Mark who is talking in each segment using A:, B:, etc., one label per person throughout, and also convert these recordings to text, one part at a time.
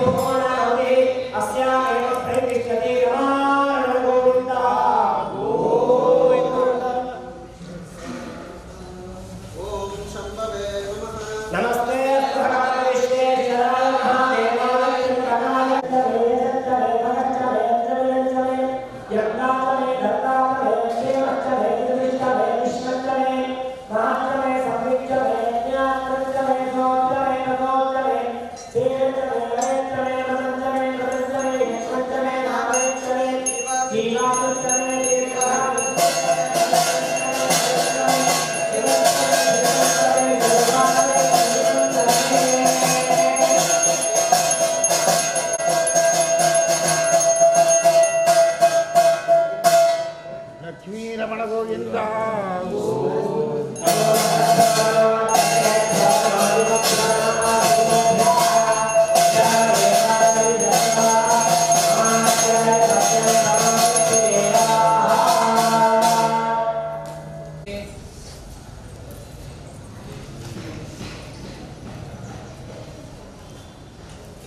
A: पूर्णाहुति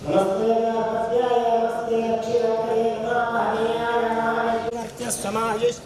A: नमस्ते गणपत्याय नमस्ते अक्षिरमये नमः समायुष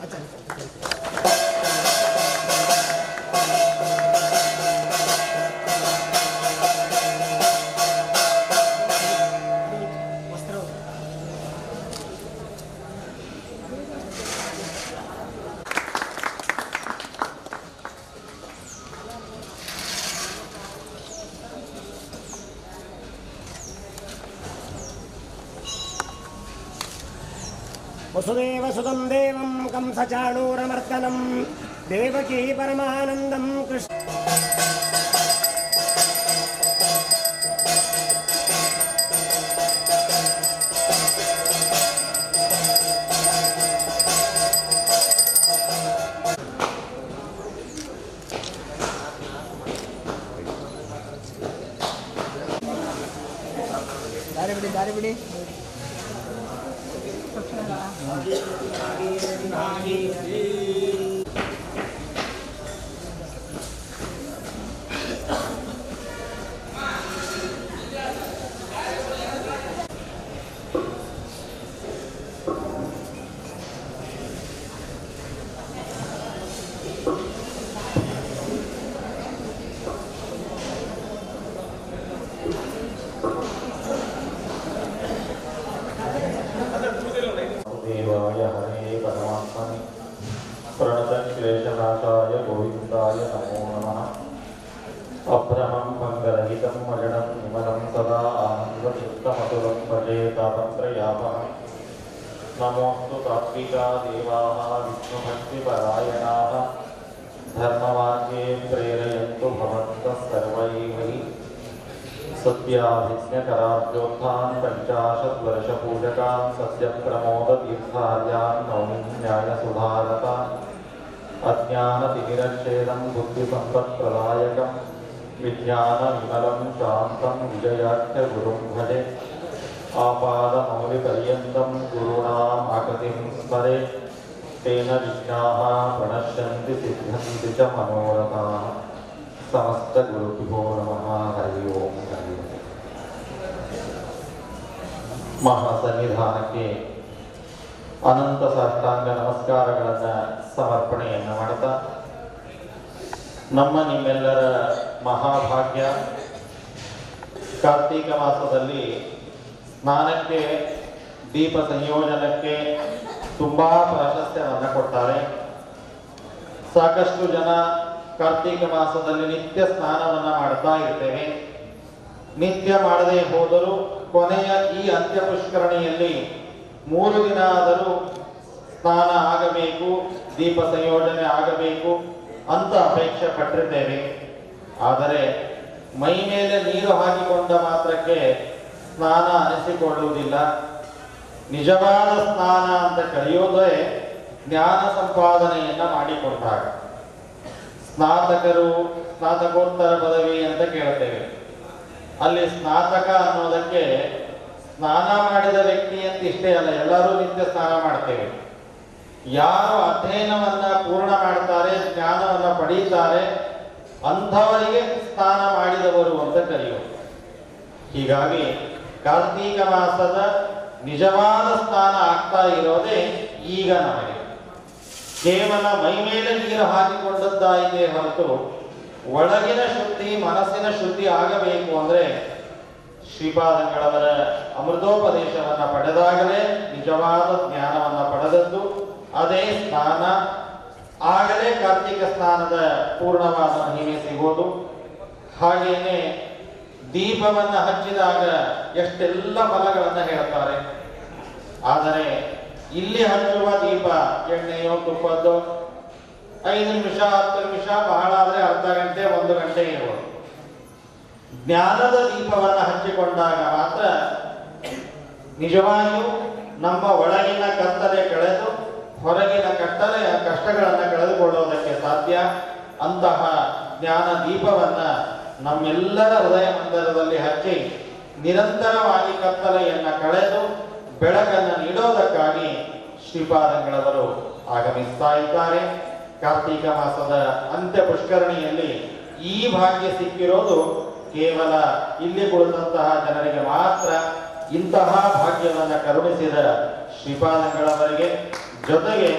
A: वसुदेवसुतं देवं कंसचाणूरमर्दनं देवकी परमानन्दं कृष्ण
B: दारी बिड़ी
C: प्रणतक्लेशनाशाय गोविन्दाय नमो नमः। अभ्रमं भङ्गरहितं मजनं विमलं सदा आनन्दचित्तमतुलं भजे तापत्रयापहम्। नमोऽस्तु तात्विका देवाः विष्णुभक्तिपरायणाः धर्ममार्गे प्रेरयन्तु भवन्तः सर्वैः। सत्याभिज्ञकराब्जोत्थान् 50 वर्षपूजकान् सत्यप्रमोदतीर्थार्यान् नौमिं न्यायसुधारतान् अज्ञानतिमिरच्छेदं बुद्धिसम्पत्प्रदायकं विज्ञानविमलं शान्तं विजयाख्यगुरुं भजे। आपादमौलिपर्यन्तं गुरूणाम् आकृतिं स्मरेत् तेन विघ्नाः प्रणश्यन्ति सिद्ध्यन्ति च मनोरथाः। समस्तगुरुभ्यो नमः। हरि ओಂ। ಮಹಾಸನ್ನಿಧಾನಕ್ಕೆ ಅನಂತ ಸಾಷ್ಟಾಂಗ ನಮಸ್ಕಾರಗಳನ್ನು ಸಮರ್ಪಣೆಯನ್ನು ಮಾಡುತ್ತಾ ನಮ್ಮ ನಿಮ್ಮೆಲ್ಲರ ಮಹಾಭಾಗ್ಯ ಕಾರ್ತೀಕ ಮಾಸದಲ್ಲಿ ಸ್ನಾನಕ್ಕೆ ದೀಪ ಸಂಯೋಜನಕ್ಕೆ ತುಂಬ ಪ್ರಾಶಸ್ತ್ಯವನ್ನು ಕೊಡ್ತಾರೆ. ಸಾಕಷ್ಟು ಜನ ಕಾರ್ತೀಕ ಮಾಸದಲ್ಲಿ ನಿತ್ಯ ಸ್ನಾನವನ್ನು ಮಾಡ್ತಾ ಇರ್ತೇವೆ. ನಿತ್ಯ ಮಾಡದೇ ಹೋದರೂ ಕೊನೆಯ ಈ ಅಂತ್ಯ ಪುಷ್ಕರಣಿಯಲ್ಲಿ 3 ದಿನ ಆದರೂ ಸ್ನಾನ ಆಗಬೇಕು, ದೀಪ ಸಂಯೋಜನೆ ಆಗಬೇಕು ಅಂತ ಅಪೇಕ್ಷೆ ಪಟ್ಟಿರ್ತೇವೆ. ಆದರೆ ಮೈ ಮೇಲೆ ನೀರು ಹಾಕಿಕೊಂಡ ಮಾತ್ರಕ್ಕೆ ಸ್ನಾನ ಅನಿಸಿಕೊಳ್ಳುವುದಿಲ್ಲ. ನಿಜವಾದ ಸ್ನಾನ ಅಂತ ಕರೆಯೋದೇ ಜ್ಞಾನ ಸಂಪಾದನೆಯನ್ನ ಮಾಡಿಕೊಟ್ಟಾಗ. ಸ್ನಾತಕರು ಸ್ನಾತಕೋತ್ತರ ಪದವಿ ಅಂತ ಕೇಳ್ತೇವೆ. ಅಲ್ಲಿ ಸ್ನಾತಕ ಅನ್ನೋದಕ್ಕೆ ಸ್ನಾನ ಮಾಡಿದ ವ್ಯಕ್ತಿ ಅಂತ ಇಷ್ಟೇ ಅಲ್ಲ, ಎಲ್ಲರೂ ನಿತ್ಯ ಸ್ನಾನ ಮಾಡ್ತೇವೆ. ಯಾರು ಅಧ್ಯಯನವನ್ನ ಪೂರ್ಣ ಮಾಡ್ತಾರೆ, ಜ್ಞಾನವನ್ನ ಪಡೀತಾರೆ, ಅಂಥವರಿಗೆ ಸ್ನಾನ ಮಾಡಿದವರು ಅಂತ ಕರೆಯೋದು. ಹೀಗಾಗಿ ಕಾರ್ತೀಕ ಮಾಸದ ನಿಜವಾದ ಸ್ನಾನ ಆಗ್ತಾ ಇರೋದೇ ಈಗ ನಮಗೆ. ಕೇವಲ ಮೈ ಮೇಲೆ ನೀರು ಹಾಕಿಕೊಂಡದ್ದಾಯಿತೇ ಹೊರತು ಒಳಗಿನ ಶುದ್ಧಿ, ಮನಸ್ಸಿನ ಶುದ್ಧಿ ಆಗಬೇಕು ಅಂದರೆ ಶ್ರೀಪಾದಂಗಳವರ ಅಮೃತೋಪದೇಶವನ್ನು ಪಡೆದಾಗಲೇ ನಿಜವಾದ ಜ್ಞಾನವನ್ನು ಪಡೆದದ್ದು. ಅದೇ ಸ್ನಾನ. ಆಗಲೇ ಕಾರ್ತಿಕ ಸ್ನಾನದ ಪೂರ್ಣವಾದ ಮಹಿಮೆ ಸಿಗೋದು. ಹಾಗೇನೆ ದೀಪವನ್ನು ಹಚ್ಚಿದಾಗ ಎಷ್ಟೆಲ್ಲ ಫಲಗಳನ್ನು ಹೇಳ್ತಾರೆ. ಆದರೆ ಇಲ್ಲಿ ಹಚ್ಚುವ ದೀಪ ಎಣ್ಣೆಯೋ ತುಪ್ಪದ್ದೋ 5 ನಿಮಿಷ 10 ನಿಮಿಷ, ಬಹಳ ಆದರೆ ಅರ್ಧ ಗಂಟೆ 1 ಗಂಟೆ ಇರ್ಬೋದು. ಜ್ಞಾನದ ದೀಪವನ್ನು ಹಚ್ಚಿಕೊಂಡಾಗ ಮಾತ್ರ ನಿಜವಾಗಿಯೂ ನಮ್ಮ ಒಳಗಿನ ಕತ್ತಲೆ ಕಳೆದು ಹೊರಗಿನ ಕಷ್ಟಗಳನ್ನು ಕಳೆದುಕೊಳ್ಳೋದಕ್ಕೆ ಸಾಧ್ಯ. ಅಂತಹ ಜ್ಞಾನ ದೀಪವನ್ನ ನಮ್ಮೆಲ್ಲರ ಹೃದಯ ಮಂದಿರದಲ್ಲಿ ಹಚ್ಚಿ ನಿರಂತರವಾಗಿ ಕತ್ತಲೆಯನ್ನು ಕಳೆದು ಬೆಳಕನ್ನು ನೀಡೋದಕ್ಕಾಗಿ ಶ್ರೀಪಾದಂಗಳವರು ಆಗಮಿಸ್ತಾ ಇದ್ದಾರೆ. ಕಾರ್ತೀಕ ಮಾಸದ ಅಂತ್ಯ ಪುಷ್ಕರಣಿಯಲ್ಲಿ ಈ ಭಾಗ್ಯ ಸಿಕ್ಕಿರೋದು ಕೇವಲ ಇಲ್ಲಿ ಕುಳಿತಂತಹ ಜನರಿಗೆ ಮಾತ್ರ ಇಂತಹ ಭಾಗ್ಯವನ್ನು ಕರುಣಿಸಿದ ಶ್ರೀಪಾದಂಗಳವರಿಗೆ, ಜೊತೆಗೆ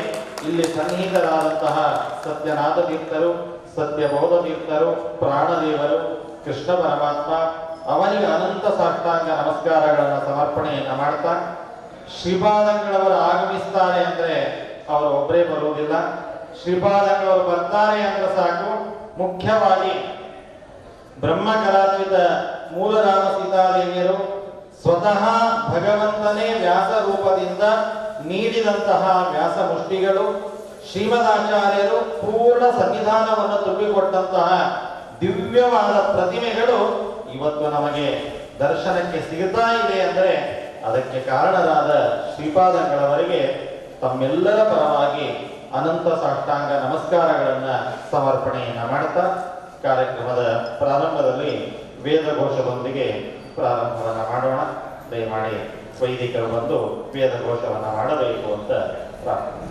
C: ಇಲ್ಲಿ ಸನ್ನಿಹಿತರಾದಂತಹ ಸತ್ಯನಾಥ ತೀರ್ಥರು, ಸತ್ಯಬೋಧ ತೀರ್ಥರು, ಪ್ರಾಣದೇವರು, ಕೃಷ್ಣ ಪರಮಾತ್ಮ, ಅವನಿಗೆ ಅನಂತ ಸಾಷ್ಟಾಂಗ ನಮಸ್ಕಾರಗಳನ್ನು ಸಮರ್ಪಣೆಯನ್ನು ಮಾಡ್ತಾ, ಶ್ರೀಪಾದಂಗಳವರು ಆಗಮಿಸ್ತಾರೆ ಅಂದರೆ ಅವರು ಒಬ್ಬರೇ ಬರುವುದಿಲ್ಲ. ಶ್ರೀಪಾದಂಗಳವರು ಬರ್ತಾರೆ ಅಂದ್ರೆ ಸಾಕು, ಮುಖ್ಯವಾಗಿ ಬ್ರಹ್ಮಕಲಾನ್ವಿತ ಮೂಲರಾಮ ಸೀತಾದೇವಿಯರು ಸ್ವತಃ ಭಗವಂತನೇ ವ್ಯಾಸ ರೂಪದಿಂದ ನೀಡಿದಂತಹ ವ್ಯಾಸ ಮುಷ್ಟಿಗಳು, ಶ್ರೀಮದಾಚಾರ್ಯರು ಪೂರ್ಣ ಸನ್ನಿಧಾನವನ್ನು ತುಂಬಿಕೊಟ್ಟಂತಹ ದಿವ್ಯವಾದ ಪ್ರತಿಮೆಗಳು ಇವತ್ತು ನಮಗೆ ದರ್ಶನಕ್ಕೆ ಸಿಗುತ್ತಾ ಇದೆ ಅಂದರೆ ಅದಕ್ಕೆ ಕಾರಣರಾದ ಶ್ರೀಪಾದಂಗಳವರಿಗೆ ತಮ್ಮೆಲ್ಲರ ಪರವಾಗಿ ಅನಂತ ಸಾಷ್ಟಾಂಗ ನಮಸ್ಕಾರಗಳನ್ನು ಸಮರ್ಪಣೆಯನ್ನು ಮಾಡ್ತಾ, ಕಾರ್ಯಕ್ರಮದ ಪ್ರಾರಂಭದಲ್ಲಿ ವೇದಘೋಷದೊಂದಿಗೆ ಪ್ರಾರಂಭವನ್ನು ಮಾಡೋಣ. ದಯಮಾಡಿ ವೈದಿಕರು ಬಂದು ವೇದಘೋಷವನ್ನು ಮಾಡಬೇಕು ಅಂತ ಪ್ರಾರ್ಥನೆ.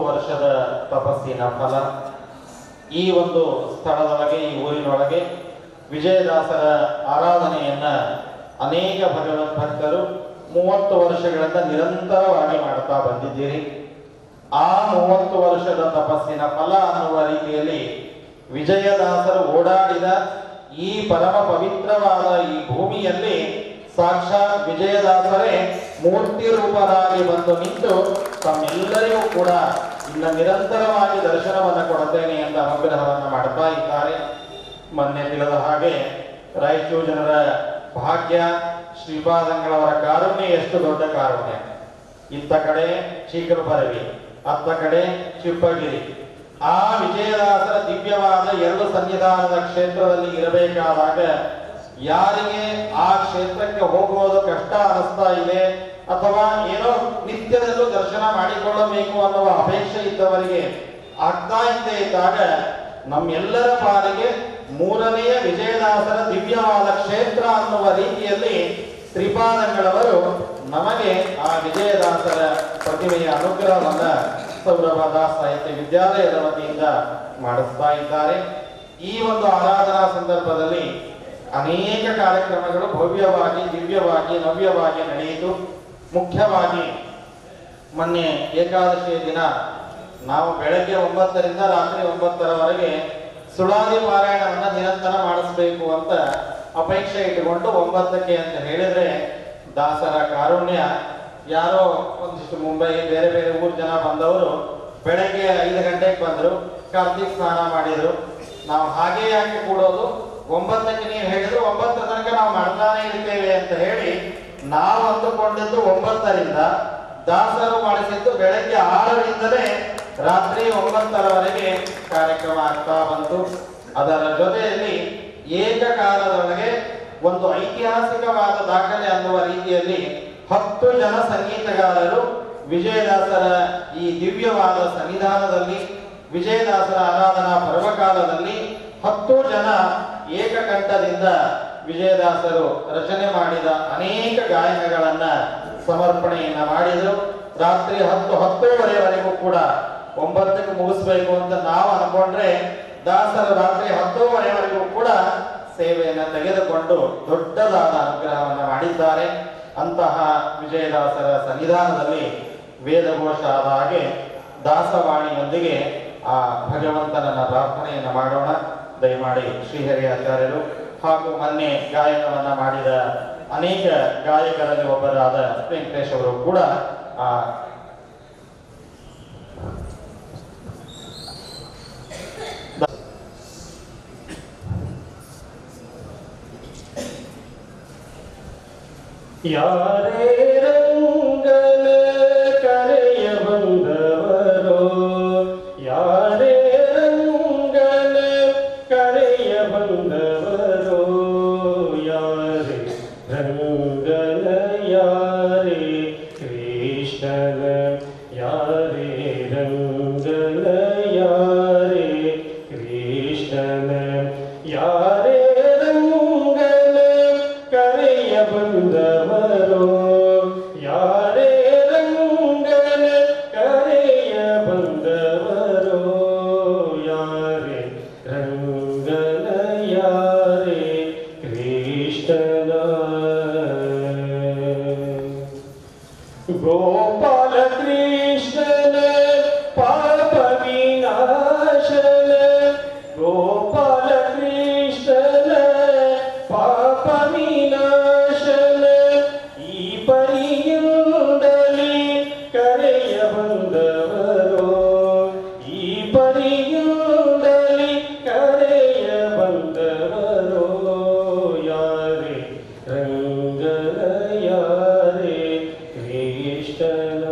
C: ವರ್ಷದ ತಪಸ್ಸಿನ ಫಲ. ಈ ಒಂದು ಸ್ಥಳದೊಳಗೆ, ಈ ಊರಿನೊಳಗೆ ವಿಜಯದಾಸರ ಆರಾಧನೆಯನ್ನ ಅನೇಕ ಭಗವದ್ ಭಕ್ತರು 30 ವರ್ಷಗಳಿಂದ ನಿರಂತರವಾಗಿ ಮಾಡ್ತಾ ಬಂದಿದ್ದೀರಿ. ಆ 30 ವರ್ಷದ ತಪಸ್ಸಿನ ಫಲ ಅನ್ನುವ ರೀತಿಯಲ್ಲಿ ವಿಜಯದಾಸರು ಓಡಾಡಿದ ಈ ಪರಮ ಪವಿತ್ರವಾದ ಈ ಭೂಮಿಯಲ್ಲಿ ಸಾಕ್ಷಾತ್ ವಿಜಯದಾಸರೇ ಮೂರ್ತಿ ರೂಪರಾಗಿ ಬಂದು ನಿಂತು ತಮ್ಮೆಲ್ಲರಿಗೂ ಕೂಡ ಇನ್ನು ನಿರಂತರವಾಗಿ ದರ್ಶನವನ್ನು ಕೊಡುತ್ತೇನೆ ಅಂತ ಅನುಗ್ರಹವನ್ನು ಮಾಡ್ತಾ ಇದ್ದಾರೆ. ಮೊನ್ನೆ ತಿಳಿದ ಹಾಗೆ ರಾಯಚೂರು ಜನರ ಭಾಗ್ಯ, ಶ್ರೀಪಾದಂಗಳವರ ಕಾರುಣ್ಯ ಎಷ್ಟು ದೊಡ್ಡ ಕಾರುಣ್ಯ. ಇತ್ತ ಕಡೆ ಶೀಘ್ರಪರವಿ, ಅತ್ತ ಕಡೆ ಚಿಪ್ಪಗಿರಿ. ಆ ವಿಜಯದಾಸರ ದಿವ್ಯವಾದ 2 ಸನ್ನಿಧಾನದ ಕ್ಷೇತ್ರದಲ್ಲಿ ಇರಬೇಕಾದಾಗ ಯಾರಿಗೆ ಆ ಕ್ಷೇತ್ರಕ್ಕೆ ಹೋಗುವುದು ಕಷ್ಟ ಅನಿಸ್ತಾ ಇದೆ ಅಥವಾ ಏನೋ ನಿತ್ಯದಲ್ಲೂ ದರ್ಶನ ಮಾಡಿಕೊಳ್ಳಬೇಕು ಅನ್ನುವ ಅಪೇಕ್ಷೆ ಇದ್ದವರಿಗೆ ಆಗ್ತಾ ಇದ್ದೇ ಇದ್ದಾಗ ನಮ್ಮೆಲ್ಲರ ಪಾಲಿಗೆ 3ನೆಯ ವಿಜಯದಾಸರ ದಿವ್ಯವಾದ ಕ್ಷೇತ್ರ ಅನ್ನುವ ರೀತಿಯಲ್ಲಿ ಶ್ರೀಪಾದಂಗಳವರು ನಮಗೆ ಆ ವಿಜಯದಾಸರ ಪ್ರತಿಮೆಯ ಅನುಗ್ರಹವನ್ನ ಸೌರಭದಾಸ ಸಾಹಿತ್ಯ ವಿದ್ಯಾಲಯದ ವತಿಯಿಂದ ಮಾಡಿಸ್ತಾ ಇದ್ದಾರೆ. ಈ ಒಂದು ಆರಾಧನಾ ಸಂದರ್ಭದಲ್ಲಿ ಅನೇಕ ಕಾರ್ಯಕ್ರಮಗಳು ಭವ್ಯವಾಗಿ, ದಿವ್ಯವಾಗಿ, ನವ್ಯವಾಗಿ ನಡೆಯಿತು. ಮುಖ್ಯವಾಗಿ ಮೊನ್ನೆ ಏಕಾದಶಿಯ ದಿನ ನಾವು ಬೆಳಗ್ಗೆ 9ರಿಂದ ರಾತ್ರಿ 9ರವರೆಗೆ ಸುಳಾದಿ ಪಾರಾಯಣವನ್ನ ನಿರಂತರ ಮಾಡಿಸ್ಬೇಕು ಅಂತ ಅಪೇಕ್ಷೆ ಇಟ್ಟುಕೊಂಡು 9ಕ್ಕೆ ಅಂತ ಹೇಳಿದ್ರೆ ದಾಸರ ಕಾರುಣ್ಯ ಯಾರೋ ಒಂದಿಷ್ಟು ಮುಂಬೈ ಬೇರೆ ಬೇರೆ ಊರು ಜನ ಬಂದವರು ಬೆಳಗ್ಗೆ 5 ಗಂಟೆಗೆ ಬಂದರು, ಕಾರ್ತಿಕ್ ಸ್ನಾನ ಮಾಡಿದ್ರು. ನಾವು ಹಾಗೆ ಯಾಕೆ ಕೂಡೋದು, 9ಕ್ಕೆ ನೀವು ಹೇಳಿದ್ರು 9 ತನಕ ನಾವು ಮಾಡ್ತಾನೆ ಇರ್ತೇವೆ ಅಂತ ಹೇಳಿ ನಾವು ಅಂದುಕೊಂಡಿದ್ದು 9ರಿಂದ, ದಾಸರು ಮಾಡಿಸಿದ್ದು ಬೆಳಗ್ಗೆ 6ರಿಂದಲೇ ರಾತ್ರಿ 9ರವರೆಗೆ ಕಾರ್ಯಕ್ರಮ ಆಗ್ತಾ ಬಂತು. ಅದರ ಜೊತೆಯಲ್ಲಿ ಏಕಕಾಲದೊಳಗೆ ಒಂದು ಐತಿಹಾಸಿಕವಾದ ದಾಖಲೆ ಅನ್ನುವ ರೀತಿಯಲ್ಲಿ 10 ಜನ ಸಂಗೀತಗಾರರು ವಿಜಯದಾಸರ ಈ ದಿವ್ಯವಾದ ಸನ್ನಿಧಾನದಲ್ಲಿ, ವಿಜಯದಾಸರ ಆರಾಧನಾ ಪರ್ವಕಾಲದಲ್ಲಿ 10 ಜನ ಏಕಕಂಠದಿಂದ ವಿಜಯದಾಸರು ರಚನೆ ಮಾಡಿದ ಅನೇಕ ಗಾಯನಗಳನ್ನ ಸಮರ್ಪಣೆಯನ್ನ ಮಾಡಿದರು. ರಾತ್ರಿ 10:10ವರೆಗೂ ಕೂಡ 9ಕ್ಕೆ ಮುಗಿಸ್ಬೇಕು ಅಂತ ನಾವು ಅನ್ಕೊಂಡ್ರೆ ದಾಸರು ರಾತ್ರಿ 10ವರೆಗೂ ಕೂಡ ಸೇವೆಯನ್ನು ತೆಗೆದುಕೊಂಡು ದೊಡ್ಡದಾದ ಅನುಗ್ರಹವನ್ನು ಮಾಡಿದ್ದಾರೆ. ಅಂತಹ ವಿಜಯದಾಸರ ಸನ್ನಿಧಾನದಲ್ಲಿ ವೇದಘೋಷ ಆದ ಹಾಗೆ ದಾಸವಾಣಿಯೊಂದಿಗೆ ಆ ಭಗವಂತನನ್ನ ಪ್ರಾರ್ಥನೆಯನ್ನು ಮಾಡೋಣ. ದಯಮಾಡಿ ಶ್ರೀಹರಿ ಆಚಾರ್ಯರು ಹಾಗೂ ಮೊನ್ನೆ ಗಾಯನವನ್ನ ಮಾಡಿದ ಅನೇಕ ಗಾಯಕರಲ್ಲಿ ಒಬ್ಬರಾದ ವೆಂಕಟೇಶ್ ಅವರು ಕೂಡ
B: ಯಾರೇ ರಂಗನ ಕರೆಯ ಬಂದವರೋ, ಯಾರೇ ರಂಗನ ಕರೆಯ ಬಂದವರೋ, ಯಾರೇ ರಂಗನ ಯಾರೇ ಕೃಷ್ಣನ, ಯಾರೇ ರಂಗನ ಯಾರೇ ಕೃಷ್ಣನ, ಯಾರೇ ರಂಗನ ಕರೆಯ ಬಂದವರೋ, ಯಾರೇ ರಂಗನ ಕರೆಯ ಬಂದವರೋ, ಯಾರೇ ರಂಗನ ಯಾರೇ ಕೃಷ್ಣನ. ಗೋಪಾಲ ಕೃಷ್ಣನ ಪಾಪ ವಿನಾಶನ, ಗೋಪಾಲ ಕೃಷ್ಣನ ಪಾಪ ವಿನಾಶನ, ಈ ಪರಿಯಿಂದಲೇ ಕರೆಯ ಬಂದವರೋ, ಈ ಪರಿಯಿಂದಲೇ ಕರೆಯ ಬಂದವರೋ, ಯಾರೇ ರಂಗನ ಯಾರೇ ಕೃಷ್ಣನ.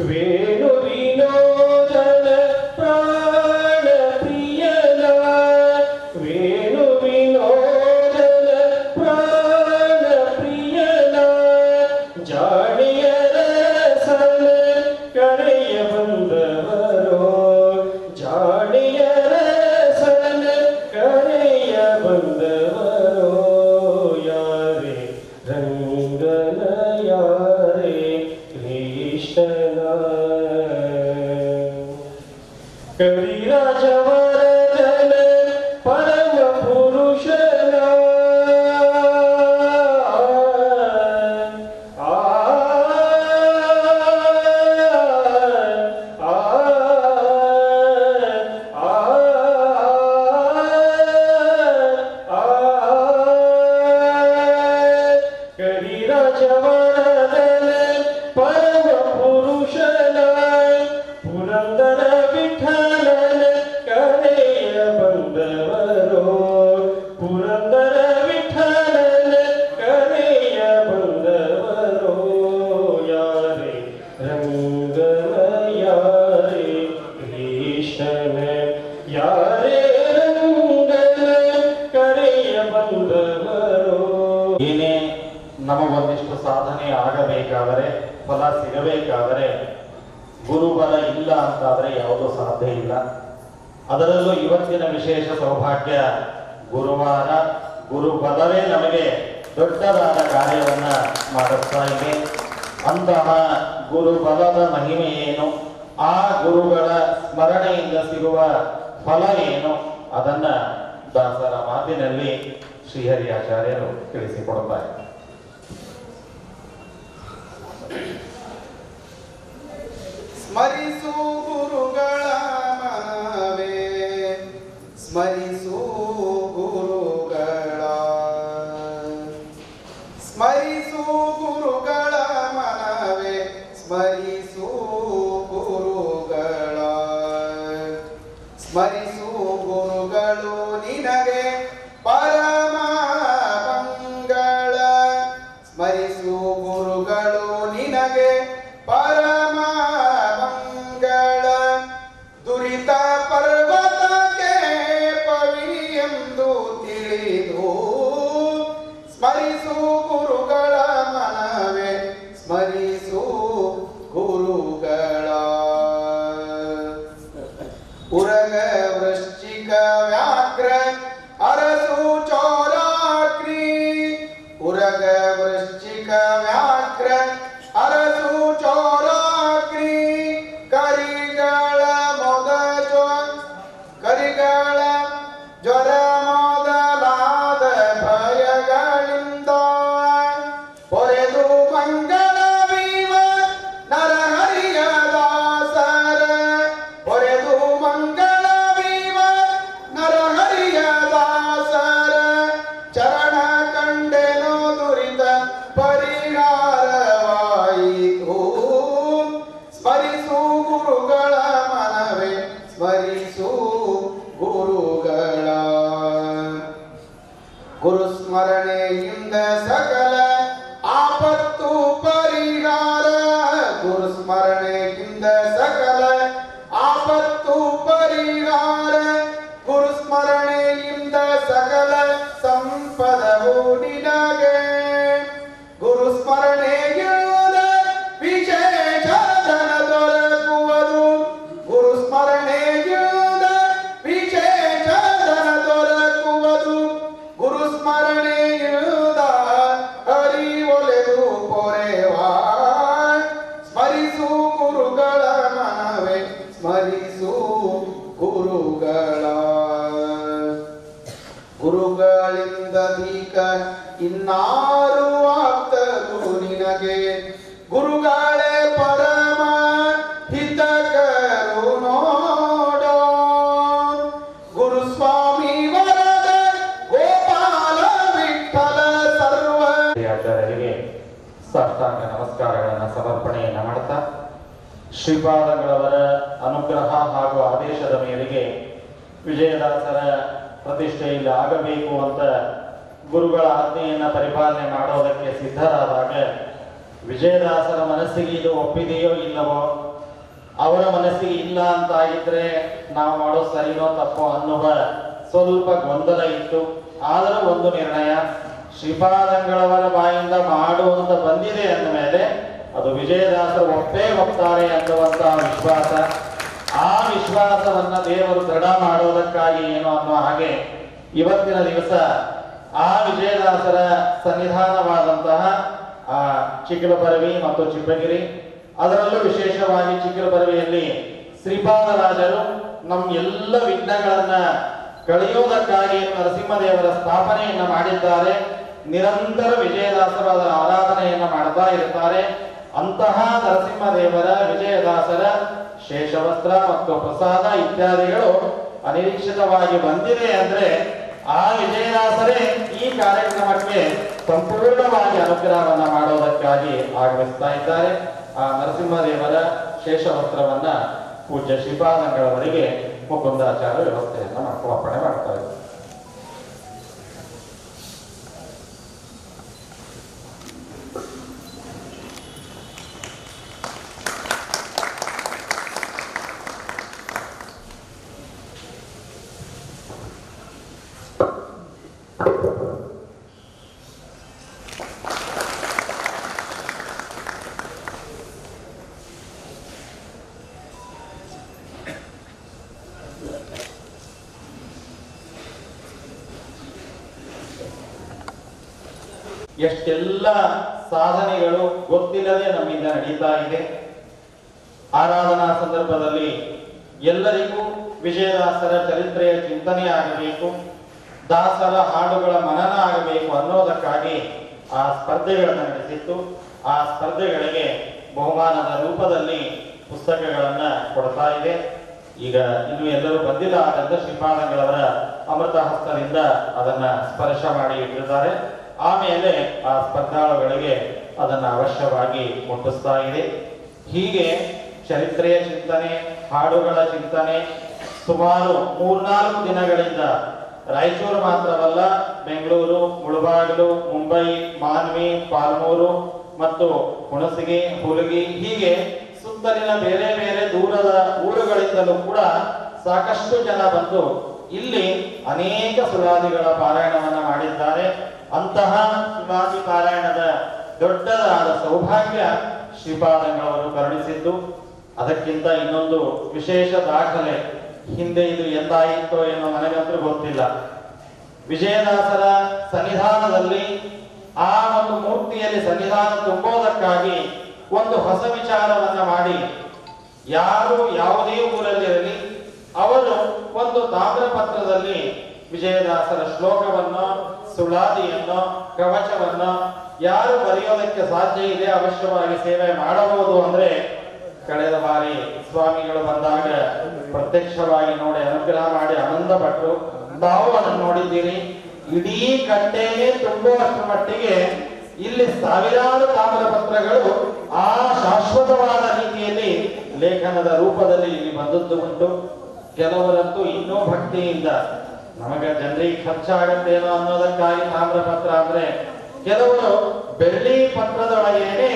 B: ವೇಣು ವಿನೋದನ ಪ್ರಾಣ ಪ್ರಿಯನ, ವೇಣು ವಿನೋದನ ಪ್ರಾಣ ಪ್ರಿಯನ, ಜಾಣಿಯರ ಸನ ಕರೆಯ ಬಂದವರೋ, ಜಾಣಿಯರ ಸನ ಕರೆಯ ಬಂದವರೋ, ಯಾರೇ ರಂಗನ ಯಾರೇ ಕೃಷ್ಣನ. ಕವಿರಾಜವರದನ ಪರಮ ಪುರುಷನ, ಕವಿರಾಜವರದನ ಪರಮ ಪುರುಷನ, ಪುರಂದರ ವಿಠಲನ ಕರೆಯ ಬಂದವರೋ, ಪುರಂದರ ವಿಠಲನ ಕರೆಯ ಬಂದವರೋ, ಯಾರೇ ರಂಗನ ಯಾರೇ ಕೃಷ್ಣನ, ಯಾರೇ ರಂಗನ ಕರೆಯ ಬಂದವರೋ.
C: ಏನೇ ನಮಗೊಂದಿಷ್ಟು ಸಾಧನೆ ಆಗಬೇಕಾದರೆ, ಫಲ ಸಿಗಬೇಕಾದರೆ ಗುರುಬಲ ಇಲ್ಲ ಅಂತಾದರೆ ಯಾವುದೂ ಸಾಧ್ಯ ಇಲ್ಲ. ಅದರಲ್ಲೂ ಇವತ್ತಿನ ವಿಶೇಷ ಸೌಭಾಗ್ಯ ಗುರುವಾರ, ಗುರುಬಲವೇ ನಮಗೆ ದೊಡ್ಡದಾದ ಕಾರ್ಯವನ್ನ ಮಾಡಿಸ್ತಾ ಇದೆ. ಅಂತಹ ಗುರುಬಲದ ಮಹಿಮೆ ಏನು, ಆ ಗುರುಗಳ ಸ್ಮರಣೆಯಿಂದ ಸಿಗುವ ಫಲ ಏನು, ಅದನ್ನ ದಾಸರ ಮಾತಿನಲ್ಲಿ ಶ್ರೀಹರಿ ಆಚಾರ್ಯರು ತಿಳಿಸಿಕೊಡುತ್ತಾರೆ.
D: ಸ್ಮರಿಸು ಗುರುಗಳ ಮನವೇ, ಸ್ಮರಿಸು ಗುರುಗಳ, ಸ್ಮರಿಸು ಗುರುಗಳ ಮನವೇ, ಸ್ಮರಿಸು ಗುರುಗಳ, ಸ್ಮರಿಸು ಗುರುಗಳು ನಿನಗೆ ಪರಮ ಮಂಗಳ. ಗುರುಸ್ಮರಣೆಯಿಂದ ಸಕಲ ಆಪತ್ತು ಪರಿಹಾರ. ಗುರುಸ್ಮರಣೆಯಿಂದ ಸಕಲ ಆಪತ್ತು ಪರಿಹಾರ. ಗುರುಸ್ಮರಣೆಯಿಂದ ಸಕಲ ಸಂಪದವು ನಿನಗೆ. ಗುರುಸ್ಮರಣೆಯಿಂದ ವಿಶೇಷ ಧನ ದೊರಕುವುದು. ಗುರುಸ್ಮರಣೆಯಿಂದ ವಿಶೇಷ ಧನ ದೊರಕುವುದು. ಗುರುಸ್ಮರಣೆಯಿಂದ ಹರಿವೊಲೆದು ಪೊರೆವಾ. ಸ್ಮರಿಸು ಗುರುಗಳ ಮನವೇ ಸ್ಮರಿಸು ಗುರುಗಳ. ಗುರುಗಳಿಂದ ದೀಕ ಇನ್ನಾರು ಆಪ್ತರು ನಿನಗೆ. ಗುರುಗಳೇ ಪರಮ ಹಿತಕರು ನೋಡೋ. ಗುರುಸ್ವಾಮಿ ವರದ ಗೋಪಾಲ ವಿಠಲ ಸರ್ವ.
C: ಆಚಾರ್ಯರಿಗೆ ಸಾಷ್ಟಾಂಗ ನಮಸ್ಕಾರಗಳನ್ನು ಸಮರ್ಪಣೆಯನ್ನು ಮಾಡ್ತಾ ಶ್ರೀಪಾದಗಳವರ ಅನುಗ್ರಹ ಹಾಗೂ ಆದೇಶದ ಮೇರೆಗೆ ವಿಜಯದಾಸರ ಪ್ರತಿಷ್ಠೆಯಲ್ಲಿ ಆಗಬೇಕು ಅಂತ ಗುರುಗಳ ಆಜ್ಞೆಯನ್ನು ಪರಿಪಾಲನೆ ಮಾಡೋದಕ್ಕೆ ಸಿದ್ಧರಾದಾಗ ವಿಜಯದಾಸರ ಮನಸ್ಸಿಗೆ ಇದು ಒಪ್ಪಿದೆಯೋ ಇಲ್ಲವೋ, ಅವರ ಮನಸ್ಸಿಗೆ ಇಲ್ಲ ಅಂತ ಆಗಿದ್ರೆ ನಾವು ಮಾಡೋ ಸರಿನೋ ತಪ್ಪೋ ಅನ್ನುವ ಸ್ವಲ್ಪ ಗೊಂದಲ ಇತ್ತು. ಆದರೂ ಒಂದು ನಿರ್ಣಯ, ಶ್ರೀಪಾದಂಗಳವರ ಬಾಯಿಂದ ಮಾಡುವಂತ ಬಂದಿದೆ ಅಂದ ಮೇಲೆ ಅದು ವಿಜಯದಾಸರು ಒಪ್ಪೇ ಒಪ್ತಾರೆ ಅನ್ನುವಂತಹ ವಿಶ್ವಾಸ. ಆ ವಿಶ್ವಾಸವನ್ನ ದೇವರು ದೃಢ ಮಾಡೋದಕ್ಕಾಗಿ ಏನು ಅನ್ನುವ ಹಾಗೆ ಇವತ್ತಿನ ದಿವಸ ಆ ವಿಜಯದಾಸರ ಸನ್ನಿಧಾನವಾದಂತಹ ಆ ಚಿಕ್ಕಲಪರವಿ ಮತ್ತು ಚಿಪ್ಪಗಿರಿ, ಅದರಲ್ಲೂ ವಿಶೇಷವಾಗಿ ಚಿಕ್ಕಲಪರವಿಯಲ್ಲಿ ಶ್ರೀಪಾದರಾಜರು ನಮ್ಮ ಎಲ್ಲ ವಿಘ್ನಗಳನ್ನ ಕಳೆಯುವುದಕ್ಕಾಗಿ ನರಸಿಂಹದೇವರ ಸ್ಥಾಪನೆಯನ್ನ ಮಾಡಿದ್ದಾರೆ. ನಿರಂತರ ವಿಜಯದಾಸರು ಅದರ ಆರಾಧನೆಯನ್ನ ಮಾಡ್ತಾ ಇರ್ತಾರೆ. ಅಂತಹ ನರಸಿಂಹದೇವರ ವಿಜಯದಾಸರ ಶೇಷವಸ್ತ್ರ ಮತ್ತು ಪ್ರಸಾದ ಇತ್ಯಾದಿಗಳು ಅನಿರೀಕ್ಷಿತವಾಗಿ ಬಂದಿದೆ ಅಂದ್ರೆ ಆ ವಿಜಯದಾಸರೇ ಈ ಕಾರ್ಯಕ್ರಮಕ್ಕೆ ಸಂಪೂರ್ಣವಾಗಿ ಅನುಗ್ರಹವನ್ನ ಮಾಡೋದಕ್ಕಾಗಿ ಆಗಮಿಸ್ತಾ ಇದ್ದಾರೆ. ಆ ನರಸಿಂಹದೇವರ ಶೇಷವಸ್ತ್ರವನ್ನ ಪೂಜ್ಯ ಶ್ರೀಪಾದಂಗಳವರಿಗೆ ಮುಕುಂದಾಚಾರ್ಯ ವ್ಯವಸ್ಥೆಯನ್ನ ಅರ್ಪಣೆ ಮಾಡ್ತಾ ಇದ್ದಾರೆ. ಎಷ್ಟೆಲ್ಲ ಸಾಧನೆಗಳು ಗೊತ್ತಿಲ್ಲದೆ ನಮ್ಮಿಂದ ನಡೀತಾ ಇದೆ. ಆರಾಧನಾ ಸಂದರ್ಭದಲ್ಲಿ ಎಲ್ಲರಿಗೂ ವಿಜಯದಾಸರ ಚರಿತ್ರೆಯ ಚಿಂತನೆ ಆಗಬೇಕು, ದಾಸರ ಹಾಡುಗಳ ಮನನ ಆಗಬೇಕು ಅನ್ನೋದಕ್ಕಾಗಿ ಆ ಸ್ಪರ್ಧೆಗಳನ್ನು ನಡೆಸಿತ್ತು. ಆ ಸ್ಪರ್ಧೆಗಳಿಗೆ ಬಹುಮಾನದ ರೂಪದಲ್ಲಿ ಪುಸ್ತಕಗಳನ್ನ ಕೊಡ್ತಾ ಇದೆ. ಈಗ ಇನ್ನು ಎಲ್ಲರೂ ಬಂದಿಲ್ಲ, ಆದ್ದರಿಂದ ಶ್ರೀಪಾದಂಗಳವರ ಅಮೃತ ಹಸ್ತದಿಂದ ಅದನ್ನ ಸ್ಪರ್ಶ ಮಾಡಿ ಇಟ್ಟಿದ್ದಾರೆ. ಆಮೇಲೆ ಆ ಸ್ಪರ್ಧಾಳುಗಳಿಗೆ ಅದನ್ನ ಅವಶ್ಯವಾಗಿ ಮುಟ್ಟಿಸ್ತಾ ಇದೆ. ಹೀಗೆ ಚರಿತ್ರೆಯ ಚಿಂತನೆ, ಹಾಡುಗಳ ಚಿಂತನೆ ಸುಮಾರು 3-4 ದಿನಗಳಿಂದ ರಾಯಚೂರು ಮಾತ್ರವಲ್ಲ, ಬೆಂಗಳೂರು, ಮುಳಬಾಗಿಲು, ಮುಂಬೈ, ಮಾನ್ವಿ, ಪಾಲ್ಮೂರು ಮತ್ತು ಹುಣಸಗಿ, ಹುಲಗಿ ಹೀಗೆ ಸುತ್ತಲಿನ ಬೇರೆ ಬೇರೆ ದೂರದ ಊರುಗಳಿಂದಲೂ ಕೂಡ ಸಾಕಷ್ಟು ಜನ ಬಂದು ಇಲ್ಲಿ ಅನೇಕ ಸುಳಾದಿಗಳ ಪಾರಾಯಣವನ್ನ ಮಾಡಿದ್ದಾರೆ. ಅಂತಹ ಸುಳಾದಿ ಪಾರಾಯಣದ ದೊಡ್ಡದಾದ ಸೌಭಾಗ್ಯ ಶ್ರೀಪಾದಂಗಳವರು ಕರುಣಿಸಿದ್ದು. ಅದಕ್ಕಿಂತ ಇನ್ನೊಂದು ವಿಶೇಷ ದಾಖಲೆ, ಹಿಂದೆ ಇದು ಎಂದಾಯಿತೋ ಏನೋ ನನಗಂತೂ ಗೊತ್ತಿಲ್ಲ. ವಿಜಯದಾಸರ ಸನ್ನಿಧಾನದಲ್ಲಿ ಆ ಒಂದು ಮೂರ್ತಿಯಲ್ಲಿ ಸನ್ನಿಧಾನ ತುಂಬೋದಕ್ಕಾಗಿ ಒಂದು ಹೊಸ ವಿಚಾರವನ್ನ ಮಾಡಿ, ಯಾರು ಯಾವುದೇ ಊರಲ್ಲಿರಲಿ ಅವರು ಒಂದು ತಾಮ್ರಪತ್ರದಲ್ಲಿ ವಿಜಯದಾಸರ ಶ್ಲೋಕವನ್ನು, ಸುಳಾದಿಯನ್ನು, ಕವಚವನ್ನು ಯಾರು ಬರೆಯೋದಕ್ಕೆ ಸಾಧ್ಯ ಇದೆ ಅವಶ್ಯವಾಗಿ ಸೇವೆ ಮಾಡಬಹುದು ಅಂದ್ರೆ, ಕಳೆದ ಬಾರಿ ಸ್ವಾಮಿಗಳು ಬಂದಾಗ ಪ್ರತ್ಯಕ್ಷವಾಗಿ ನೋಡಿ ಅನುಗ್ರಹ ಮಾಡಿ ಆನಂದ ಪಟ್ಟರು. ತಾವು ಅದನ್ನು ನೋಡಿದ್ದೀರಿ. ಇಡೀ ಕಟ್ಟೆಯೇ ತುಂಬುವಷ್ಟು ಮಟ್ಟಿಗೆ ಇಲ್ಲಿ ಸಾವಿರಾರು ತಾಮ್ರ ಪತ್ರಗಳು ಆ ಶಾಶ್ವತವಾದ ರೀತಿಯಲ್ಲಿ ಲೇಖನದ ರೂಪದಲ್ಲಿ ಇಲ್ಲಿ ಬಂದದ್ದು ಉಂಟು. ಕೆಲವರಂತೂ ಇನ್ನೂ ಭಕ್ತಿಯಿಂದ ನಮಗೆ ಜನರಿಗೆ ಖರ್ಚಾಗತ್ತೇನೋ ಅನ್ನೋದಕ್ಕಾಗಿ ತಾಮ್ರಪತ್ರ ಅಂದ್ರೆ ಕೆಲವರು ಬೆಳ್ಳಿ ಪತ್ರದೊಳಗೇನೆ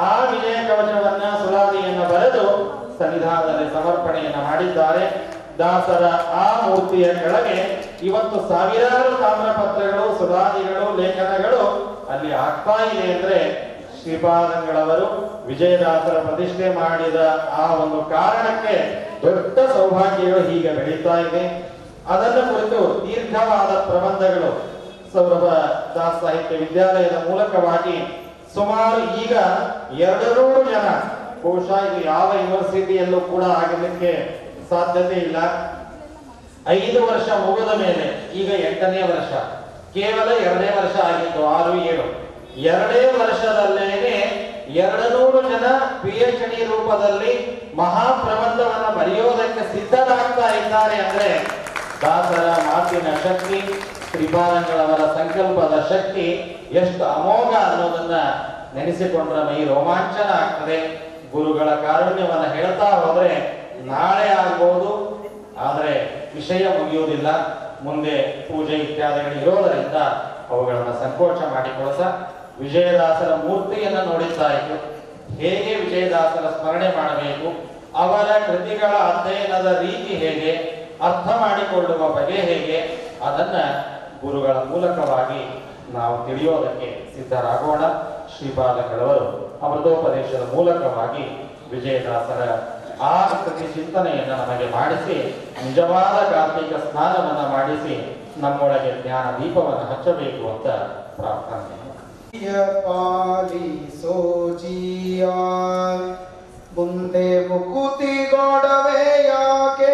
C: ಆ ವಿಜಯ ಕವಚವನ್ನ ಸುಳಾದಿಯನ್ನ ಬರೆದು ಸನ್ನಿಧಾನದಲ್ಲಿ ಸಮರ್ಪಣೆಯನ್ನ ಮಾಡಿದ್ದಾರೆ. ದಾಸರ ಆ ಮೂರ್ತಿಯ ಕೆಳಗೆ ಇವತ್ತು ಸಾವಿರಾರು ತಾಮ್ರಪತ್ರಗಳು, ಸುಳಾದಿಗಳು, ಲೇಖನಗಳು ಅಲ್ಲಿ ಆಗ್ತಾ ಇದೆ ಅಂದ್ರೆ ಶ್ರೀಪಾದಂಗಳವರು ವಿಜಯದಾಸರ ಪ್ರತಿಷ್ಠೆ ಮಾಡಿದ ಆ ಒಂದು ಕಾರಣಕ್ಕೆ ದೊಡ್ಡ ಸೌಭಾಗ್ಯಗಳು ಹೀಗೆ ಬೆಳೀತಾ ಇದೆ. ಅದನ್ನು ಕುರಿತು ದೀರ್ಘವಾದ ಪ್ರಬಂಧಗಳು ಸೌರಭ ದಾಸ್ ಸಾಹಿತ್ಯ ವಿದ್ಯಾಲಯದ ಮೂಲಕವಾಗಿ ಸುಮಾರು ಈಗ 200 ಜನ, ಬಹುಶಃ ಇದು ಯಾವ ಯೂನಿವರ್ಸಿಟಿಯಲ್ಲೂ ಕೂಡ ಆಗಲಿಕ್ಕೆ ಸಾಧ್ಯತೆ ಇಲ್ಲ. 5 ವರ್ಷ ಮುಗಿದ ಮೇಲೆ ಈಗ 8ನೇ ವರ್ಷ, ಕೇವಲ 2ನೇ ವರ್ಷ ಆಗಿತ್ತು, 6-7 2ನೇ ವರ್ಷದಲ್ಲೇನೆ 200 ಜನ PhD ರೂಪದಲ್ಲಿ ಮಹಾಪ್ರಬಂಧವನ್ನ ಬರೆಯೋದಕ್ಕೆ ಸಿದ್ಧರಾಗ್ತಾ ಇದ್ದಾರೆ ಅಂದ್ರೆ ದಾಸರ ಮಾತಿನ ಶಕ್ತಿ, ಶ್ರೀಪಾದಂಗಳವರ ಸಂಕಲ್ಪದ ಶಕ್ತಿ ಎಷ್ಟು ಅಮೋಘ ಅನ್ನೋದನ್ನ ನೆನೆಸಿಕೊಂಡ್ರೆ ಮೈ ರೋಮಾಂಚನ ಆಗ್ತದೆ. ಗುರುಗಳ ಕಾರುಣ್ಯವನ್ನ ಹೇಳ್ತಾ ಹೋದ್ರೆ ನಾಳೆ ಆಗ್ಬಹುದು, ಆದರೆ ವಿಷಯ ಮುಗಿಯುವುದಿಲ್ಲ. ಮುಂದೆ ಪೂಜೆ ಇತ್ಯಾದಿಗಳು ಇರೋದರಿಂದ ಅವುಗಳನ್ನ ಸಂಕೋಚ ಮಾಡಿಕೊಳ್ಳಸ ವಿಜಯದಾಸರ ಮೂರ್ತಿಯನ್ನ ನೋಡಿದ್ದಾಯಿತು. ಹೇಗೆ ವಿಜಯದಾಸರ ಸ್ಮರಣೆ ಮಾಡಬೇಕು, ಅವರ ಕೃತಿಗಳ ಅಧ್ಯಯನದ ರೀತಿ ಹೇಗೆ, ಅರ್ಥ ಮಾಡಿಕೊಳ್ಳುವ ಬಗೆ ಹೇಗೆ, ಅದನ್ನ ಗುರುಗಳ ಮೂಲಕವಾಗಿ ನಾವು ತಿಳಿಯೋದಕ್ಕೆ ಸಿದ್ಧರಾಗೋಣ. ಶ್ರೀಪಾದಂಗಳವರು ಅಮೃತೋಪದೇಶದ ಮೂಲಕವಾಗಿ ವಿಜಯದಾಸರ ಆ ಕೃತಿ ಚಿಂತನೆಯನ್ನು ನಮಗೆ ಮಾಡಿಸಿ ನಿಜವಾದ ಕಾರ್ತಿಕ ಸ್ನಾನವನ್ನ ಮಾಡಿಸಿ ನಮ್ಮೊಳಗೆ ಜ್ಞಾನ ದೀಪವನ್ನು ಹಚ್ಚಬೇಕು ಅಂತ ಪ್ರಾರ್ಥನೆ.
D: ಪಾಲಿಸೋ ಜೀಯ ಮುಂದೆ ಮುಕುತಿ ಗೊಡವೆ ಯಾಕೆ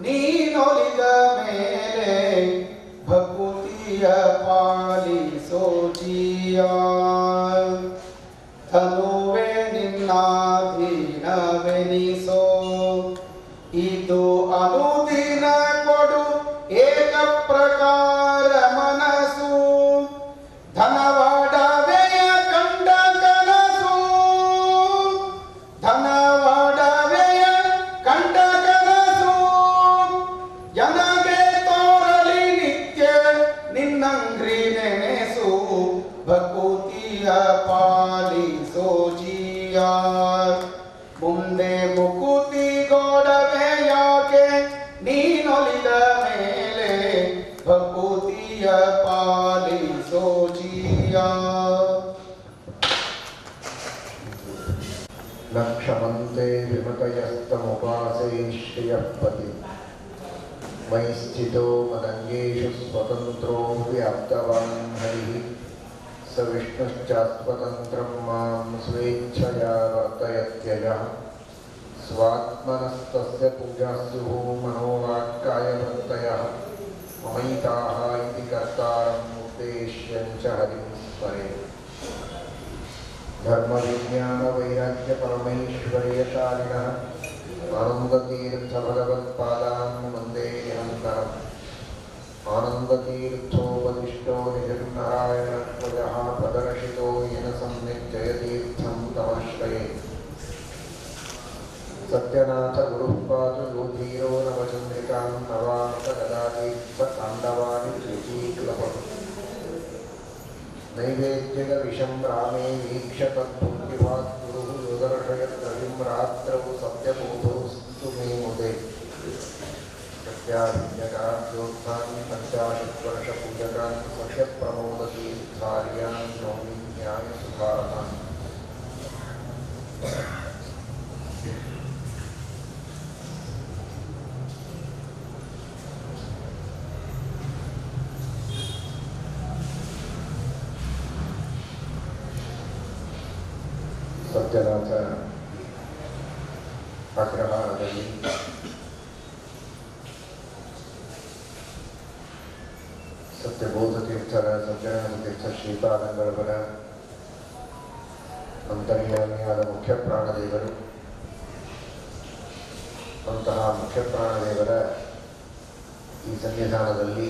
D: ನೀನೊಲಿದ ಮೇಲೆ ಭಕುತಿಯ ಪಾಲಿಸೋ ಜೀಯ ತನುವೆ ನಿನ್ನಾಧೀನವೆನಿಸೋ ಇದು ಅನುದಿನ ಕೊಡು ಏಕ ಪ್ರಕಾರ ಮನಸ್ಸು ಧನವಾಡವೆಯ ಕಂಡ ಕನಸು ಧನವಾಡವೆಯ ಕಂಡ ಕನಸು ಜನಗೆ ತೋರಲಿ ನಿತ್ಯ ನಿನ್ನಂಗ್ರಿ ನೆನೆಸು ಭಕುತಿಯ ಪಾಲಿಸೋ ಜೀಯ ಮುಂದೆ ಮುಕುತಿ ಗೋಡವೆ ಯಾಕೆ ನೀನೊಲಿದ ಮೇಲೆ ಭಕುತಿಯ ಪಾಲಿಸೋ ಜೀಯ.
E: ಲಕ್ಷಮಂತೆ ವಿಮತಯಸ್ತಮುಪಾಸೇ ಶ್ರಿಯಃಪತಿ ಮೈ ಸ್ಥಿತೋ ಮದಂಗೇಶು ಸ್ವತಂತ್ರೋ ವ್ಯಾಪ್ತವಾನ್ ಹರಿಃ ಸ ವಿಷ್ಣುಶ್ಚಾಸ್ವತಂತ್ರಂ ಮಾಂ ಸ್ವೇಚ್ಛಯಾ ವರ್ತಯತ್ಯಯಃ ಸ್ವಾತ್ಮನಸ್ತಸ್ಯ ಪೂಜಾಸ್ಯುಃ ಮನೋವಾಕ್ಕಾಯವೃತ್ತಯಃ ಮಮೈತಾಃ ಇತಿ ಕರ್ತಾರಂ ಉದ್ದೇಶ್ಯಂ ಚ ಹರಿಂ ಸ್ಮರೇತ್. ಧರ್ಮವಿಜ್ಞಾನವೈರಾಗ್ಯಪರಮೈಶ್ವರ್ಯಶಾಲಿನಃ ಆನಂದತೀರ್ಥಭಗವತ್ಪಾದಾನ್ ವಂದೇ ನಿರಂತರಂ. ಆನಂದತೀರ್ಥೋಪದಿಷ್ಟೋ ನಿಜನಾರಾಯಣತ್ವಯಃ ಪ್ರದರ್ಶಿತೋ ಯೇನ ಸಮ್ಯಕ್ ಜಯತೀರ್ಥಂ ತಮಾಶ್ರಯೇ. ಸತ್ಯನಾಥ ಗುರುಃ ಪಾತು ಯೋಧೀರೋ ನವಚಂದ್ರಿಕಾಂ ನವಾಂತ ಗದಾತೀರ್ಥ ತಾಂಡವಾನಿ ತ್ರಿಚೀಕ್ಲಪಂ. ನೈವೇದ್ಯದ ವಿಷಂ ರಾಮೇ ವೀಕ್ಷ ತದ್ಭುಕ್ತಿಭಾತ್ ಗುರುಃ ಯೋದರ್ಶಯತ್ ರವಿಂ ರಾತ್ರೌ ಸತ್ಯಬೋಧೋಸ್ತು ಮೇ ಮುದೆ. ಸತ್ಯಾಭಿಜ್ಞಕಾರ್ಯೋತ್ಥಾನ್ ಪಂಚಾಶತ್ವರ್ಷಪೂಜಕಾನ್ ಸಖ್ಯಪ್ರಮೋದತೀರ್ಥಾರ್ಯಾನ್ ನೌಮಿ ಜ್ಞಾನ ಸುಧಾರತಾನ್. ಸತ್ಯನಾಥ ಅಗ್ರಹಾರದಲ್ಲಿ ಸತ್ಯಬೋಧ ತೀರ್ಥರ ಸತ್ಯನಾರಾಯಣ ತೀರ್ಥ ಶ್ರೀಪಾದಂಗಳವರ ಅಂತರ್ಯಾಮಿಯಾದ ಮುಖ್ಯ ಪ್ರಾಣದೇವರು. ಅಂತಹ ಮುಖ್ಯ ಪ್ರಾಣದೇವರ ಈ ಸನ್ನಿಧಾನದಲ್ಲಿ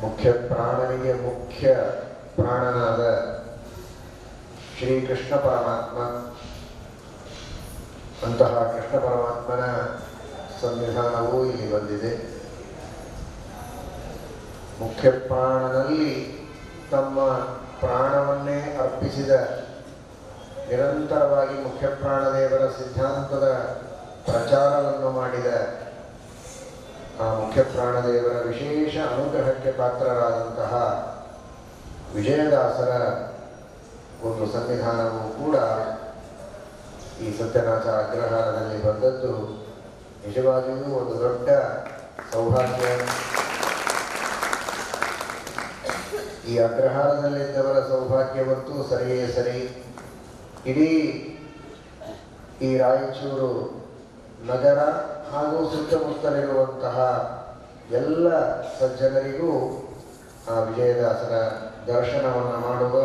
E: ಮುಖ್ಯ ಪ್ರಾಣನಿಗೆ ಮುಖ್ಯ ಪ್ರಾಣನಾದ ಶ್ರೀಕೃಷ್ಣ ಪರಮಾತ್ಮ, ಅಂತಹ ಕೃಷ್ಣ ಪರಮಾತ್ಮನ ಸನ್ನಿಧಾನವೂ ಇಲ್ಲಿ ಬಂದಿದೆ. ಮುಖ್ಯ ಪ್ರಾಣನಲ್ಲಿ ತಮ್ಮ ಪ್ರಾಣವನ್ನೇ ಅರ್ಪಿಸಿದ, ನಿರಂತರವಾಗಿ ಮುಖ್ಯ ಪ್ರಾಣದೇವರ ಸಿದ್ಧಾಂತದ ಪ್ರಚಾರವನ್ನು ಮಾಡಿದ ಆ ಮುಖ್ಯ ಪ್ರಾಣದೇವರ ವಿಶೇಷ ಅನುಗ್ರಹಕ್ಕೆ ಪಾತ್ರರಾದಂತಹ ವಿಜಯದಾಸರ ಒಂದು ಸನ್ನಿಧಾನವೂ ಕೂಡ ಈ ಸತ್ಯನಾಥ ಅಗ್ರಹಾರದಲ್ಲಿ ಬಂದದ್ದು ನಿಜವಾಗಿಯೂ ಒಂದು ದೊಡ್ಡ ಸೌಭಾಗ್ಯ. ಈ ಅಗ್ರಹಾರದಲ್ಲಿದ್ದವರ ಸೌಭಾಗ್ಯವಂತೂ ಸರಿಯೇ ಸರಿ. ಇಡೀ ಈ ರಾಯಚೂರು ನಗರ ಹಾಗೂ ಸುತ್ತಮುತ್ತಲಿರುವಂತಹ ಎಲ್ಲ ಸಜ್ಜನರಿಗೂ ಆ ವಿಜಯದಾಸರ ದರ್ಶನವನ್ನು ಮಾಡುವ,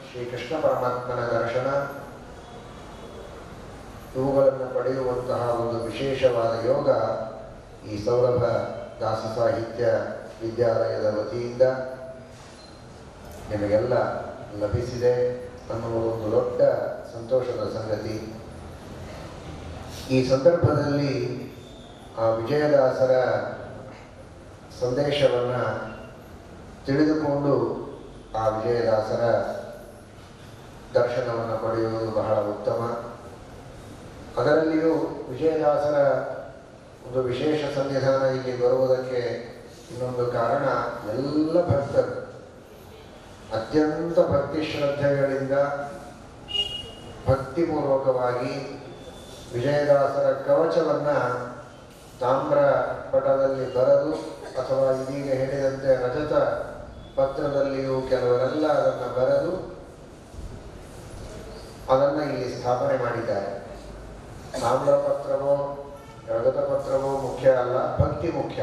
E: ಶ್ರೀಕೃಷ್ಣ ಪರಮಾತ್ಮನ ದರ್ಶನ ಇವುಗಳನ್ನು ಪಡೆಯುವಂತಹ ಒಂದು ವಿಶೇಷವಾದ ಯೋಗ ಈ ಸೌರಭ ದಾಸ ಸಾಹಿತ್ಯ ವಿದ್ಯಾಲಯದ ವತಿಯಿಂದ ನಿಮಗೆಲ್ಲ ಲಭಿಸಿದೆ ಅನ್ನುವುದು ಒಂದು ದೊಡ್ಡ ಸಂತೋಷದ ಸಂಗತಿ. ಈ ಸಂದರ್ಭದಲ್ಲಿ ಆ ವಿಜಯದಾಸರ ಸಂದೇಶವನ್ನು ತಿಳಿದುಕೊಂಡು ಆ ವಿಜಯದಾಸರ ದರ್ಶನವನ್ನು ಪಡೆಯುವುದು ಬಹಳ ಉತ್ತಮ. ಅದರಲ್ಲಿಯೂ ವಿಜಯದಾಸರ ಒಂದು ವಿಶೇಷ ಸನ್ನಿಧಾನ ಇಲ್ಲಿ ಬರುವುದಕ್ಕೆ ಇನ್ನೊಂದು ಕಾರಣ, ಎಲ್ಲ ಭಕ್ತರು ಅತ್ಯಂತ ಭಕ್ತಿ ಶ್ರದ್ಧೆಗಳಿಂದ ಭಕ್ತಿಪೂರ್ವಕವಾಗಿ ವಿಜಯದಾಸರ ಕವಚವನ್ನು ತಾಮ್ರ ಪಟದಲ್ಲಿ ಬರೆದು ಅಥವಾ ಇದೀಗ ಹೇಳಿದಂತೆ ರಜತ ಪತ್ರದಲ್ಲಿಯೂ ಕೆಲವರೆಲ್ಲ ಅದನ್ನು ಬರೆದು ಅದನ್ನು ಇಲ್ಲಿ ಸ್ಥಾಪನೆ ಮಾಡಿದ್ದಾರೆ. ತಾಮ್ರ ಪತ್ರವೋ ರಜತ ಪತ್ರವೋ ಮುಖ್ಯ ಅಲ್ಲ, ಭಕ್ತಿ ಮುಖ್ಯ.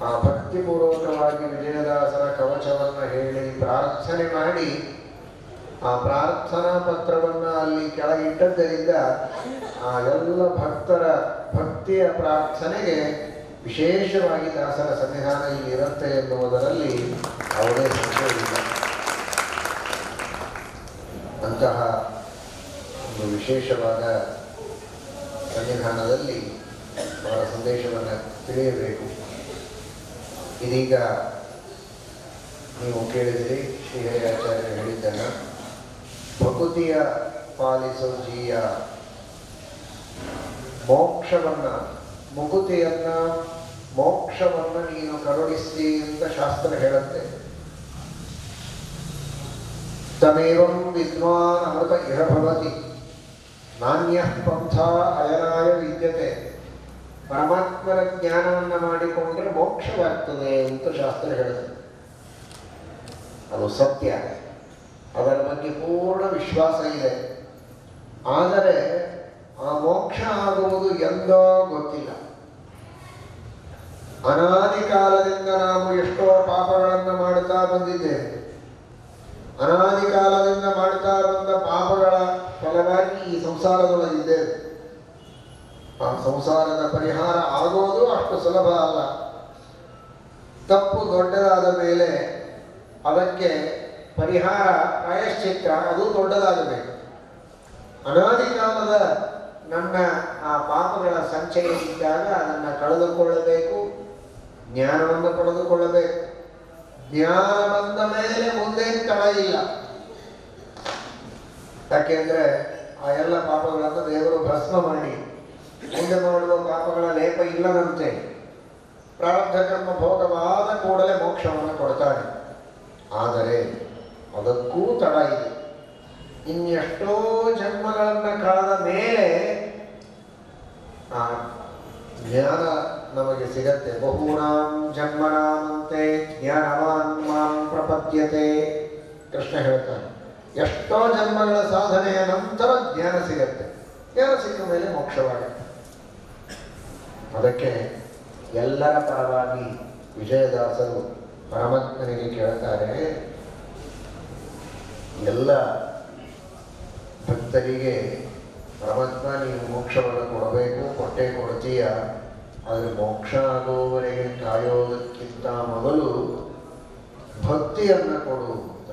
E: ಆ ಭಕ್ತಿಪೂರ್ವಕವಾಗಿ ವಿಜಯದಾಸರ ಕವಚವನ್ನು ಹೇಳಿ ಪ್ರಾರ್ಥನೆ ಮಾಡಿ ಆ ಪ್ರಾರ್ಥನಾ ಪತ್ರವನ್ನು ಅಲ್ಲಿ ಕೆಳಗಿಟ್ಟದ್ದರಿಂದ ಆ ಎಲ್ಲ ಭಕ್ತರ ಭಕ್ತಿಯ ಪ್ರಾರ್ಥನೆಗೆ ವಿಶೇಷವಾಗಿ ದಾಸರ ಸನ್ನಿಧಾನ ಇಲ್ಲಿ ಇರುತ್ತೆ ಎನ್ನುವುದರಲ್ಲಿ ಯಾವುದೇ ಸಂಶಯವಿಲ್ಲ. ಅಂತಹ ಒಂದು ವಿಶೇಷವಾದ ಸನ್ನಿಧಾನದಲ್ಲಿ ಅವರ ಸಂದೇಶವನ್ನು ತಿಳಿಯಬೇಕು. ಇದೀಗ ನೀವು ಕೇಳಿದಿರಿ, ಶ್ರೀಹರಿಯಾಚಾರ್ಯರು ಹೇಳಿದ್ದನ್ನು, ಭಕುತಿಯ ಪಾಲಿಸೋ ಜೀಯ, ಮೋಕ್ಷವನ್ನು ಮುಕುತಿಯನ್ನ ಮೋಕ್ಷವನ್ನು ನೀನು ಕರುಣಿಸಿ ಅಂತ ಶಾಸ್ತ್ರ ಹೇಳುತ್ತೆ. ತಮೇವಂ ವಿದ್ವಾನ್ ಅಮೃತ ಇಹ ಭವತಿ ನಾಣ್ಯ ಪಂಥ ಅಯನಾಯ ವಿದ್ಯತೆ. ಪರಮಾತ್ಮನ ಜ್ಞಾನವನ್ನು ಮಾಡಿಕೊಂಡ್ರೆ ಮೋಕ್ಷವಾಗ್ತದೆ ಅಂತ ಶಾಸ್ತ್ರ ಹೇಳುತ್ತೆ. ಅದು ಸತ್ಯ, ಅದರ ಬಗ್ಗೆ ಪೂರ್ಣ ವಿಶ್ವಾಸ ಇದೆ. ಆದರೆ ಆ ಮೋಕ್ಷ ಆಗುವುದು ಎಂದೋ ಗೊತ್ತಿಲ್ಲ. ಅನಾದಿ ಕಾಲದಿಂದ ನಾವು ಎಷ್ಟೋ ಪಾಪಗಳನ್ನು ಮಾಡುತ್ತಾ ಬಂದಿದ್ದೇವೆ. ಅನಾದಿ ಕಾಲದಿಂದ ಮಾಡ್ತಾ ಬಂದ ಪಾಪಗಳ ಫಲವಾಗಿ ಈ ಸಂಸಾರದೊಳಗಿದ್ದೇವೆ. ಆ ಸಂಸಾರದ ಪರಿಹಾರ ಆಗೋದು ಅಷ್ಟು ಸುಲಭ ಅಲ್ಲ. ತಪ್ಪು ದೊಡ್ಡದಾದ ಮೇಲೆ ಅದಕ್ಕೆ ಪರಿಹಾರ ಪ್ರಾಯಶ್ಚಿತ್ತ ಅದು ದೊಡ್ಡದಾಗಬೇಕು. ಅನಾದಿ ಕಾಲದ ನನ್ನ ಆ ಪಾಪಗಳ ಸಂಚಯ ಇದ್ದಾಗ ಅದನ್ನು ಕಳೆದುಕೊಳ್ಳಬೇಕು, ಜ್ಞಾನವನ್ನು ಪಡೆದುಕೊಳ್ಳಬೇಕು. ಜ್ಞಾನ ಬಂದ ಮೇಲೆ ಮುಂದೆ ತಡ ಇಲ್ಲ. ಯಾಕೆಂದ್ರೆ ಆ ಎಲ್ಲ ಪಾಪಗಳನ್ನು ದೇವರು ಭಸ್ಮ ಮಾಡಿ ಮುಂದೆ ಮಾಡುವ ಪಾಪಗಳ ಲೇಪ ಇಲ್ಲದಂತೆ ಪ್ರಾರಬ್ಧ ಕರ್ಮ ಭೋಗವಾದ ಕೂಡಲೇ ಮೋಕ್ಷವನ್ನು ಕೊಡ್ತಾನೆ. ಆದರೆ ಅದಕ್ಕೂ ತಡ ಇದೆ. ಇನ್ನೆಷ್ಟೋ ಜನ್ಮಗಳನ್ನು ಕಳೆದ ಮೇಲೆ ಆ ಜ್ಞಾನ ನಮಗೆ ಸಿಗತ್ತೆ. ಬಹೂನಾಂ ಜನ್ಮನಾಂತೆ ಜ್ಞಾನವಾನ್ ಮಾಂ ಪ್ರಪದ್ಯತೆ ಕೃಷ್ಣ ಹೇಳ್ತಾನೆ. ಎಷ್ಟೋ ಜನ್ಮಗಳ ಸಾಧನೆಯ ನಂತರ ಜ್ಞಾನ ಸಿಗತ್ತೆ. ಜ್ಞಾನ ಸಿಕ್ಕ ಮೇಲೆ ಮೋಕ್ಷವಾಗುತ್ತೆ. ಅದಕ್ಕೆ ಎಲ್ಲರ ಪರವಾಗಿ ವಿಜಯದಾಸರು ಪರಮಾತ್ಮನಿಗೆ ಕೇಳ್ತಾರೆ, ಎಲ್ಲ ಭಕ್ತರಿಗೆ ಪರಮಾತ್ಮ ನೀನು ಮೋಕ್ಷವನ್ನು ಕೊಡಬೇಕು, ಕೊಟ್ಟೆ ಕೊಡ್ತೀಯ. ಆದರೆ ಮೋಕ್ಷ ಆಗುವವರೆಗೆ ಕಾಯೋದಕ್ಕಿಂತ ಮೊದಲು ಭಕ್ತಿಯನ್ನು ಕೊಡು ಅಂತ.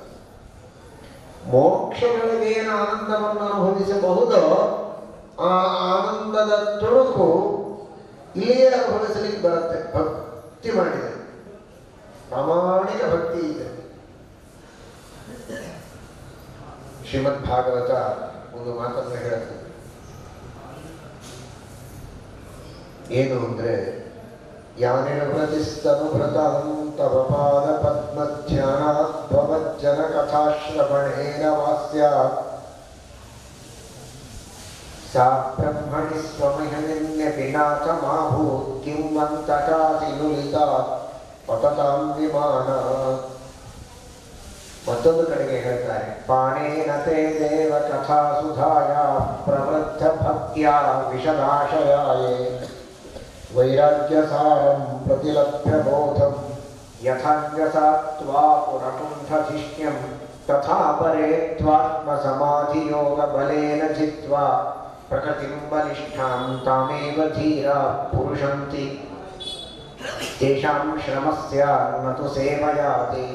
E: ಮೋಕ್ಷಗಳಿಗೇನು ಆನಂದವನ್ನು ಅನುಭವಿಸಬಹುದೋ ಆ ಆನಂದದ ತುಣುಕು ಇಲ್ಲಿಯೇ ಅನುಭವಿಸಲಿಕ್ಕೆ ಬರುತ್ತೆ ಭಕ್ತಿ ಮಾಡಿದೆ. ಪ್ರಾಮಾಣಿಕ ಭಕ್ತಿ ಇದೆ. ಶ್ರೀಮದ್ ಭಾಗವತ ಒಂದು ಮಾತನ್ನು ಹೇಳುತ್ತದೆ. ಏನು ಅಂದ್ರೆ, ಯಾನಿರ್ವೃತಿಸ್ತನುಭೃತಂ ತವ ಪಾದ ಪದ್ಮಧ್ಯಾನಾತ್ ಭವಜ್ಜನ ಕಥಾಶ್ರವಣೇನ ವಾಸ್ಯಾತ್ ಸಾ ಬ್ರಹ್ಮಣಿ ಸ್ವಮಹಿಮ್ಯಪಿ ನಾಥಮಾಭೂತ್ ಕಿಂ ವಂತಕಾತಿ ನುಲಿತಾತ್ ಪತತಾಂ ವಿಮಾನಾತ್. ಮತ್ತೊಂದು ಕಡೆಗೆ ಹೇಳ್ತಾರೆ, ಪಾಣೇನ ತೇ ದೇವ ಕಥಾ ಸುಧಾಯ ಪ್ರವೃದ್ಧ ಭಕ್ತ್ಯಾ ವಿಶದಾಶಯಾಯೇ ವೈರಾಗ್ಯಸಾರಂ ಪ್ರತಿಲಭ್ಯ ಬೋಧಂ ಯಥಾನ್ಯಸಾತ್ವಾ ಪುರಕುಂಠಧಿಷ್ಣ್ಯಂ ತಥಾ ಪರೇ ತ್ವಾತ್ಮ ಸಮಾಧಿಯೋಗ ಬಲೇನ ಜಿತ್ವಾ ಪ್ರಕೃತಿಂ ಬಲಿಷ್ಠಾಂ ತಾಮೇವ ಧೀರಾ ಪುರುಷಂತಿ ತೇಷಾಂ ಶ್ರಮಸ್ಯ ನ ತು ಸೇವಯಾತಿ.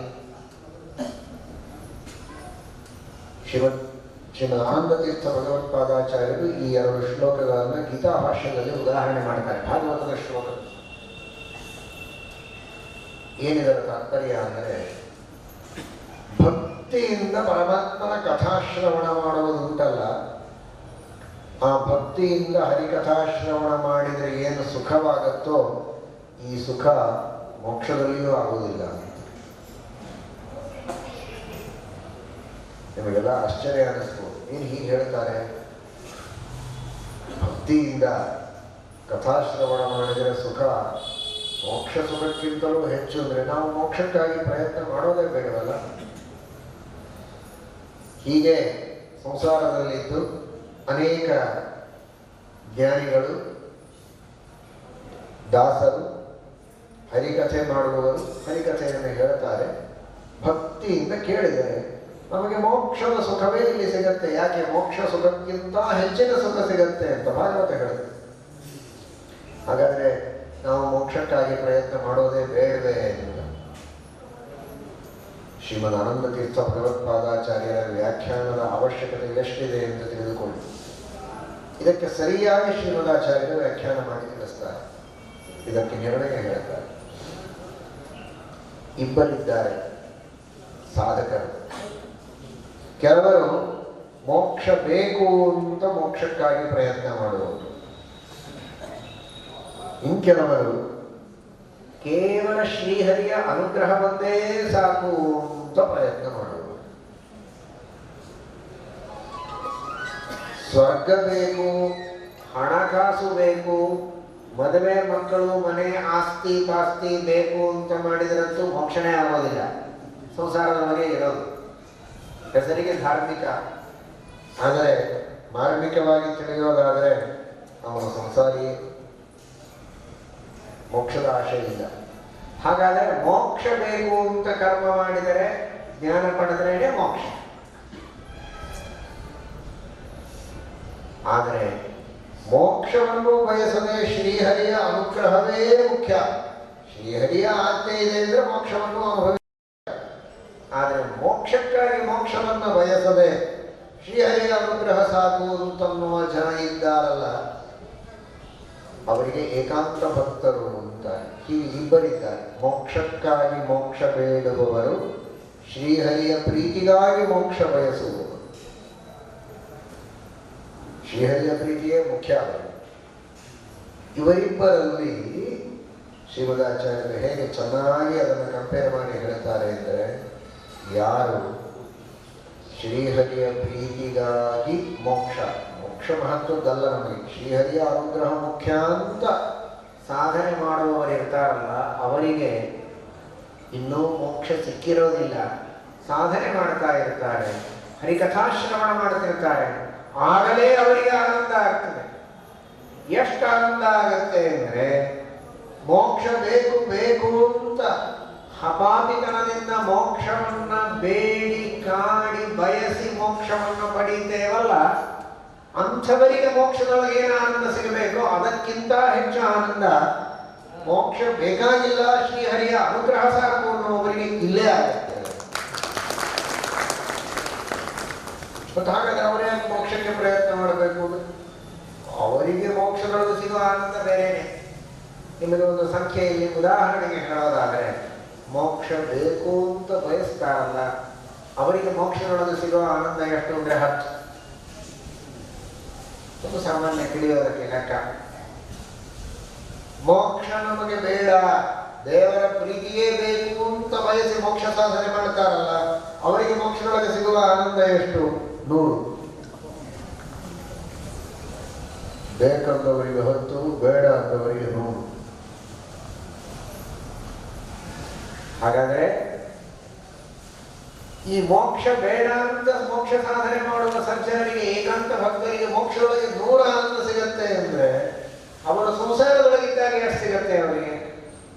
E: ಶ್ರೀಮದ್ ಆನಂದತೀರ್ಥ ಭಗವತ್ಪಾದಾಚಾರ್ಯರು ಈ 2 ಶ್ಲೋಕಗಳನ್ನು ಗೀತಾ ಭಾಷ್ಯದಲ್ಲಿ ಉದಾಹರಣೆ ಮಾಡ್ತಾರೆ. ಭಾಗವತದ ಶ್ಲೋಕ. ಏನಿದರ ತಾತ್ಪರ್ಯ ಅಂದರೆ, ಭಕ್ತಿಯಿಂದ ಪರಮಾತ್ಮನ ಕಥಾಶ್ರವಣ ಮಾಡುವುದುಂಟಲ್ಲ, ಆ ಭಕ್ತಿಯಿಂದ ಹರಿಕಥಾಶ್ರವಣ ಮಾಡಿದರೆ ಏನು ಸುಖವಾಗತ್ತೋ ಈ ಸುಖ ಮೋಕ್ಷದಲ್ಲಿಯೂ ಆಗುವುದಿಲ್ಲ. ನಿಮಗೆಲ್ಲ ಆಶ್ಚರ್ಯ ಅನ್ನಿಸ್ತು, ಏನು ಹೀಗೆ ಹೇಳ್ತಾರೆ? ಭಕ್ತಿಯಿಂದ ಕಥಾಶ್ರವಣ ಮಾಡಿದರೆ ಸುಖ ಮೋಕ್ಷ ಸುಖಕ್ಕಿಂತಲೂ ಹೆಚ್ಚು ಅಂದರೆ ನಾವು ಮೋಕ್ಷಕ್ಕಾಗಿ ಪ್ರಯತ್ನ ಮಾಡೋದೇ ಬೇಡವಲ್ಲ. ಹೀಗೆ ಸಂಸಾರದಲ್ಲಿದ್ದು ಅನೇಕ ಜ್ಞಾನಿಗಳು, ದಾಸರು, ಹರಿಕಥೆ ಮಾಡುವವರು ಹರಿಕಥೆಯನ್ನು ಹೇಳ್ತಾರೆ. ಭಕ್ತಿಯಿಂದ ಕೇಳಿದರೆ ನಮಗೆ ಮೋಕ್ಷದ ಸುಖವೇ ಇಲ್ಲಿ ಸಿಗತ್ತೆ. ಯಾಕೆ? ಮೋಕ್ಷ ಸುಖಕ್ಕಿಂತ ಹೆಚ್ಚಿನ ಸುಖ ಸಿಗತ್ತೆ ಅಂತ ಭಾಗವತ ಹೇಳುತ್ತೆ. ಹಾಗಾದ್ರೆ ನಾವು ಮೋಕ್ಷಕ್ಕಾಗಿ ಪ್ರಯತ್ನ ಮಾಡೋದೇ ಬೇಡವೇ ಅಂತ ಶ್ರೀಮದ್ ಆನಂದತೀರ್ಥ ಭಗವತ್ಪಾದಾಚಾರ್ಯರ ವ್ಯಾಖ್ಯಾನದ ಅವಶ್ಯಕತೆ ಎಷ್ಟಿದೆ ಎಂದು ತಿಳಿದುಕೊಳ್ಳಿ. ಇದಕ್ಕೆ ಸರಿಯಾಗಿ ಶ್ರೀಮದಾಚಾರ್ಯರು ವ್ಯಾಖ್ಯಾನ ಮಾಡಿ ತಿಳಿಸ್ತಾರೆ. ಇದಕ್ಕೆ ನಿರ್ಣಯ ಹೇಳ್ತಾರೆ. ಇಬ್ಬರಿದ್ದಾರೆ ಸಾಧಕರು. ಕೆಲವರು ಮೋಕ್ಷ ಬೇಕು ಅಂತ ಮೋಕ್ಷಕ್ಕಾಗಿ ಪ್ರಯತ್ನ ಮಾಡುವರು. ಕೆಲವರು ಕೇವಲ ಶ್ರೀಹರಿಯ ಅನುಗ್ರಹ ಬಂದೇ ಸಾಕು ಅಂತ ಪ್ರಯತ್ನ ಮಾಡುವರು. ಸ್ವರ್ಗ ಬೇಕು, ಹಣಕಾಸು ಬೇಕು, ಮದುವೆ, ಮಕ್ಕಳು, ಮನೆ, ಆಸ್ತಿ ಪಾಸ್ತಿ ಬೇಕು ಅಂತ ಮಾಡಿದ್ರಂತೂ ಮೋಕ್ಷಣೆ ಆಗೋದಿಲ್ಲ. ಸಂಸಾರದ ಬಗ್ಗೆ ಇರೋದು ಹೆಸರಿಗೆ ಧಾರ್ಮಿಕ, ಆದರೆ ಮಾರ್ಮಿಕವಾಗಿ ತಿಳಿಯೋದಾದರೆ ಅವನು ಸಂಸಾರಿ, ಮೋಕ್ಷದ ಆಶೆ ಇಲ್ಲ. ಹಾಗಾದರೆ ಮೋಕ್ಷ ಬೇಕು ಅಂತ ಕರ್ಮ ಮಾಡಿದರೆ, ಜ್ಞಾನ ಪಡೆದ್ರೇನೆ ಮೋಕ್ಷ. ಆದರೆ ಮೋಕ್ಷವನ್ನು ಬಯಸದೆ ಶ್ರೀಹರಿಯ ಅನುಗ್ರಹವೇ ಮುಖ್ಯ. ಶ್ರೀಹರಿಯ ಆಜ್ಞೆ ಇದೆ ಅಂದರೆ ಮೋಕ್ಷವನ್ನು ಅನುಭವಿಸ. ಆದರೆ ಮೋಕ್ಷಕ್ಕಾಗಿ ಮೋಕ್ಷವನ್ನು ಬಯಸದೆ ಶ್ರೀಹರಿಯ ಅನುಗ್ರಹ ಸಾಕು ಅಂತನ್ನುವ ಜನ ಇದ್ದಾರಲ್ಲ, ಅವರಿಗೆ ಏಕಾಂತ ಭಕ್ತರು ಅಂತ ಹೀಗೆ ಇಬ್ಬರಿದ್ದಾರೆ. ಮೋಕ್ಷಕ್ಕಾಗಿ ಮೋಕ್ಷ ಬೇಡುವವರು, ಶ್ರೀಹರಿಯ ಪ್ರೀತಿಗಾಗಿ ಮೋಕ್ಷ ಬಯಸುವವರು. ಶ್ರೀಹರಿಯ ಪ್ರೀತಿಯೇ ಮುಖ್ಯ. ಇವರಿಬ್ಬರಲ್ಲಿ ಶ್ರೀಮದಾಚಾರ್ಯರು ಹೇಗೆ ಚೆನ್ನಾಗಿ ಅದನ್ನು ಕಂಪೇರ್ ಮಾಡಿ ಹೇಳ್ತಾರೆ ಅಂದರೆ, ಯಾರು ಶ್ರೀಹರಿಯ ಪ್ರೀತಿಗಾಗಿ ಮೋಕ್ಷ ಮಹತ್ವದ್ದಲ್ಲ, ನಮಗೆ ಶ್ರೀಹರಿಯ ಅನುಗ್ರಹ ಮುಖ್ಯ ಅಂತ ಸಾಧನೆ ಮಾಡುವವರಿರ್ತಾರಲ್ಲ, ಅವರಿಗೆ ಇನ್ನೂ ಮೋಕ್ಷ ಸಿಕ್ಕಿರೋದಿಲ್ಲ. ಸಾಧನೆ ಮಾಡ್ತಾ ಇರ್ತಾರೆ, ಹರಿಕಥಾಶ್ರವಣ ಮಾಡ್ತಿರ್ತಾರೆ, ಆಗಲೇ ಅವರಿಗೆ ಆನಂದ ಆಗ್ತದೆ. ಎಷ್ಟು ಆನಂದ ಆಗತ್ತೆ ಅಂದರೆ, ಮೋಕ್ಷ ಬೇಕು ಬೇಕು ಅಂತ ಹಪಾಪಿತನದಿಂದ ಮೋಕ್ಷವನ್ನ ಬೇಡಿ ಕಾಡಿ ಬಯಸಿ ಮೋಕ್ಷವನ್ನು ಪಡೀತೇವಲ್ಲ, ಅಂಥವರಿಗೆ ಮೋಕ್ಷದೊಳಗೆ ಏನು ಆನಂದ ಸಿಗಬೇಕೋ ಅದಕ್ಕಿಂತ ಹೆಚ್ಚು ಆನಂದ ಮೋಕ್ಷ ಬೇಕಾಗಿಲ್ಲ, ಶ್ರೀಹರಿಯ ಅನುಗ್ರಹ ಸಾಕು ಅನ್ನುವವರಿಗೆ ಇಲ್ಲೇ ಆಗುತ್ತೆ. ಮತ್ತು ಹಾಗಾದ್ರೆ ಅವರೇ ಮೋಕ್ಷಕ್ಕೆ ಪ್ರಯತ್ನ ಮಾಡಬೇಕು. ಅವರಿಗೆ ಮೋಕ್ಷದೊಳಗೆ ಸಿಗುವ ಆನಂದ ಬೇರೆನೆ. ನಿಮಗೆ ಒಂದು ಸಂಖ್ಯೆಯಲ್ಲಿ ಉದಾಹರಣೆಗೆ ಹೇಳೋದಾದರೆ, ಮೋಕ್ಷ ಬೇಕು ಅಂತ ಬಯಸ್ತಾರಲ್ಲ ಅವರಿಗೆ ಮೋಕ್ಷದೊಳಗೆ ಸಿಗೋ ಆನಂದ ಎಷ್ಟು ಅಂದರೆ 10. ಒಂದು ಸಾಮಾನ್ಯ ತಿಳಿಯೋದಕ್ಕೆ ಲೆಕ್ಕ. ಮೋಕ್ಷ ನಮಗೆ ಬೇಡ, ದೇವರ ಪ್ರೀತಿಯೇ ಬೇಕು ಅಂತ ಬಯಸಿ ಮೋಕ್ಷ ಸಾಧನೆ ಮಾಡ್ತಾರಲ್ಲ ಅವರಿಗೆ ಮೋಕ್ಷದೊಳಗೆ ಸಿಗುವ ಆನಂದ ಎಷ್ಟು? 100. ಬೇಕಂದವರಿಗೆ 10, ಬೇಡ ಅಂದವರಿಗೆ 100. ಹಾಗಾದ್ರೆ ಈ ಮೋಕ್ಷ ಬೇಡ ಅಂತ ಮೋಕ್ಷ ಸಾಧನೆ ಮಾಡುವ ಸಜ್ಜನರಿಗೆ, ಏಕಾಂತ ಭಕ್ತರಿಗೆ ಮೋಕ್ಷದೊಳಗೆ 100 ಆನಂದ ಸಿಗತ್ತೆ ಅಂದ್ರೆ ಅವರು ಸಂಸಾರದೊಳಗಿದ್ದಾಗ ಎಷ್ಟು ಸಿಗತ್ತೆ ಅವರಿಗೆ?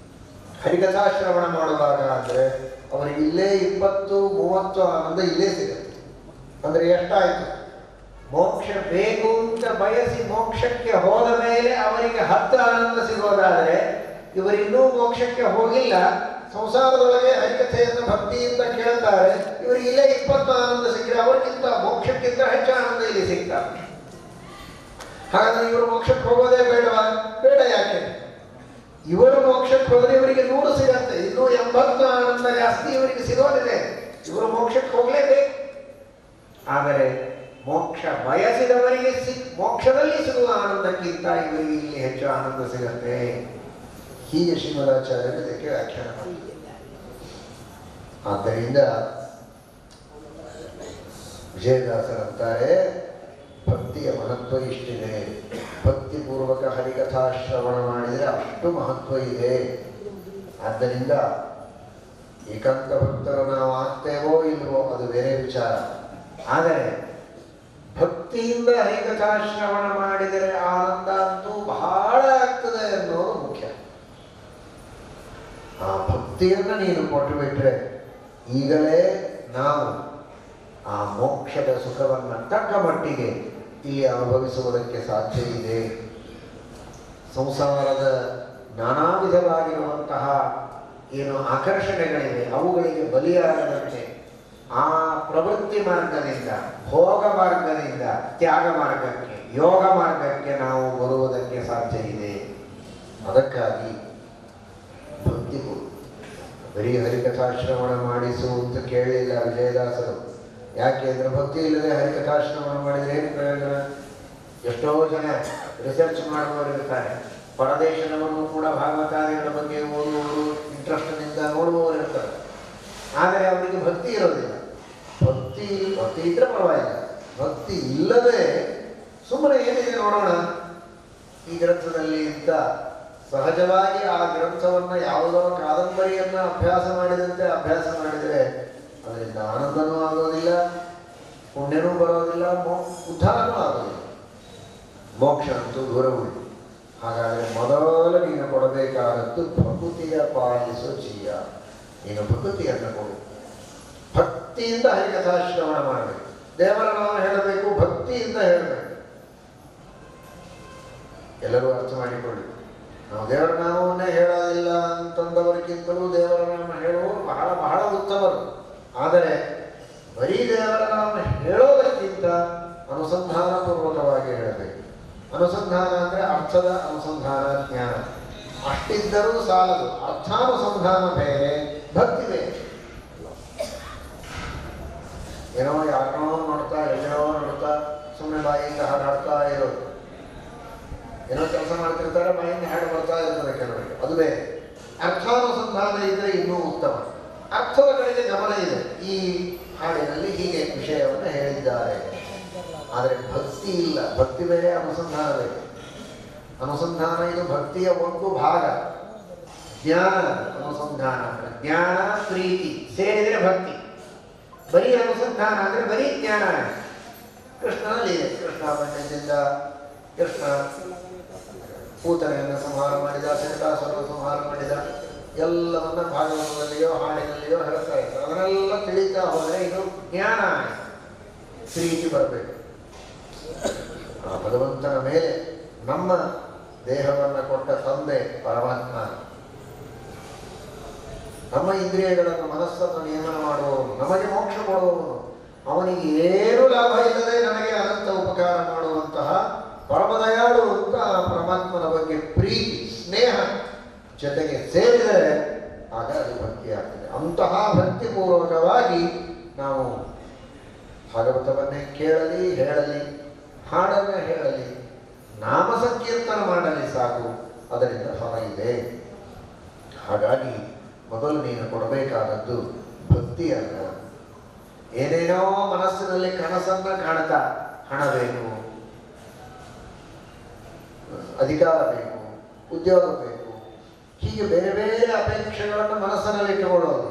E: ಹರಿಕಥಾಶ್ರವಣ ಮಾಡುವಾಗ ಅಂದ್ರೆ ಅವರಿಗೆ ಇಲ್ಲೇ 20-30 ಆನಂದ ಇಲ್ಲೇ ಸಿಗತ್ತೆ. ಅಂದ್ರೆ ಎಷ್ಟಾಯ್ತು? ಮೋಕ್ಷ ಬೇಕು ಅಂತ ಬಯಸಿ ಮೋಕ್ಷಕ್ಕೆ ಹೋದ ಮೇಲೆ ಅವರಿಗೆ 10 ಆನಂದ ಸಿಗೋದಾದ್ರೆ ಇವರಿನ್ನೂ ಮೋಕ್ಷಕ್ಕೆ ಹೋಗಿಲ್ಲ, ಸಂಸಾರದೊಳಗೆ ಹರಿಕಥೆಯನ್ನು ಭಕ್ತಿಯಿಂದ ಕೇಳ್ತಾರೆ, ಇವರಿಗೆ ಇಲ್ಲೇ 20 ಆನಂದ ಸಿಕ್ಕರೆ ಅವರಿಗಿಂತ ಮೋಕ್ಷಕ್ಕಿಂತ ಹೆಚ್ಚು ಆನಂದ ಇಲ್ಲಿ ಸಿಗ್ತಾರೆ. ಹಾಗಾದ್ರೆ ಇವರು ಮೋಕ್ಷಕ್ಕೆ ಹೋಗೋದೇ ಬೇಡವಾ? ಬೇಡ. ಯಾಕೆ? ಇವರು ಮೋಕ್ಷಕ್ಕೆ ಹೋದ್ರೆ ಇವರಿಗೆ 100 ಸಿಗತ್ತೆ, ಇನ್ನೂ 80 ಆನಂದ ಜಾಸ್ತಿ ಇವರಿಗೆ ಸಿಗೋದಿದೆ. ಇವರು ಮೋಕ್ಷಕ್ಕೆ ಹೋಗ್ಲೇಬೇಕು. ಆದರೆ ಮೋಕ್ಷ ಬಯಸಿದವರಿಗೆ ಮೋಕ್ಷದಲ್ಲಿ ಸಿಗುವ ಆನಂದಕ್ಕಿಂತ ಇವರಿಗೆ ಇಲ್ಲಿ ಹೆಚ್ಚು ಆನಂದ ಸಿಗತ್ತೆ. ಹೀಗೆ ಶ್ರೀಮದಾಚಾರ್ಯರು ಇದಕ್ಕೆ ವ್ಯಾಖ್ಯಾನ ಮಾಡಿದ್ದಾರೆ. ಆದ್ದರಿಂದ ವಿಜಯದಾಸರಂತಾರೆ ಭಕ್ತಿಯ ಮಹತ್ವ ಇಷ್ಟಿದೆ. ಭಕ್ತಿಪೂರ್ವಕ ಹರಿಕಥಾಶ್ರವಣ ಮಾಡಿದರೆ ಅಷ್ಟು ಮಹತ್ವ ಇದೆ. ಆದ್ದರಿಂದ ಏಕಾಂತ ಭಕ್ತರು ನಾವು ಆಗ್ತೇವೋ ಇಲ್ವೋ ಅದು ಬೇರೆ ವಿಚಾರ. ಆದರೆ ಭಕ್ತಿಯಿಂದ ಹರಿಕಥಾಶ್ರವಣ ಮಾಡಿದರೆ ಆನಂದ ಅಂತೂ ಬಹಳ ಆಗ್ತದೆ ಅನ್ನೋದು ಮುಖ್ಯ. ಆ ಭಕ್ತಿಯನ್ನು ನೀನು ಕೊಟ್ಟು ಬಿಟ್ರೆ ಈಗಲೇ ನಾವು ಆ ಮೋಕ್ಷದ ಸುಖವನ್ನು ತಕ್ಕ ಮಟ್ಟಿಗೆ ಇಲ್ಲಿ ಅನುಭವಿಸುವುದಕ್ಕೆ ಸಾಧ್ಯ ಇದೆ. ಸಂಸಾರದ ನಾನಾ ವಿಧವಾಗಿರುವಂತಹ ಏನು ಆಕರ್ಷಣೆಗಳಿವೆ ಅವುಗಳಿಗೆ ಬಲಿಯಾಗದಂತೆ ಆ ಪ್ರವೃತ್ತಿ ಮಾರ್ಗದಿಂದ, ಭೋಗ ಮಾರ್ಗದಿಂದ ತ್ಯಾಗ ಮಾರ್ಗಕ್ಕೆ, ಯೋಗ ಮಾರ್ಗಕ್ಕೆ ನಾವು ಬರುವುದಕ್ಕೆ ಸಾಧ್ಯ ಇದೆ. ಅದಕ್ಕಾಗಿ ಭಕ್ತಿ ಬರೀ ಹರಿಕಥಾಶ್ರವಣ ಮಾಡಿಸು ಅಂತ ಕೇಳಲಿಲ್ಲ ವಿಜಯದಾಸರು. ಯಾಕೆ ಅಂದರೆ ಭಕ್ತಿ ಇಲ್ಲದೆ ಹರಿಕಥಾಶ್ರವಣ ಮಾಡಿದರೆ ಏನು ಪ್ರಯೋಜನ? ಎಷ್ಟೋ ಜನ ರಿಸರ್ಚ್ ಮಾಡುವವರು ಇರ್ತಾರೆ, ಪರದೇಶದವರು ಕೂಡ ಭಾಗವತಾದಿಗಳ ಬಗ್ಗೆ ಓದುವವರು ಇಂಟ್ರೆಸ್ಟ್ನಿಂದ ನೋಡುವವರು ಇರ್ತಾರೆ. ಆದರೆ ಅವರಿಗೆ ಭಕ್ತಿ ಇರೋದಿಲ್ಲ. ಭಕ್ತಿ ಇದ್ರೆ ಪರವಾಗಿಲ್ಲ, ಭಕ್ತಿ ಇಲ್ಲದೆ ಸುಮ್ಮನೆ ಏನಿದೆ ನೋಡೋಣ ಈ ಗ್ರಂಥದಲ್ಲಿ ಅಂತ ಸಹಜವಾಗಿ ಆ ಗ್ರಂಥವನ್ನು ಯಾವುದೋ ಕಾದಂಬರಿಯನ್ನು ಅಭ್ಯಾಸ ಮಾಡಿದಂತೆ ಅಭ್ಯಾಸ ಮಾಡಿದರೆ ಅದರಿಂದ ಆನಂದನೂ ಆಗೋದಿಲ್ಲ, ಪುಣ್ಯನೂ ಬರೋದಿಲ್ಲ, ಉದ್ಧಾರನೂ ಆಗೋದಿಲ್ಲ, ಮೋಕ್ಷ ಅಂತೂ ದೂರವುಳ್ಳಿ. ಹಾಗಾದರೆ ಮೊದಲು ನೀನು ಕೊಡಬೇಕಾದದ್ದು ಪ್ರಕೃತಿಯ ಪಾಲಿಸೋ ಜೀಯ. ನೀನು ಪ್ರಕೃತಿಯನ್ನು ಕೊಡು. ಭಕ್ತಿಯಿಂದ ಹರಿಕಥಾಶ್ರವಣ ಮಾಡಬೇಕು. ದೇವರ ನಾಮ ಹೇಳಬೇಕು, ಭಕ್ತಿಯಿಂದ ಹೇಳಬೇಕು. ಎಲ್ಲರೂ ಅರ್ಥ ಮಾಡಿಕೊಳ್ಳಿ. ನಾವು ದೇವರ ನಾಮವನ್ನೇ ಹೇಳೋದಿಲ್ಲ ಅಂತಂದವರಿಗಿಂತಲೂ ದೇವರ ನಾಮ ಹೇಳುವವರು ಬಹಳ ಬಹಳ ಉತ್ತಮರು. ಆದರೆ ಬರೀ ದೇವರ ನಾಮ ಹೇಳೋದಕ್ಕಿಂತ ಅನುಸಂಧಾನಪೂರ್ವಕವಾಗಿ ಹೇಳಬೇಕು. ಅನುಸಂಧಾನ ಅಂದರೆ ಅರ್ಥದ ಅನುಸಂಧಾನ, ಜ್ಞಾನ. ಅಷ್ಟಿದ್ದರೂ ಸಾಲದು. ಅರ್ಥಾನುಸಂಧಾನ ಬೇರೆ, ಭಕ್ತಿ ಬೇರೆ. ಏನೋ ಯಾರನ್ನೋ ನೋಡ್ತಾ ಎಲ್ಲೋ ನೋಡ್ತಾ ಸುಮ್ಮನೆ ಬಾಯಿಂದ ಹಾಡಾಡ್ತಾ ಇರೋದು. ಏನೋ ಕೆಲಸ ಮಾಡ್ತಿರ್ತಾರೆ, ಬಾಯಿಂದ ಹಾಡು ಬರ್ತಾ ಇರ್ತದೆ ಕೆಲವರಿಗೆ, ಅದು ಬೇರೆ. ಅರ್ಥಾನುಸಂಧಾನ ಇದ್ರೆ ಇನ್ನೂ ಉತ್ತಮ. ಅರ್ಥದ ಕಡೆಗೆ ಗಮನ ಇದೆ. ಈ ಹಾಡಿನಲ್ಲಿ ಹೀಗೆ ವಿಷಯವನ್ನು ಹೇಳಿದ್ದಾರೆ. ಆದರೆ ಭಕ್ತಿ ಇಲ್ಲ. ಭಕ್ತಿ ಬೇರೆ, ಅನುಸಂಧಾನ ಬೇರೆ. ಅನುಸಂಧಾನ ಇದು ಭಕ್ತಿಯ ಒಂದು ಭಾಗ. ಜ್ಞಾನ ಅನುಸಂಧಾನ, ಜ್ಞಾನ ಪ್ರೀತಿ ಸೇರಿದರೆ ಭಕ್ತಿ. ಬರೀ ಅನುಸಂಧಾನ ಅಂದರೆ ಬರೀ ಜ್ಞಾನ. ಕೃಷ್ಣನಲ್ಲಿ ಇದೆ. ಕೃಷ್ಣ ಬಂದಿಂದ ಕೃಷ್ಣ ಪೂತನೆಯನ್ನು ಸಂಹಾರ ಮಾಡಿದ, ಶಂಕಾಸುರನ್ನು ಸಂಹಾರ ಮಾಡಿದ, ಎಲ್ಲವನ್ನ ಭಾಗವತದಲ್ಲಿಯೋ ಹಾಡಿನಲ್ಲಿಯೋ ಹೇಳ್ತಾ ಇದ್ದಾರೆ. ಅದನ್ನೆಲ್ಲ ತಿಳಿತಾ ಹೋದರೆ ಇದು ಜ್ಞಾನ, ಪ್ರೀತಿ ಬರಬೇಕು. ಆ ಭಗವಂತನ ಮೇಲೆ ನಮ್ಮ ದೇಹವನ್ನು ಕೊಟ್ಟ ತಂದೆ ಪರಮಾತ್ಮ, ನಮ್ಮ ಇಂದ್ರಿಯಗಳನ್ನು ಮನಸ್ಸನ್ನು ನಿಯಮನ ಮಾಡುವವನು, ನಮಗೆ ಮೋಕ್ಷ ಕೊಡುವವನು, ಅವನಿಗೆ ಏನೂ ಲಾಭ ಇಲ್ಲದೆ ನನಗೆ ಅನಂತ ಉಪಕಾರ ಮಾಡುವಂತಹ ಪರಮದಯಾಳು ಅಂತ ಆ ಪರಮಾತ್ಮನ ಬಗ್ಗೆ ಪ್ರೀತಿ, ಸ್ನೇಹ ಜೊತೆಗೆ ಸೇರಿದರೆ ಆಗ ಅದು ಭಕ್ತಿ ಆಗ್ತದೆ. ಅಂತಹ ಭಕ್ತಿಪೂರ್ವಕವಾಗಿ ನಾವು ಭಾಗವತವನ್ನೇ ಕೇಳಲಿ, ಹೇಳಲಿ, ಹಾಡನ್ನು ಹೇಳಲಿ, ನಾಮ ಸಂಕೀರ್ತನ ಮಾಡಲಿ, ಸಾಕು, ಅದರಿಂದ ಫಲ ಇದೆ. ಹಾಗಾಗಿ ಮೊದಲು ನೀನು ಕೊಡಬೇಕಾದದ್ದು ಭಕ್ತಿಯಲ್ಲ. ಏನೇನೋ ಮನಸ್ಸಿನಲ್ಲಿ ಕನಸನ್ನ ಕಾಣ್ತಾ, ಹಣ ಬೇಕು, ಅಧಿಕಾರ ಬೇಕು, ಉದ್ಯೋಗ ಬೇಕು, ಹೀಗೆ ಬೇರೆ ಬೇರೆ ಅಪೇಕ್ಷೆಗಳನ್ನು ಮನಸ್ಸಿನಲ್ಲಿ ಇಟ್ಟುಕೊಳ್ಳೋದು.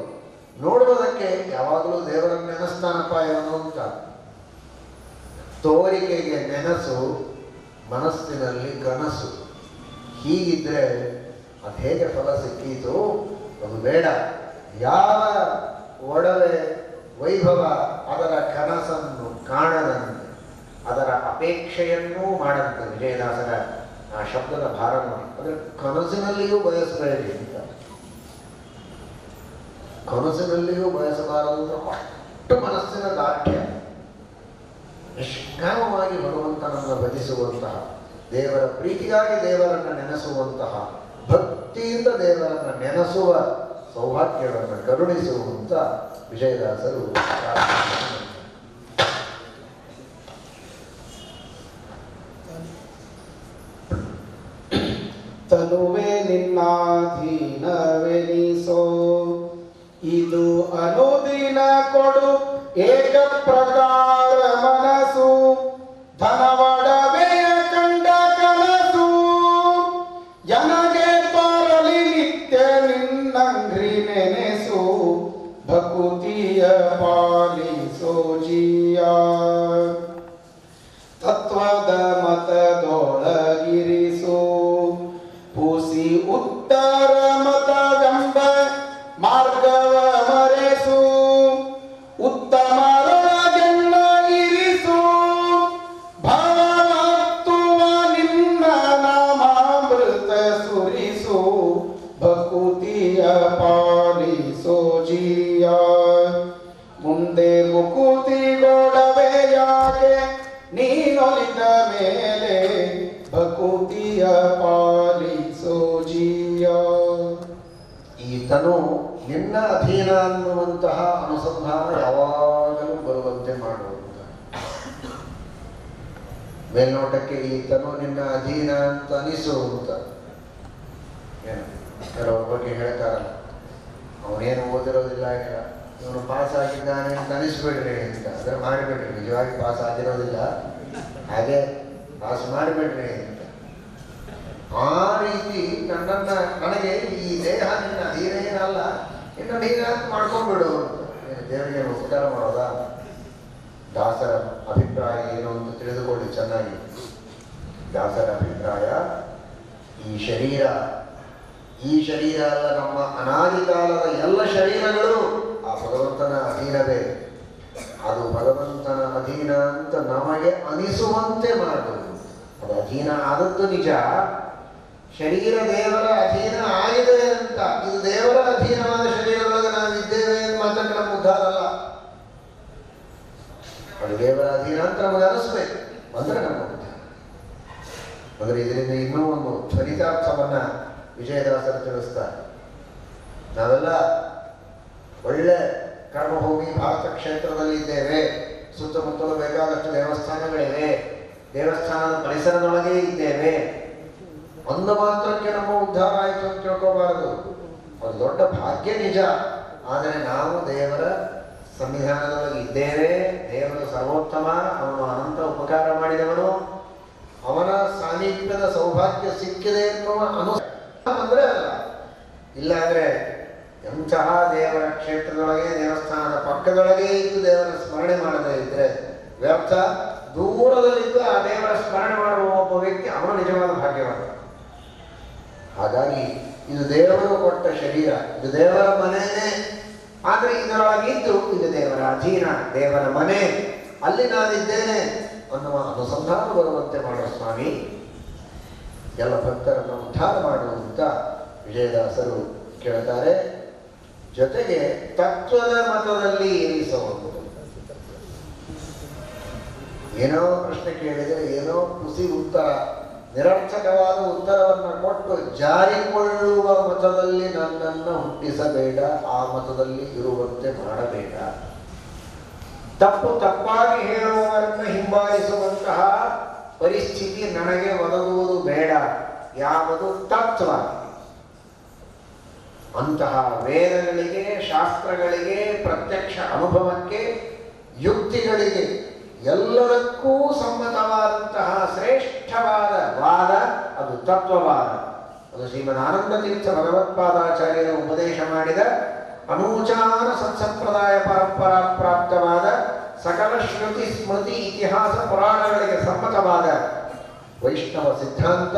E: ನೋಡುವುದಕ್ಕೆ ಯಾವಾಗಲೂ ದೇವರನ್ನು ನೆನೆಸ್ತಾನಪ್ಪ ಇವನು ಅಂತ. ತೋರಿಕೆಗೆ ನೆನಸು, ಮನಸ್ಸಿನಲ್ಲಿ ಕನಸು. ಹೀಗಿದ್ರೆ ಅದು ಹೇಗೆ ಫಲ ಸಿಕ್ಕೀತು? ಅದು ಬೇಡ. ಯಾವ ಒಡವೆ ವೈಭವ ಅದರ ಕನಸನ್ನು ಕಾಣದಂತೆ, ಅದರ ಅಪೇಕ್ಷೆಯನ್ನೂ ಮಾಡಂತೆ. ವಿಜಯದಾಸರ ಆ ಶಬ್ದದ ಭಾರ ನೋಡಿ. ಅಂದರೆ ಕನಸಿನಲ್ಲಿಯೂ ಬಯಸಬೇಡಿ ಅಂತ. ಕನಸಿನಲ್ಲಿಯೂ ಬಯಸಬಾರದು ಅಂದ್ರೆ ಅಷ್ಟು ಮನಸ್ಸಿನ ದಾಢ್ಯ. ನಿಷ್ಕಾಮವಾಗಿ ಭಗವಂತನನ್ನು ಭಜಿಸುವಂತಹ, ದೇವರ ಪ್ರೀತಿಗಾಗಿ ದೇವರನ್ನು ನೆನೆಸುವಂತಹ, ಭಕ್ತಿಯಿಂದ ದೇವರನ್ನು ನೆನೆಸುವ ಸೌಭಾಗ್ಯವನ್ನು ಕರುಣಿಸುವಂತ ವಿಜಯದಾಸರು
D: ತನುವೆ ನಿನ್ನಾಧೀನವೆನಿಸೋ, ಇದು ಅನುದಿನ ಕೊಡು ಏಕ ಪ್ರಕಾರ ಮನಸ್ಸು, ಧನವಡವೆಯ ಕಂಡ ಕನಸು, ಜನಗೆ ತೋರಲಿ ನಿತ್ಯ ನಿನ್ನಂಗ್ರಿ ನೆನೆಸು, ಭಕುತಿಯ ಪಾಲಿಸೋ ಜೀಯ. ತತ್ವದ ಮತದೊಳಗಿರಿಸು, ಪೂಸಿ ಉತ್ತರ ಮತವೆಂಬ ಮಾರ್ಗವ ಮರೆಸು, ಉತ್ತಮರೊಳಗೆಲ್ಲ ಇರಿಸು, ಭವತ್ತುವ ನಿನ್ನ ನಾಮಾಮೃತ ಸುರಿಸು, ಭಕುತಿಯ ಪಾಲಿಸೋ ಜೀಯ. ಮುಂದೆ ಮುಕುತಿಗೊಡವೆಯಾಗೆ ನೀನೊಲಿದ ಮೇಲೆ, ಭಕುತಿಯ ಪಾಲಿಸೋ ಜೀಯ.
E: ಈ ತನು ನಿನ್ನ ಅಧೀನ ಅನ್ನುವಂತಹ ಅನುಸಂಧಾನ ಯಾವಾಗಲೂ ಬರುವಂತೆ ಮಾಡುವಂತ. ಮೇಲ್ನೋಟಕ್ಕೆ ಈ ತನು ನಿನ್ನ ಅಧೀನ ಅಂತ ಅನಿಸುವಂತ. ಕೆಲವ್ರ ಬಗ್ಗೆ ಹೇಳ್ತಾರಲ್ಲ, ಅವನೇನು ಓದಿರೋದಿಲ್ಲ, ಇವನು ಪಾಸ್ ಆಗಿದ್ದಾನೆ ಅಂತ ಅನಿಸ್ಬಿಡ್ರಿ ಅಂತ. ಅದರ ಮಾಡಿಬಿಡ್ರಿ, ನಿಜವಾಗಿ ಪಾಸ್ ಆಗಿರೋದಿಲ್ಲ, ಹಾಗೆ ಪಾಸ್ ಮಾಡಿಬಿಡ್ರಿ ಅಂತ. ಆ ರೀತಿ ನನಗೆ ಈ ದೇಹ ನಿನ್ನ ಅಧೀನೇನಲ್ಲ, ಇನ್ನು ನೀನ ಮಾಡ್ಕೊಂಡ್ಬಿಡು ಅಂತ. ದೇವರಿಗೆ ಉಪಕಾರ ಮಾಡೋದಾ? ದಾಸರ ಅಭಿಪ್ರಾಯ ಏನು ಅಂತ ತಿಳಿದುಕೊಳ್ಳಿ ಚೆನ್ನಾಗಿ. ದಾಸರ ಅಭಿಪ್ರಾಯ, ಈ ಶರೀರ ಅಲ್ಲ, ನಮ್ಮ ಅನಾದಿ ಕಾಲದ ಎಲ್ಲ ಶರೀರಗಳು ಆ ಭಗವಂತನ ಅಧೀನವೇ. ಅದು ಭಗವಂತನ ಅಧೀನ ಅಂತ ನಮಗೆ ಅನಿಸುವಂತೆ ಮಾಡುವುದು. ಅದು ಅಧೀನ ಆದದ್ದು ನಿಜ, ಶರೀರ ದೇವರ ಅಧೀನ ಆಗಿದೆ ಅಂತ. ಇದು ದೇವರ ಅಧೀನವಾದ ಶರೀರದೊಳಗೆ ನಾವಿದ್ದೇವೆ ಅಂತ ಮಾತಕ್ಕೆ ನಮ್ಮ ಉದ್ಧಾರ ಅಲ್ಲ. ಅದು ದೇವರ ಅಧೀನ ಅಂತ ನಮಗೆ ಅನಿಸ್ಬೇಕು, ಅಂದ್ರೆ ನಮ್ಮ ಉದ್ಧಾರ. ಅಂದ್ರೆ ಇದರಿಂದ ಇನ್ನೂ ಒಂದು ಧ್ವನಿತಾರ್ಥವನ್ನ ವಿಜಯದಾಸರು ತಿಳಿಸ್ತಾರೆ. ನಾವೆಲ್ಲ ಒಳ್ಳೆ ಕರ್ಮಭೂಮಿ ಭಾರತ ಕ್ಷೇತ್ರದಲ್ಲಿ ಇದ್ದೇವೆ, ಸುತ್ತಮುತ್ತಲು ಬೇಕಾದಷ್ಟು ದೇವಸ್ಥಾನಗಳಿವೆ, ದೇವಸ್ಥಾನದ ಪರಿಸರದೊಳಗೆ ಇದ್ದೇವೆ. ಒಂದು ಮಾತ್ರಕ್ಕೆ ನಮ್ಮ ಉದ್ಧಾರ ಆಯಿತು ಅಂತ ತಿಳ್ಕೋಬಾರದು. ಅದು ದೊಡ್ಡ ಭಾಗ್ಯ ನಿಜ. ಆದರೆ ನಾವು ದೇವರ ಸಂವಿಧಾನದೊಳಗೆ ಇದ್ದೇವೆ. ದೇವರು ಸರ್ವೋತ್ತಮ, ಅವನು ಅನಂತ ಉಪಕಾರ ಮಾಡಿದವನು, ಅವನ ಸಾನ್ನಿಧ್ಯದ ಸೌಭಾಗ್ಯ ಸಿಕ್ಕಿದೆ ಎನ್ನುವ ಅಂದ್ರೆ ಅಲ್ಲ. ಇಲ್ಲಾಂದ್ರೆ ಎಂತಹ ದೇವರ ಕ್ಷೇತ್ರದೊಳಗೆ, ದೇವಸ್ಥಾನದ ಪಕ್ಕದೊಳಗೆ ಇದ್ದು ದೇವರ ಸ್ಮರಣೆ ಮಾಡದೇ ಇದ್ರೆ ವ್ಯರ್ಥ. ದೂರದಲ್ಲಿದ್ದು ಆ ದೇವರ ಸ್ಮರಣೆ ಮಾಡುವ ಒಬ್ಬ ವ್ಯಕ್ತಿ ಅವನ ನಿಜವಾದ ಭಾಗ್ಯವಾದ. ಹಾಗಾಗಿ ಇದು ದೇವರು ಕೊಟ್ಟ ಶರೀರ, ಇದು ದೇವರ ಮನೆಯೇ. ಆದರೆ ಇದರೊಳಗಿದ್ದು ಇದು ದೇವರ ಅಧೀನ, ದೇವರ ಮನೆ, ಅಲ್ಲಿ ನಾನಿದ್ದೇನೆ ಅನ್ನುವ ಅನುಸಂಧಾನ ಬರುವಂತೆ ಮಾಡುವ ಸ್ವಾಮಿ. ಎಲ್ಲ ಭಕ್ತರನ್ನು ಉದ್ಧಾರ ಮಾಡುವಂತ ವಿಜಯದಾಸರು ಕೇಳ್ತಾರೆ. ಜೊತೆಗೆ ತತ್ವದ ಮತದಲ್ಲಿ ಇರಿಸುವುದು. ಏನೋ ಪ್ರಶ್ನೆ ಕೇಳಿದರೆ ಏನೋ ಖುಷಿ ಉತ್ತರ ನಿರರ್ಥಕವಾದ ಉತ್ತರವನ್ನು ಕೊಟ್ಟು ಜಾರಿಕೊಳ್ಳುವ ಮತದಲ್ಲಿ ನನ್ನನ್ನು ಹುಟ್ಟಿಸಬೇಡ, ಆ ಮತದಲ್ಲಿ ಇರುವಂತೆ ಮಾಡಬೇಡ. ತಪ್ಪು ತಪ್ಪಾಗಿ ಹೇಳುವವರನ್ನು ಹಿಂಬಾಲಿಸುವಂತಹ ಪರಿಸ್ಥಿತಿ ನನಗೆ ಒದಗುವುದು ಬೇಡ. ಯಾವುದು ತತ್ವ, ಅಂತಹ ವೇದಗಳಿಗೆ, ಶಾಸ್ತ್ರಗಳಿಗೆ, ಪ್ರತ್ಯಕ್ಷ ಅನುಭವಕ್ಕೆ, ಯುಕ್ತಿಗಳಿಗೆ ಎಲ್ಲದಕ್ಕೂ ಸಮ್ಮತವಾದಂತಹ ಶ್ರೇಷ್ಠವಾದ ವಾದ ಅದು ತತ್ವವಾದ. ಅದು ಶ್ರೀಮದ್ ಆನಂದ ತೀರ್ಥ ಭಗವತ್ಪಾದಾಚಾರ್ಯರ ಉಪದೇಶ ಮಾಡಿದ ಅನೂಚಾನ ಸತ್ಸಂಪ್ರದಾಯ ಪರಂಪರಾ ಪ್ರಾಪ್ತವಾದ ಸಕಲ ಶ್ರುತಿ ಸ್ಮೃತಿ ಇತಿಹಾಸ ಪುರಾಣಗಳಿಗೆ ಸಮ್ಮತವಾದ ವೈಷ್ಣವ ಸಿದ್ಧಾಂತ,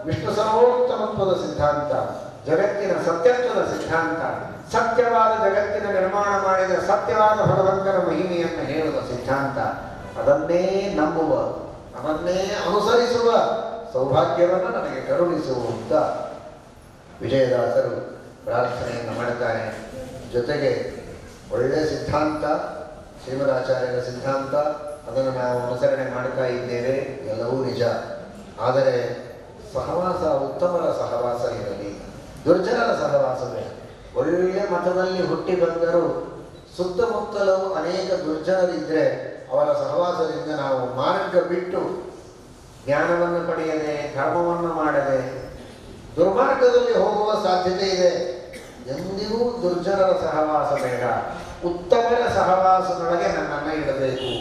E: ವಿಷ್ಣು ಸರ್ವೋತ್ತಮತ್ವದ ಸಿದ್ಧಾಂತ, ಜಗತ್ತಿನ ಸತ್ಯತ್ವದ ಸಿದ್ಧಾಂತ, ಸತ್ಯವಾದ ಜಗತ್ತಿನ ನಿರ್ಮಾಣ ಮಾಡಿದ ಸತ್ಯವಾದ ಭಗವಂತನ ಮಹಿಮೆಯನ್ನು ಹೇಳುವ ಸಿದ್ಧಾಂತ. ಅದನ್ನೇ ನಂಬುವ, ಅದನ್ನೇ ಅನುಸರಿಸುವ ಸೌಭಾಗ್ಯವನ್ನು ನನಗೆ ಕರುಣಿಸುವಂತ ವಿಜಯದಾಸರು ಪ್ರಾರ್ಥನೆಯನ್ನು ಮಾಡ್ತಾರೆ. ಜೊತೆಗೆ ಒಳ್ಳೆಯ ಸಿದ್ಧಾಂತ, ಶ್ರೀಮದಾಚಾರ್ಯರ ಸಿದ್ಧಾಂತ, ಅದನ್ನು ನಾವು ಅನುಸರಣೆ ಮಾಡ್ತಾ ಇದ್ದೇವೆ, ಎಲ್ಲವೂ ನಿಜ. ಆದರೆ ಸಹವಾಸ ಉತ್ತಮರ ಸಹವಾಸ ಇರಲಿ, ದುರ್ಜನರ ಸಹವಾಸವೇ. ಒಳ್ಳೆಯ ಮತದಲ್ಲಿ ಹುಟ್ಟಿ ಬಂದರೂ ಸುತ್ತಮುತ್ತಲೂ ಅನೇಕ ದುರ್ಜನರಿದ್ದರೆ ಅವರ ಸಹವಾಸದಿಂದ ನಾವು ಮಾರ್ಗ ಬಿಟ್ಟು ಜ್ಞಾನವನ್ನು ಪಡೆಯದೆ, ಧರ್ಮವನ್ನು ಮಾಡದೆ ದುರ್ಮಾರ್ಗದಲ್ಲಿ ಹೋಗುವ ಸಾಧ್ಯತೆ ಇದೆ. ಎಂದಿಗೂ ದುರ್ಜನರ ಸಹವಾಸ ಬೇಡ, ಉತ್ತಮರ ಸಹವಾಸದೊಳಗೆ ನನ್ನನ್ನು ಇಡಬೇಕು,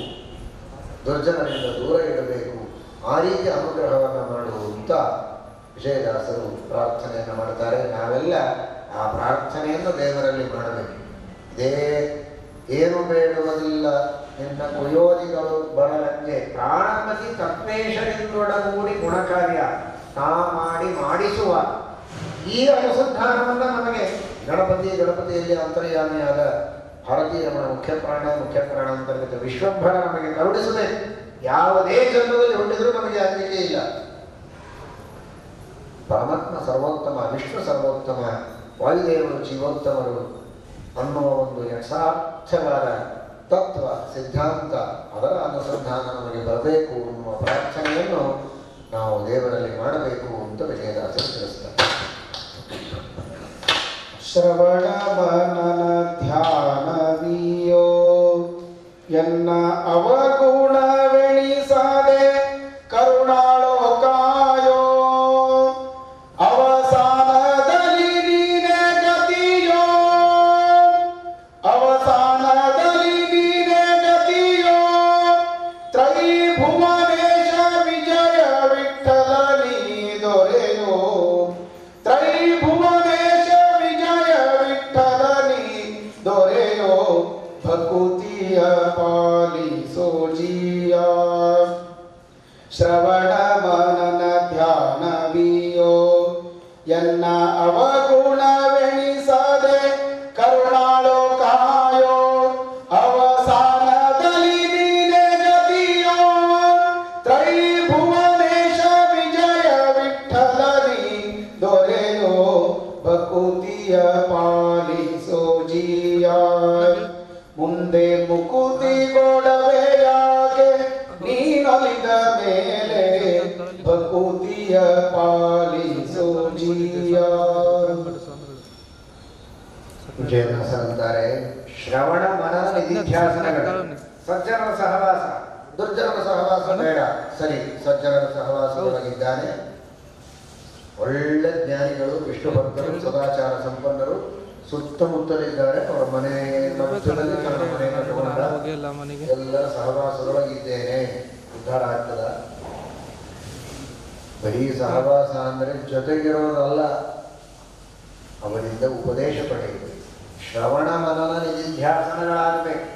E: ದುರ್ಜನರಿಂದ ದೂರ ಇಡಬೇಕು. ಆ ರೀತಿ ಅನುಗ್ರಹವನ್ನು ಮಾಡುವಂತ ವಿಜಯದಾಸರು ಪ್ರಾರ್ಥನೆಯನ್ನು ಮಾಡ್ತಾರೆ. ನಾವೆಲ್ಲ ಆ ಪ್ರಾರ್ಥನೆಯನ್ನು ದೇವರಲ್ಲಿ ಮಾಡಬೇಕು. ಇದೇ ಏನು ಬೇಡುವುದಿಲ್ಲ ನಿನ್ನ ಕುಯೋನಿಗಳು ಬರಲಂಗೆ ಪ್ರಾಣಮತಿ ತತ್ವೇಶರಿಂದೊಡಗೂಡಿ ಗುಣಕಾರ್ಯ ತಾ ಮಾಡಿ ಮಾಡಿಸುವ ಈ ಅನುಸಂಧಾನವನ್ನು ನಮಗೆ ಗಣಪತಿಯಲ್ಲಿ ಅಂತರ್ಯಾಮಿಯಾದ ಭಾರತೀಯ ರಮಣ ಮುಖ್ಯ ಪ್ರಾಣ ಅಂತರ್ಗತ ವಿಶ್ವಂಭರ ನಮಗೆ ಕರುಣಿಸಬೇಕು. ಯಾವುದೇ ಜನ್ಮದಲ್ಲಿ ಹುಟ್ಟಿದರೂ ನಮಗೆ ಆಗಲಿಕ್ಕೆ ಇಲ್ಲ. ಪರಮಾತ್ಮ ಸರ್ವೋತ್ತಮ, ವಿಷ್ಣು ಸರ್ವೋತ್ತಮ, ವಾಯುದೇವರು ಜೀವೋತ್ತಮರು ಅನ್ನುವ ಒಂದು ಯಥಾರ್ಥವಾದ ತತ್ವ ಸಿದ್ಧಾಂತ, ಅದರ ಅನುಸಂಧಾನ ನಮಗೆ ಬರಬೇಕು ಎನ್ನುವ ಪ್ರಾರ್ಥನೆಯನ್ನು ನಾವು ದೇವರಲ್ಲಿ ಮಾಡಬೇಕು ಅಂತ ವಿಜಯದಾಸರು ತಿಳಿಸ್ತಾರೆ.
D: ಶ್ರವಣ ಮನನ ಧ್ಯಾನವಿಯೋ ಎನ್ನ ಅವಗುಣವೆಣಿಸದೆ ಕರುಣಾಳೋ ಕಾಯೋ, ಅವಸಾನದಲ್ಲಿ ನೀನೆ ಗತಿಯೋ, ಅವಸಾನದಲ್ಲಿ ನೀನೆ ಗತಿಯೋ, ತ್ರೈಭುವನೇಶ ವಿಜಯ ವಿಠಲ ನೀ ದೊರೆಯೋ, ತ್ರೈಭುವನೇಶ ವಿಜಯ ವಿಠಲ ನೀ ದೊರೆಯೋ, ಭಕುತಿಯ ಪಾಲಿಸೋ ಜೀಯ. ಶ್ರವಣ ಮನನ ಧ್ಯಾನವಿಯೋ ಎನ್ನ ಅವಗುಣವೆಣಿಸದೆ ಕರುಣಾಳೋ ಕಾಯೋ, ಅವಸಾನದಲ್ಲಿ ನೀನೆ ಗತಿಯೋ, ತ್ರೈಭುವನೇಶ ವಿಜಯ ವಿಠಲ ನೀ ದೊರೆಯೋ, ಭಕುತಿಯ ಪಾಲಿಸೋ ಜೀಯ. ಮುಂದೆ ಮುಕುತಿಗೊಡವೆಯಾಗೆ ನೀನೊಲಿದ ಮೇಲೆ ಭಕುತಿಯ ಪಾಲಿಸೋ ಜೀಯ.
E: ವಿಜಯದಾಸರಂತಾರೆ, ಶ್ರವಣ ಮನನ ನಿಧಿಧ್ಯಾಸನಗಳು, ಸಜ್ಜನರ ಸಹವಾಸ, ದುರ್ಜನರ ಸಹವಾಸ ಬೇಡ. ಸರಿ, ಸಜ್ಜನರ ಸಹವಾಸದೊಳಗಿದ್ದಾನೆ, ಒಳ್ಳೆ ಜ್ಞಾನಿಗಳು, ವಿಷ್ಣು ಭಕ್ತರು, ಸದಾಚಾರ ಸಂಪನ್ನರು ಸುತ್ತಮುತ್ತಲಿದ್ದಾರೆ. ಅವರ ಮನೆ ಮಧ್ಯದಲ್ಲಿ ನನ್ನ ಮನೆಯನ್ನು ತಗೊಂಡ ಎಲ್ಲರ ಸಹವಾಸದೊಳಗಿದ್ದೇನೆ, ಉದ್ಧಾರ ಆಗ್ತದ. ಬರೀ ಸಹವಾಸ ಅಂದರೆ ಜೊತೆಗಿರೋದಲ್ಲ, ಅವರಿಂದ ಉಪದೇಶ ಪಡೆಯಬೇಕು. ಶ್ರವಣ ಮನನ ನಿಧಿಧ್ಯಾಸನಗಳಾಗಬೇಕು.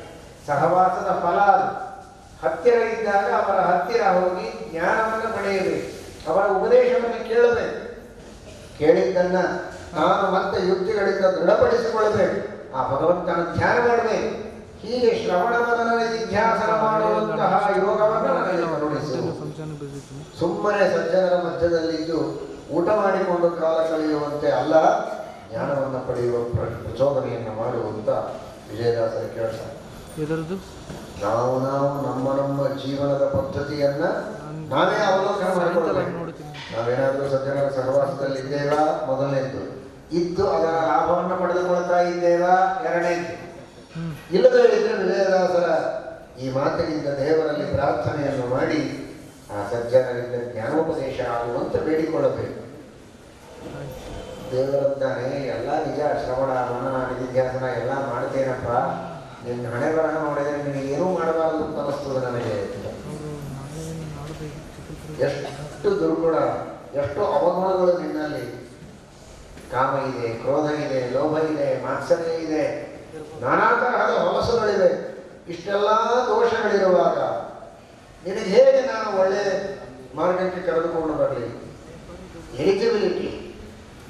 E: ಸಹವಾಸದ ಫಲ ಅದು. ಹತ್ತಿರ ಇದ್ದಾಗ ಅವರ ಹತ್ತಿರ ಹೋಗಿ ಜ್ಞಾನವನ್ನು ಪಡೆಯಬೇಕು, ಅವರ ಉಪದೇಶವನ್ನು ಕೇಳಬೇಕು. ಕೇಳಿದ್ದನ್ನ ನಾನು ಮತ್ತೆ ಯುಕ್ತಿಗಳಿಂದ ದೃಢಪಡಿಸಿಕೊಳ್ಳಬೇಕು, ಆ ಭಗವಂತನ ಧ್ಯಾನ ಮಾಡಬೇಕು. ಹೀಗೆ ಶ್ರವಣ ಮನನ ನಿಧಿಧ್ಯಾಸನ ಮಾಡುವಂತಹ ಯೋಗವನ್ನು ನನಗೆ ಕರುಣಿಸು. ಸುಮ್ಮನೆ ಸಜ್ಜನರ ಮಧ್ಯದಲ್ಲಿದ್ದು ಊಟ ಮಾಡಿಕೊಂಡು ಕಾಲ ಕಳೆಯುವಂತೆ ಅಲ್ಲ, ಜ್ಞಾನವನ್ನು ಪಡೆಯುವ ಪ್ರಚೋದನೆಯನ್ನು ಮಾಡುವಂತ ವಿಜಯದಾಸರ ಕೆಲಸ. ನಾವು ನಮ್ಮ ಜೀವನದ ಪದ್ಧತಿಯನ್ನ ನಾವೇ ಅವಲೋಕನ ಮಾಡಿಕೊಳ್ಬೇಕು. ನಾವೇನಾದರೂ ಸಜ್ಜನರ ಸಹವಾಸದಲ್ಲಿ ಇದ್ದೇವಾ ಮೊದಲನೇದ್ದು, ಇದ್ದು ಅದರ ಲಾಭವನ್ನು ಪಡೆದುಕೊಳ್ತಾ ಇದ್ದೇವಾ ಎರಡನೇದ್ದು. ಇಲ್ಲದೇ ಇದ್ರೆ ವಿಜಯದಾಸರ ಈ ಮಾತಿನಿಂದ ದೇವರಲ್ಲಿ ಪ್ರಾರ್ಥನೆಯನ್ನು ಮಾಡಿ ಆ ಸಜ್ಜನರಿಂದ ಜ್ಞಾನೋಪದೇಶ ಆಗುವಂತೆ ಬೇಡಿಕೊಳ್ಳಬೇಕು. ದೇವರಂತಾನೆ ಎಲ್ಲ ನಿಜ, ಶ್ರವಣ ಮನನ ನಿಧಿಧ್ಯಾಸನ ಎಲ್ಲ ಮಾಡ್ತೇನಪ್ಪ, ನಿನ್ನ ಹಣೆ ಬರಹ ನೋಡಿದರೆ ನಿನಗೇನೂ ಮಾಡಬಾರದು ಅಂತ ಅನಿಸ್ತದೆ ನನಗೆ. ಎಷ್ಟು ದುರ್ಗುಣ, ಎಷ್ಟು ಅವಗುಣಗಳು ನಿನ್ನಲ್ಲಿ. ಕಾಮ ಇದೆ, ಕ್ರೋಧ ಇದೆ, ಲೋಭ ಇದೆ, ಮಾತ್ಸರ್ಯ ಇದೆ, ನಾನಾ ತರಹದ ಹೊಲಸುಗಳಿವೆ. ಇಷ್ಟೆಲ್ಲ ದೋಷಗಳಿರುವಾಗ ನಿನಗೆ ಹೇಗೆ ನಾನು ಒಳ್ಳೆ ಮಾರ್ಗಕ್ಕೆ ಕರೆದುಕೊಂಡು ಬರಲಿ? ಎಲಿಜಿಬಿಲಿಟಿ,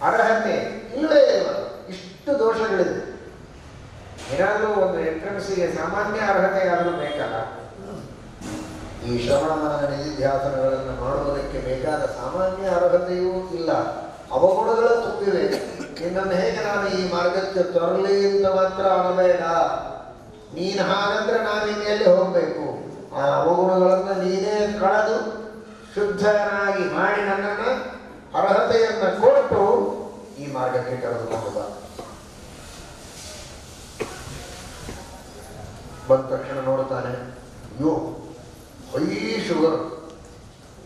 E: ಅರ್ಹತೆ ಇಲ್ಲವೇ ಇಲ್ಲ. ಇಷ್ಟು ದೋಷಗಳಿದೆ. ಏನಾದರೂ ಒಂದು ಎಂಟ್ರೆನ್ಸಿಗೆ ಸಾಮಾನ್ಯ ಅರ್ಹತೆ ಆದರೂ ಬೇಕಲ್ಲ. ಈ ಶ್ರವಣ ಮನನ ನಿಧಿಧ್ಯಾಸನಗಳನ್ನು ಮಾಡುವುದಕ್ಕೆ ಬೇಕಾದ ಸಾಮಾನ್ಯ ಅರ್ಹತೆಯೂ ಇಲ್ಲ. ಅವಗುಣಗಳು ತುಂಬಿವೆ. ನಿನ್ನನ್ನು ಹೇಗೆ ನಾನು ಈ ಮಾರ್ಗಕ್ಕೆ ತರಲಿ ಅಂತ ಮಾತ್ರ ಅನ್ನಬೇಡ. ನೀನು ಹಾಗಂದ್ರೆ ನಾವಿನ್ನೆಲ್ಲಿ ಹೋಗಬೇಕು? ಆ ಅವಗುಣಗಳನ್ನು ನೀನೇ ಕಳೆದು ಶುದ್ಧನಾಗಿ ಮಾಡಿ ನನ್ನನ್ನು ಅರ್ಹತೆಯನ್ನು ಕೊಟ್ಟು ಈ ಮಾರ್ಗಕ್ಕೆ ಕರೆದುಕೊಂಡು ಬಾ. ಬಂದ ತಕ್ಷಣ ನೋಡ್ತಾನೆ, ಅಯ್ಯೋ ಹೈ ಶುಗರ್,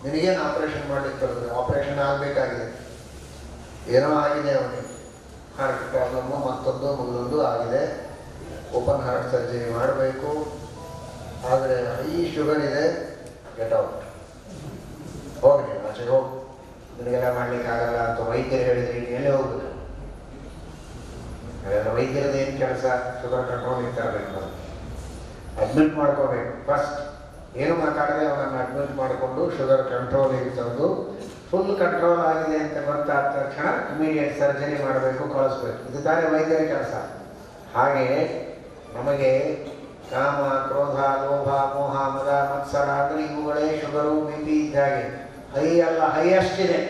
E: ನಿನಗೇನು ಆಪರೇಷನ್ ಮಾಡ್ಲಿಕ್ಕೆ ಬರ್ತದೆ? ಆಪರೇಷನ್ ಆಗಬೇಕಾಗಿದೆ, ಏನೋ ಆಗಿದೆ ಅವನಿಗೆ, ಹಾರ್ಟ್ ಪ್ರಾಬ್ಲಮ್ಮು ಮತ್ತೊಂದು ಮಗದೊಂದು ಆಗಿದೆ, ಓಪನ್ ಹಾರ್ಟ್ ಸರ್ಜರಿ ಮಾಡಬೇಕು. ಆದರೆ ಹೈ ಶುಗರ್ ಇದೆ, ಗೆಟ್ ಔಟ್, ಹೋಗಿ ಆಚೆಗೆ ಹೋಗಿ, ನಿನಗೆಲ್ಲ ಮಾಡ್ಲಿಕ್ಕೆ ಆಗಲ್ಲ ಅಂತ ವೈದ್ಯರು ಹೇಳಿದ್ರೆ ಎಲ್ಲಿ ಹೋಗುದು? ಹಾಗಾದ್ರೆ ವೈದ್ಯರದ್ದು ಏನು ಕೆಲಸ? ಶುಗರ್ ಕಂಟ್ರೋಲಿಗೆ ತರಬೇಕು, ಅಡ್ಮಿಟ್ ಮಾಡ್ಕೋಬೇಕು. ಫಸ್ಟ್ ಏನು ಮಾತಾಡದೆ ಅವನನ್ನು ಅಡ್ಮಿಟ್ ಮಾಡಿಕೊಂಡು ಶುಗರ್ ಕಂಟ್ರೋಲಿಗೆ ತಂದು ಫುಲ್ ಕಂಟ್ರೋಲ್ ಆಗಿದೆ ಅಂತ ಗೊತ್ತಾದ ತಕ್ಷಣ ಇಮಿಡಿಯೇಟ್ ಸರ್ಜರಿ ಮಾಡಬೇಕು, ಕಳಿಸ್ಬೇಕು. ಇದು ತಾನೇ ವೈದ್ಯರ ಕೆಲಸ. ಹಾಗೆ ನಮಗೆ ಕಾಮ, ಕ್ರೋಧ, ಲೋಭ, ಮೋಹ, ಮದ, ಮತ್ಸರ ಅಂದರೆ ಇವುಗಳೇ ಶುಗರು, ಬಿಪಿ ಇದ್ದಾಗೆ. ಹೈ ಅಲ್ಲ, ಹೈಯೆಸ್ಟ್ ಇದೆ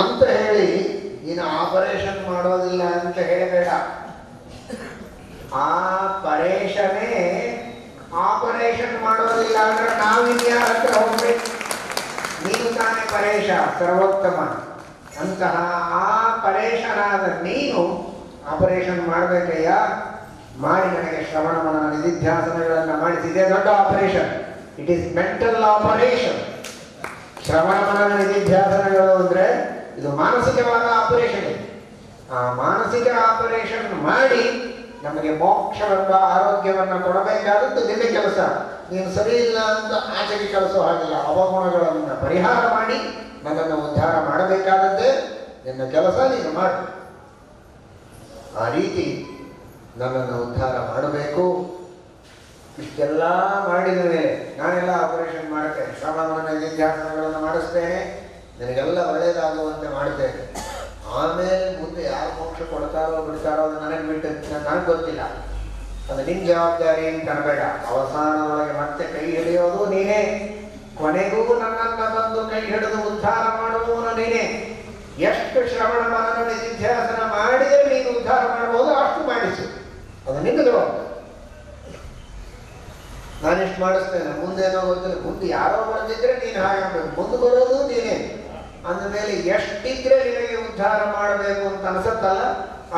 E: ಅಂತ ಹೇಳಿ ನೀನು ಆಪರೇಷನ್ ಮಾಡೋದಿಲ್ಲ ಅಂತ ಹೇಳಬೇಡ. ಆಪರೇಷನ್ ಮಾಡೋದಿಲ್ಲ ಅಂದ್ರೆ ನಾವಿನ್ಯಾರ ಹತ್ರ ಹೋಗ್ಬೇಕು? ನೀನು ತಾನೇ ಪರೇಶ, ಸರ್ವೋತ್ತಮ. ಅಂತಹ ಆ ಪರೇಶನಾದ ನೀನು ಆಪರೇಷನ್ ಮಾಡಬೇಕಯ್ಯ. ಮಾಡಿ ನನಗೆ ಶ್ರವಣ ಮನನ ನಿಧಿಧ್ಯಾಸನಗಳನ್ನು ಮಾಡಿಸಿದೆ ದೊಡ್ಡ operation. It is mental operation. ಶ್ರವಣ ಮನನ ನಿಧಿಧ್ಯಾಸನಗಳು ಅಂದ್ರೆ ಇದು ಮಾನಸಿಕವಾದ ಆಪರೇಷನ್. ಆ ಮಾನಸಿಕ ಆಪರೇಷನ್ ಮಾಡಿ ನಮಗೆ ಮೋಕ್ಷವೆಂಬ ಆರೋಗ್ಯವನ್ನು ಕೊಡಬೇಕಾದದ್ದು ನಿನ್ನ ಕೆಲಸ. ನೀನು ಸರಿ ಇಲ್ಲ ಅಂತ ಆಚೆಗೆ ಕಳಿಸೋ ಹಾಗಿಲ್ಲ. ಅವಗುಣಗಳನ್ನು ಪರಿಹಾರ ಮಾಡಿ ನನ್ನನ್ನು ಉದ್ಧಾರ ಮಾಡಬೇಕಾದದ್ದೇ ನಿನ್ನ ಕೆಲಸ, ನೀನು ಮಾಡು. ಆ ರೀತಿ ನನ್ನನ್ನು ಉದ್ಧಾರ ಮಾಡಬೇಕು. ಇಷ್ಟೆಲ್ಲ ಮಾಡಿದ ಮೇಲೆ ನಾನೆಲ್ಲ ಆಪರೇಷನ್ ಮಾಡ್ತೇನೆ, ಶ್ರವಣ ನಿಧಿಧ್ಯಾಸನಗಳನ್ನು ಮಾಡಿಸ್ತೇನೆ, ನಿನಗೆಲ್ಲ ಒಳ್ಳೆಯದಾಗುವಂತೆ ಮಾಡ್ತೇನೆ. ಆಮೇಲೆ ಮುಂದೆ ಯಾರು ಮೋಕ್ಷ ಕೊಡ್ತಾರೋ ಬಿಡ್ತಾರೋ ಅದು ನನಗೆ ನನಗೆ ಗೊತ್ತಿಲ್ಲ. ಅದು ನಿನ್ನ ಜವಾಬ್ದಾರಿ ಅಂತ ಅನ್ಬೇಡ. ಅವಸಾನದೊಳಗೆ ಮತ್ತೆ ಕೈ ಹಿಡಿಯೋದು ನೀನೇ, ಕೊನೆಗೂ ನನ್ನನ್ನು ಬಂದು ಕೈ ಹಿಡಿದು ಉದ್ಧಾರ ಮಾಡುವವನು ನೀನೇ. ಎಷ್ಟು ಶ್ರವಣ ಮನನ ನಿಧಿಧ್ಯಾಸನ ಮಾಡಿದರೆ ನೀನು ಉದ್ಧಾರ ಮಾಡಬಹುದು ಅಷ್ಟು ಮಾಡಿಸು, ಅದು ನಿನ್ನ ಜವಾಬ್ದಾರಿ. ನಾನಿಷ್ಟು ಮಾಡಿಸ್ತೇನೆ, ಮುಂದೇನೋ ಗೊತ್ತಿಲ್ಲ. ಮುಂದೆ ಯಾರೋ ಬರ್ತಿದ್ರೆ ನೀನು ಹಾಗೆ ಮಾಡಬೇಕು, ಮುಂದೆ ಬರೋದು ನೀನೇ. ಅಂದಮೇಲೆ ಎಷ್ಟಿದ್ರೆ ನಿನಗೆ ಉದ್ಧಾರ ಮಾಡಬೇಕು ಅಂತ ಅನಿಸುತ್ತಲ್ಲ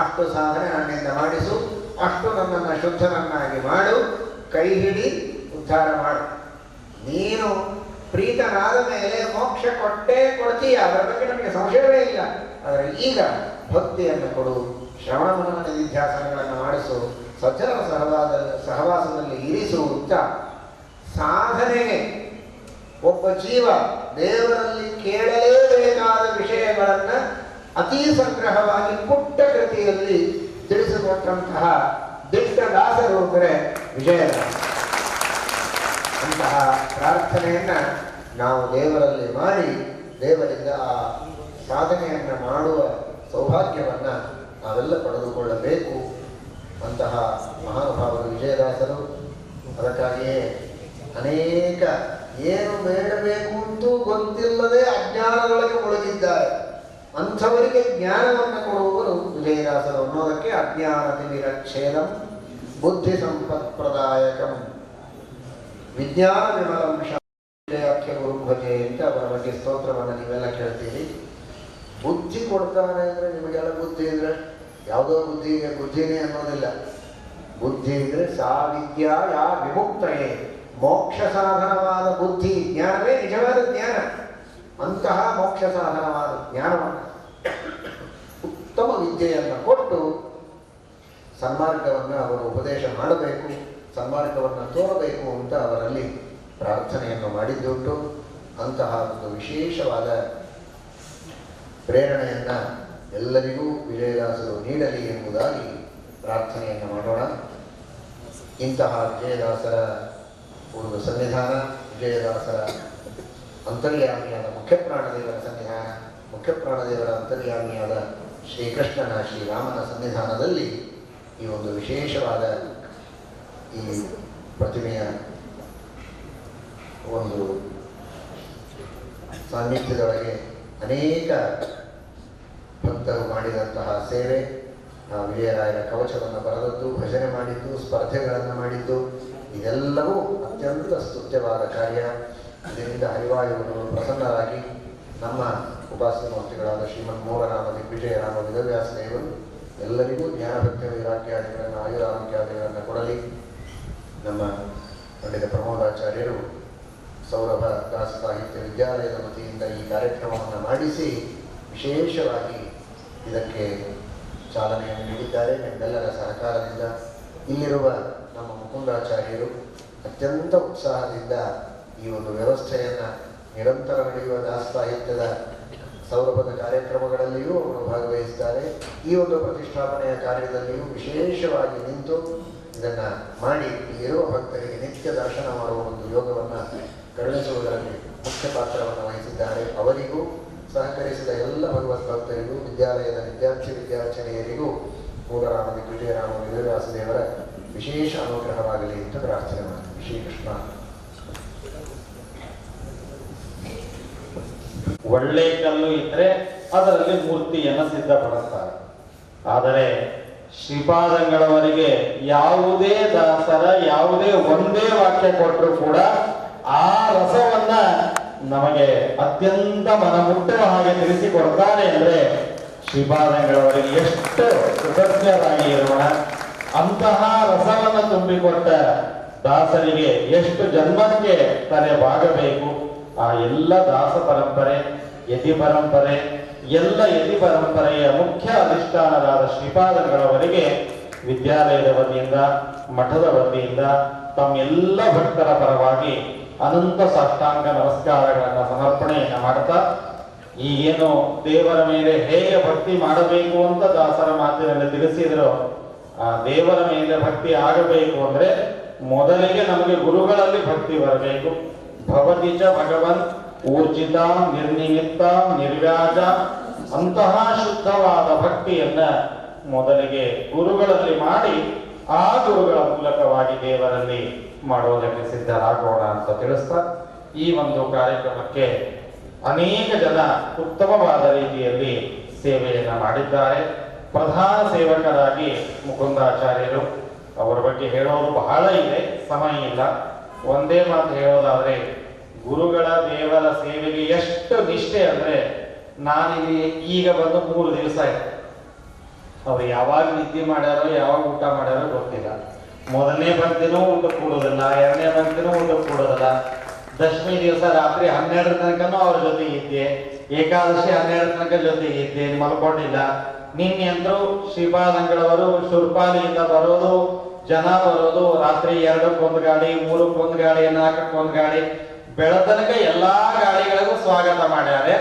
E: ಅಷ್ಟು ಸಾಧನೆ ನನ್ನಿಂದ ಮಾಡಿಸು, ಅಷ್ಟು ನನ್ನನ್ನು ಶುದ್ಧನನ್ನಾಗಿ ಮಾಡು, ಕೈ ಹಿಡಿ ಉದ್ಧಾರ ಮಾಡು. ನೀನು ಪ್ರೀತನಾದ ಮೇಲೆ ಮೋಕ್ಷ ಕೊಟ್ಟೇ ಕೊಡ್ತೀಯ, ಅದರ ಬಗ್ಗೆ ನಮಗೆ ಸಂಶಯವೇ ಇಲ್ಲ. ಆದರೆ ಈಗ ಭಕ್ತಿಯನ್ನು ಕೊಡು, ಶ್ರವಣ ಮನನ ನಿಧಿಧ್ಯಾಸನಗಳನ್ನು ಮಾಡಿಸು, ಸಜ್ಜನರ ಸಹವಾಸದಲ್ಲಿ ಇರಿಸು ಅಂತ. ಸಾಧನೆಗೆ ಒಬ್ಬ ಜೀವ ದೇವರಲ್ಲಿ ಕೇಳಲೇಬೇಕಾದ ವಿಷಯಗಳನ್ನು ಅತೀ ಸಂಗ್ರಹವಾಗಿ ಪುಟ್ಟ ಕೃತಿಯಲ್ಲಿ ತಿಳಿಸಿಕೊಟ್ಟಂತಹ ದಿಟ್ಟ ದಾಸರು ಅಂದರೆ ವಿಜಯದಾಸ. ಅಂತಹ ಪ್ರಾರ್ಥನೆಯನ್ನ ನಾವು ದೇವರಲ್ಲಿ ಮಾಡಿ ದೇವರಿಂದ ಆ ಸಾಧನೆಯನ್ನು ಮಾಡುವ ಸೌಭಾಗ್ಯವನ್ನ ನಾವೆಲ್ಲ ಪಡೆದುಕೊಳ್ಳಬೇಕು. ಅಂತಹ ಮಹಾನುಭಾವರು ವಿಜಯದಾಸರು. ಅದಕ್ಕಾಗಿಯೇ ಅನೇಕ ಏನು ಬೇಡಬೇಕು ಅಂತೂ ಗೊತ್ತಿಲ್ಲದೆ ಅಜ್ಞಾನದೊಳಗೆ ಮುಳುಗಿದ್ದಾರೆ. ಅಂಥವರಿಗೆ ಜ್ಞಾನವನ್ನು ಕೊಡುವವರು ವಿಜಯದಾಸರು ಅನ್ನೋದಕ್ಕೆ ಅಜ್ಞಾನತಿ ವಿರಚ್ಛೇದಂ ಬುದ್ಧಿ ಸಂಪತ್ಪ್ರದಾಯಕಂ ವಿಜ್ಞಾನ ವಿಮಲಂ ಜಯಾಖ್ಯ ಗುರು ಭಜೆ ಅಂತ ಅವರ ಬಗ್ಗೆ ಸ್ತೋತ್ರವನ್ನು ನೀವೆಲ್ಲ ಕೇಳ್ತೀರಿ. ಬುದ್ಧಿ ಕೊಡ್ತಾನೆ ಅಂದರೆ ನಿಮಗೆಲ್ಲ ಬುದ್ಧಿ ಇದ್ರೆ ಯಾವುದೋ ಬುದ್ಧಿನೇ ಅನ್ನೋದಿಲ್ಲ. ಬುದ್ಧಿ ಇದ್ರೆ ಸಾ ವಿದ್ಯಾ ಯಾ ವಿಮುಕ್ತಯೇ, ಮೋಕ್ಷ ಸಾಧನವಾದ ಬುದ್ಧಿ ಜ್ಞಾನವೇ ನಿಜವಾದ ಜ್ಞಾನ. ಅಂತಹ ಮೋಕ್ಷ ಸಾಧನವಾದ ಜ್ಞಾನವನ್ನು ಉತ್ತಮ ವಿದ್ಯೆಯನ್ನು ಕೊಟ್ಟು ಸನ್ಮಾರ್ಗವನ್ನು ಅವರು ಉಪದೇಶ ಮಾಡಬೇಕು, ಸನ್ಮಾರ್ಗವನ್ನು ತೋರಬೇಕು ಅಂತ ಅವರಲ್ಲಿ ಪ್ರಾರ್ಥನೆಯನ್ನು ಮಾಡಿದ್ದುಂಟು. ಅಂತಹ ಒಂದು ವಿಶೇಷವಾದ ಪ್ರೇರಣೆಯನ್ನು ಎಲ್ಲರಿಗೂ ವಿಜಯದಾಸರು ನೀಡಲಿ ಎಂಬುದಾಗಿ ಪ್ರಾರ್ಥನೆಯನ್ನು ಮಾಡೋಣ. ಇಂತಹ ವಿಜಯದಾಸರ ಒಂದು ಸನ್ನಿಧಾನ, ವಿಜಯದಾಸರ ಅಂತರ್ಯಾಮಿಯಾದ ಮುಖ್ಯಪ್ರಾಣದೇವರ ಸನ್ನಿಧಾನ, ಮುಖ್ಯಪ್ರಾಣದೇವರ ಅಂತರ್ಯಾಮಿಯಾದ ಶ್ರೀಕೃಷ್ಣನ ಶ್ರೀರಾಮನ ಸನ್ನಿಧಾನದಲ್ಲಿ ಈ ಒಂದು ವಿಶೇಷವಾದ ಈ ಪ್ರತಿಮೆಯ ಒಂದು ಸಾನ್ನಿಧ್ಯದೊಳಗೆ ಅನೇಕ ಭಕ್ತರು ಮಾಡಿದಂತಹ ಸೇವೆ, ವಿಜಯರಾಯರ ಕವಚವನ್ನು ಬರೆದದ್ದು, ಭಜನೆ ಮಾಡಿದ್ದು, ಸ್ಪರ್ಧೆಗಳನ್ನು ಮಾಡಿದ್ದು, ಇದೆಲ್ಲವೂ ಅತ್ಯಂತ ಸ್ತುತ್ಯವಾದ ಕಾರ್ಯ. ಇದರಿಂದ ಹರಿವಾಯುಗಳು ಪ್ರಸನ್ನರಾಗಿ ನಮ್ಮ ಉಪಾಸ್ಯ ಮೂರ್ತಿಗಳಾದ ಶ್ರೀಮನ್ ಮೂಲರಾಮ ದಿಗ್ವಿಜಯರಾಮ ವೇದವ್ಯಾಸ ದೇವರು ಎಲ್ಲರಿಗೂ ಜ್ಞಾನಭಕ್ತಿ ವೈರಾಗ್ಯಾದಿಗಳನ್ನು ಆಯುರಾರೋಗ್ಯಾದಿಗಳನ್ನು ಕೊಡಲಿ. ನಮ್ಮ ಪಂಡಿತ ಪ್ರಮೋದಾಚಾರ್ಯರು ಸೌರಭ ದಾಸ ಸಾಹಿತ್ಯ ವಿದ್ಯಾಲಯದ ವತಿಯಿಂದ ಈ ಕಾರ್ಯಕ್ರಮವನ್ನು ಮಾಡಿಸಿ ವಿಶೇಷವಾಗಿ ಇದಕ್ಕೆ ಚಾಲನೆಯನ್ನು ನೀಡಿದ್ದಾರೆ. ನಿಮ್ಮೆಲ್ಲರ ಸಹಕಾರದಿಂದ ಇಲ್ಲಿರುವ ನಮ್ಮ ಮುಕುಂದಾಚಾರ್ಯರು ಅತ್ಯಂತ ಉತ್ಸಾಹದಿಂದ ಈ ಒಂದು ವ್ಯವಸ್ಥೆಯನ್ನು ನಿರಂತರ ನಡೆಯುವ ದಾಸ ಸಾಹಿತ್ಯದ ಸೌರಭದ ಕಾರ್ಯಕ್ರಮಗಳಲ್ಲಿಯೂ ಅವರು ಭಾಗವಹಿಸ್ತಾರೆ. ಈ ಒಂದು ಪ್ರತಿಷ್ಠಾಪನೆಯ ಕಾರ್ಯದಲ್ಲಿಯೂ ವಿಶೇಷವಾಗಿ ನಿಂತು ಇದನ್ನು ಮಾಡಿ ಇಲ್ಲಿರುವ ಭಕ್ತರಿಗೆ ನಿತ್ಯ ದರ್ಶನ ಮಾಡುವ ಒಂದು ಯೋಗವನ್ನು ಕರುಣಿಸುವುದರಲ್ಲಿ ಮುಖ್ಯ ಪಾತ್ರವನ್ನು ವಹಿಸಿದ್ದಾರೆ. ಅವರಿಗೂ ಸಹಕರಿಸಿದ ಎಲ್ಲ ಭಗವತ್ ಭಕ್ತರಿಗೂ, ವಿದ್ಯಾಲಯದ ವಿದ್ಯಾರ್ಥಿನಿಯರಿಗೂ ಮೂಲರಾಮ ದಿಗ್ವಿಜಯರಾಮ ವೇದವ್ಯಾಸ ದೇವರ ವಿಶೇಷ ಅನುಗ್ರಹವಾಗಲಿ ಅಂತ ಪ್ರಾರ್ಥನೆ ಮಾಡ್ತೀವಿ. ಶ್ರೀಕೃಷ್ಣ.
C: ಒಳ್ಳೆ ಕಲ್ಲು ಇದ್ರೆ ಅದರಲ್ಲಿ ಮೂರ್ತಿಯನ್ನು ಸಿದ್ಧಪಡಿಸ್ತಾರೆ. ಆದರೆ ಶ್ರೀಪಾದಂಗಳವರಿಗೆ ಯಾವುದೇ ದಾಸರ ಯಾವುದೇ ಒಂದೇ ವಾಕ್ಯ ಕೊಟ್ಟರು ಕೂಡ ಆ ರಸವನ್ನ ನಮಗೆ ಅತ್ಯಂತ ಮನಮುಟ್ಟುವ ಹಾಗೆ ತಿಳಿಸಿಕೊಡ್ತಾರೆ ಅಂದ್ರೆ ಶ್ರೀಪಾದಂಗಳವರಿಗೆ ಎಷ್ಟು ಕೃತಜ್ಞರಾಗಿ ಇರೋಣ. ಅಂತಹ ರಸವನ್ನು ತುಂಬಿಕೊಟ್ಟ ದಾಸರಿಗೆ ಎಷ್ಟು ಜನ್ಮಕ್ಕೆ ತಲೆ ಬಾಗಬೇಕು. ಆ ಎಲ್ಲ ದಾಸ ಪರಂಪರೆ, ಯತಿ ಪರಂಪರೆ, ಎಲ್ಲ ಯತಿ ಪರಂಪರೆಯ ಮುಖ್ಯ ಅಧಿಷ್ಠಾನರಾದ ಶ್ರೀಪಾದಂಗಳವರಿಗೆ ವಿದ್ಯಾಲಯದ ವತಿಯಿಂದ, ಮಠದ ವತಿಯಿಂದ ತಮ್ಮೆಲ್ಲ ಭಕ್ತರ ಪರವಾಗಿ ಅನಂತ ಸಾಷ್ಟಾಂಗ ನಮಸ್ಕಾರಗಳನ್ನು ಸಮರ್ಪಣೆಯನ್ನು ಮಾಡ್ತಾ, ಈಗೇನು ದೇವರ ಮೇಲೆ ಹೇಗೆ ಭಕ್ತಿ ಮಾಡಬೇಕು ಅಂತ ದಾಸರ ಮಾತಿನಲ್ಲಿ ತಿಳಿಸಿದ್ರು, ಆ ದೇವರ ಮೇಲೆ ಭಕ್ತಿ ಆಗಬೇಕು ಅಂದ್ರೆ ಮೊದಲಿಗೆ ನಮಗೆ ಗುರುಗಳಲ್ಲಿ ಭಕ್ತಿ ಬರಬೇಕು. ಭವತಿ ಚ ಭಗವನ್ ಊರ್ಜಿತ ನಿರ್ನಿಮಿತ್ತ ನಿರ್ವ್ಯಾಜ, ಅಂತಹ ಶುದ್ಧವಾದ ಭಕ್ತಿಯನ್ನ ಮೊದಲಿಗೆ ಗುರುಗಳಲ್ಲಿ ಮಾಡಿ ಆ ಗುರುಗಳ ಮೂಲಕವಾಗಿ ದೇವರಲ್ಲಿ ಮಾಡೋದಕ್ಕೆ ಸಿದ್ಧರಾಗೋಣ ಅಂತ ತಿಳಿಸ್ತಾ, ಈ ಒಂದು ಕಾರ್ಯಕ್ರಮಕ್ಕೆ ಅನೇಕ ಜನ ಉತ್ತಮವಾದ ರೀತಿಯಲ್ಲಿ ಸೇವೆಯನ್ನು ಮಾಡಿದ್ದಾರೆ. ಪ್ರಧಾನ ಸೇವಕರಾಗಿ ಮುಕುಂದಾಚಾರ್ಯರು, ಅವರ ಬಗ್ಗೆ ಹೇಳೋದು ಬಹಳ ಇದೆ, ಸಮಯ ಇಲ್ಲ. ಒಂದೇ ಮಾತು ಹೇಳೋದಾದ್ರೆ, ಗುರುಗಳ ದೇವರ ಸೇವೆಗೆ ಎಷ್ಟು ನಿಷ್ಠೆ ಅಂದ್ರೆ, ನಾನಿಲ್ಲಿ ಈಗ ಬಂದು 3 ದಿವಸ ಆಯ್ತು. ಅವ್ರು ಯಾವಾಗ ನಿದ್ದೆ ಮಾಡ್ಯಾರೋ ಯಾವಾಗ ಊಟ ಮಾಡ್ಯಾರೋ ಗೊತ್ತಿಲ್ಲ. ಮೊದಲನೇ ಬಂತಿನೂ ಊಟ ಕೂಡೋದಿಲ್ಲ, ಎರಡನೇ ಬಂತಿನೂ ಊಟ ಕೂಡೋದಿಲ್ಲ. ದಶಮಿ ದಿವಸ ರಾತ್ರಿ 12 ತನಕನೂ ಅವ್ರ ಜೊತೆ ಇದ್ದೆ, ಏಕಾದಶಿ 12 ತನಕ ಜೊತೆ ಇದ್ದೆ, ಮಲ್ಕೊಂಡಿಲ್ಲ. ನಿನ್ನೆ ಅಂದ್ರು ಶ್ರೀಪಾದಂಗಳವರು ಶೂರ್ಪಾಲಿಯಿಂದ ಬರೋದು, ಜನ ಬರೋದು, ರಾತ್ರಿ 2ಕ್ಕೆ1 ಗಾಡಿ, 3ಕ್ಕೆ1 ಗಾಡಿ, 4ಕ್ಕೆ1 ಗಾಡಿ, ಬೆಳತನಕ ಎಲ್ಲಾ ಗಾಡಿಗಳಿಗೂ ಸ್ವಾಗತ ಮಾಡ್ಯಾರೆ.